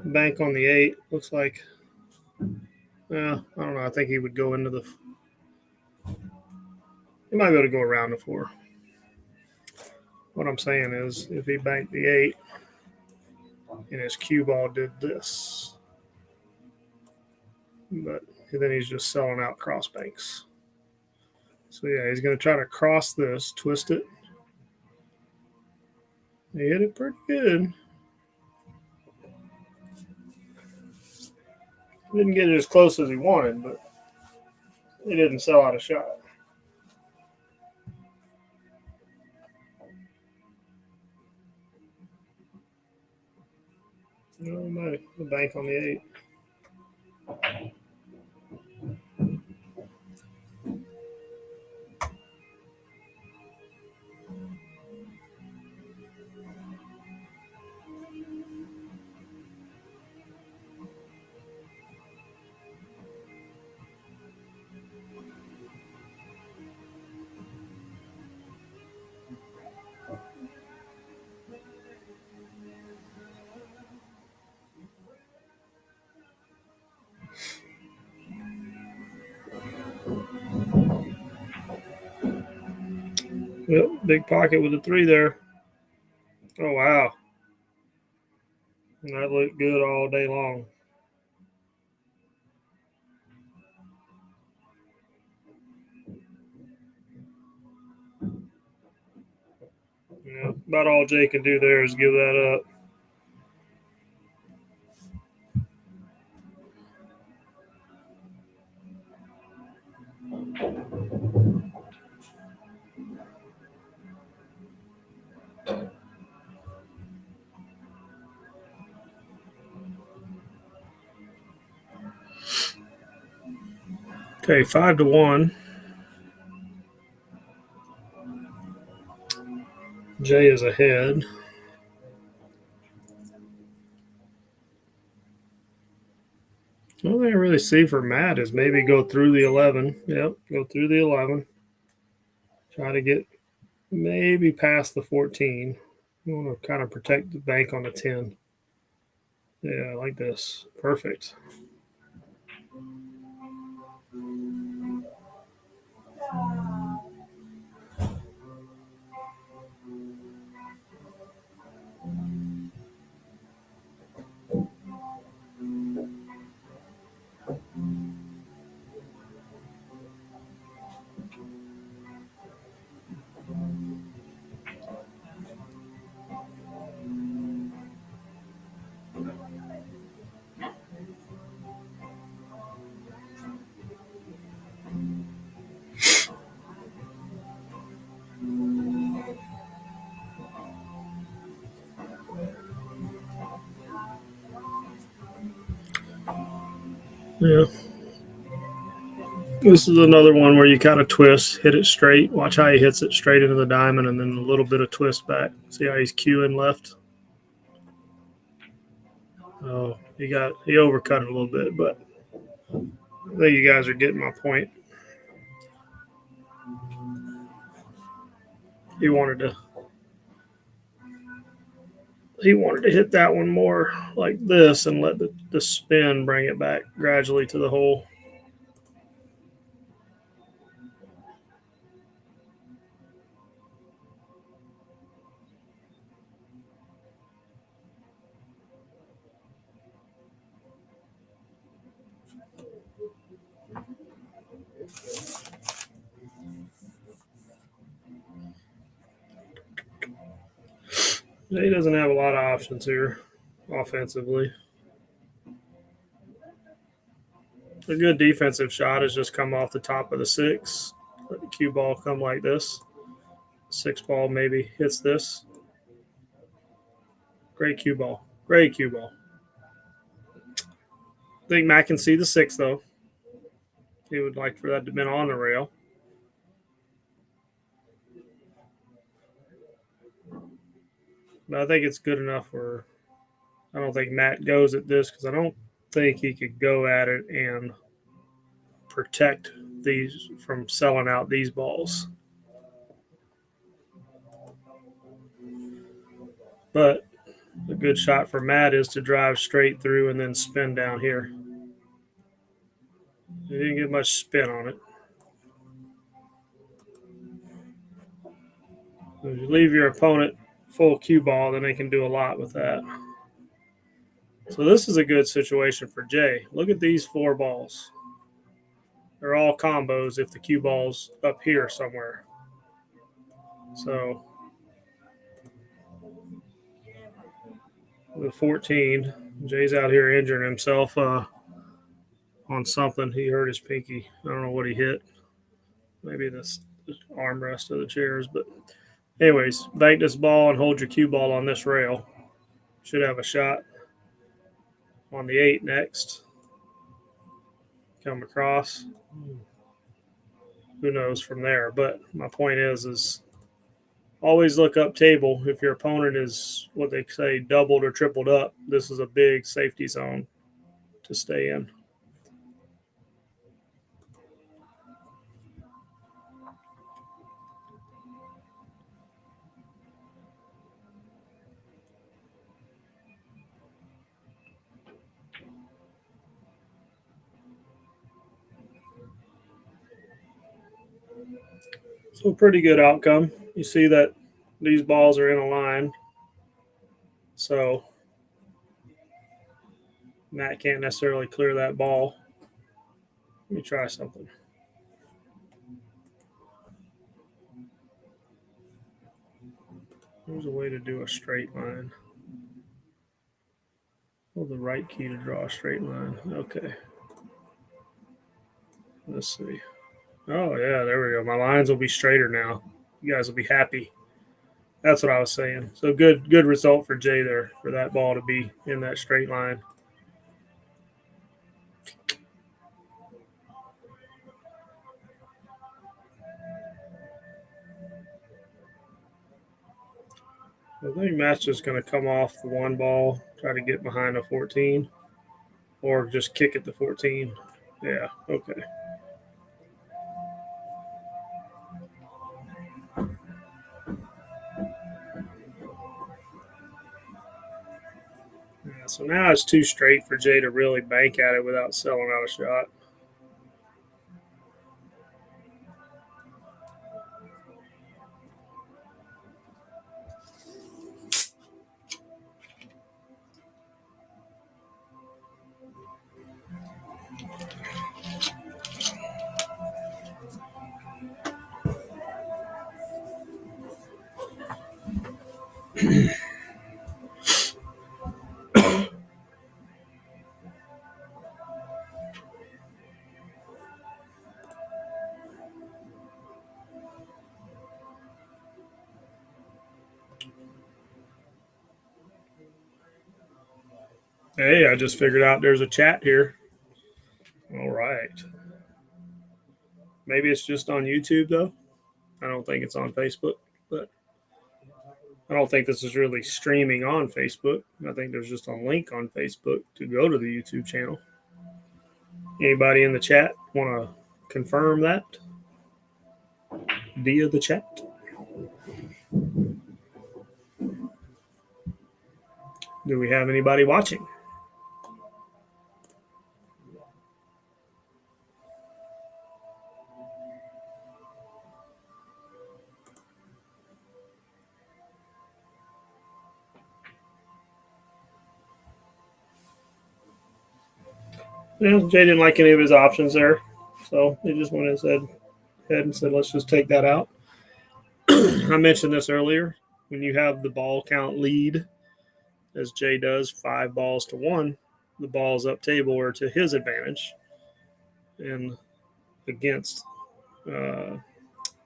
bank on the 8. Looks like. I don't know. I think he would go into the. He might be able to go around the 4. What I'm saying is, if he banked the 8 and his cue ball did this, but then he's just selling out cross banks. So yeah, he's going to try to cross this, twist it. He hit it pretty good. Didn't get it as close as he wanted, but he didn't sell out a shot. No, might the bank on the 8. Yep, big pocket with a 3 there. Oh, wow. And that looked good all day long. Yeah, about all Jay can do there is give that up. Okay, 5-1. Jay is ahead. The only thing I really see for Matt is maybe go through the 11. Yep, go through the 11. Try to get maybe past the 14. You want to kind of protect the bank on the 10. Yeah, like this. Perfect. Yeah. This is another one where you kind of twist, hit it straight. Watch how he hits it straight into the diamond and then a little bit of twist back. See how he's cueing left? Oh, he overcut it a little bit, but I think you guys are getting my point. He wanted to hit that one more like this and let the spin bring it back gradually to the hole. He doesn't have a lot of options here offensively. A good defensive shot is just come off the top of the 6. Let the cue ball come like this. 6 ball maybe hits this. Great cue ball. Great cue ball. I think Matt can see the 6 though. He would like for that to have been on the rail. But I think it's good enough where I don't think Matt goes at this because I don't think he could go at it and protect these from selling out these balls. But a good shot for Matt is to drive straight through and then spin down here. He didn't get much spin on it. If you leave your opponent full cue ball, then they can do a lot with that. So this is a good situation for Jay. Look at these 4 balls. They're all combos if the cue ball's up here somewhere. So the 14, Jay's out here injuring himself on something. He hurt his pinky. I don't know what he hit. Maybe the armrest of the chairs. But anyways, bank this ball and hold your cue ball on this rail. Should have a shot on the 8 next. Come across. Who knows from there? But my point is always look up table. If your opponent is what they say doubled or tripled up, this is a big safety zone to stay in. So pretty good outcome. You see that these balls are in a line. So Matt can't necessarily clear that ball. Let me try something. There's a way to do a straight line. Hold the right key to draw a straight line. Okay. Let's see. Oh, yeah, there we go. My lines will be straighter now. You guys will be happy. That's what I was saying. So good result for Jay there for that ball to be in that straight line. I think Matt's just going to come off the one ball, try to get behind a 14, or just kick at the 14. Yeah, okay. Yeah, so now it's too straight for Jay to really bank at it without selling out a shot. Hey, I just figured out there's a chat here. All right. Maybe it's just on YouTube, though. I don't think it's on Facebook, but I don't think this is really streaming on Facebook. I think there's just a link on Facebook to go to the YouTube channel. Anybody in the chat want to confirm that via the chat? Do we have anybody watching? Yeah, Jay didn't like any of his options there, so they just went ahead and said, let's just take that out. I mentioned this earlier. When you have the ball count lead, as Jay does, 5 balls to 1, the balls up table are to his advantage and against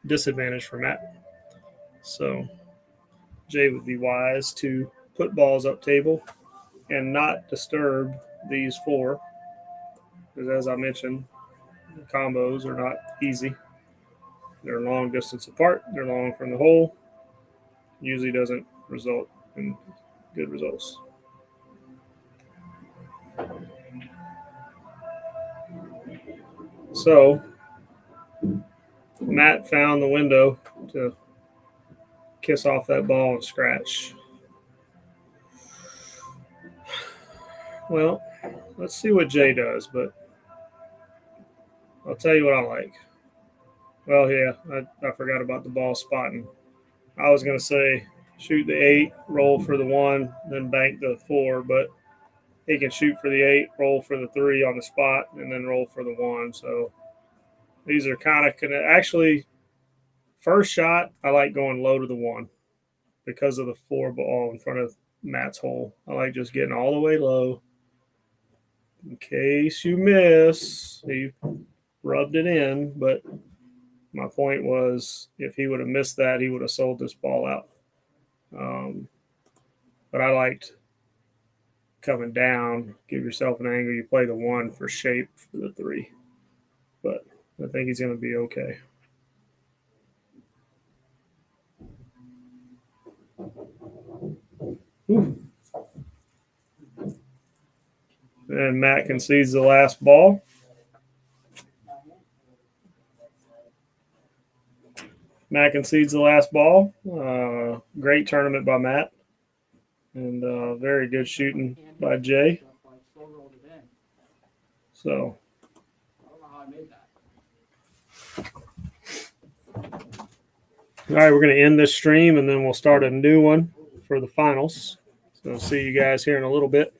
disadvantage for Matt. So Jay would be wise to put balls up table and not disturb these 4. Because as I mentioned, the combos are not easy. They're long distance apart. They're long from the hole. Usually doesn't result in good results. So Matt found the window to kiss off that ball and scratch. Well, let's see what Jay does, but I'll tell you what I like. Well, yeah, I forgot about the ball spotting. I was going to say shoot the 8, roll for the 1, then bank the 4, but he can shoot for the 8, roll for the 3 on the spot, and then roll for the 1. So these are kind of actually, first shot, I like going low to the 1 because of the 4 ball in front of Matt's hole. I like just getting all the way low. In case you miss, he rubbed it in, but my point was if he would have missed that, he would have sold this ball out. But I liked coming down, give yourself an angle. You play the 1 for shape for the 3. But I think he's going to be okay. Ooh. And Matt concedes the last ball. Matt concedes the last ball. Great tournament by Matt. And very good shooting by Jay. So. I don't know how I made that. All right, we're going to end this stream and then we'll start a new one for the finals. So see you guys here in a little bit.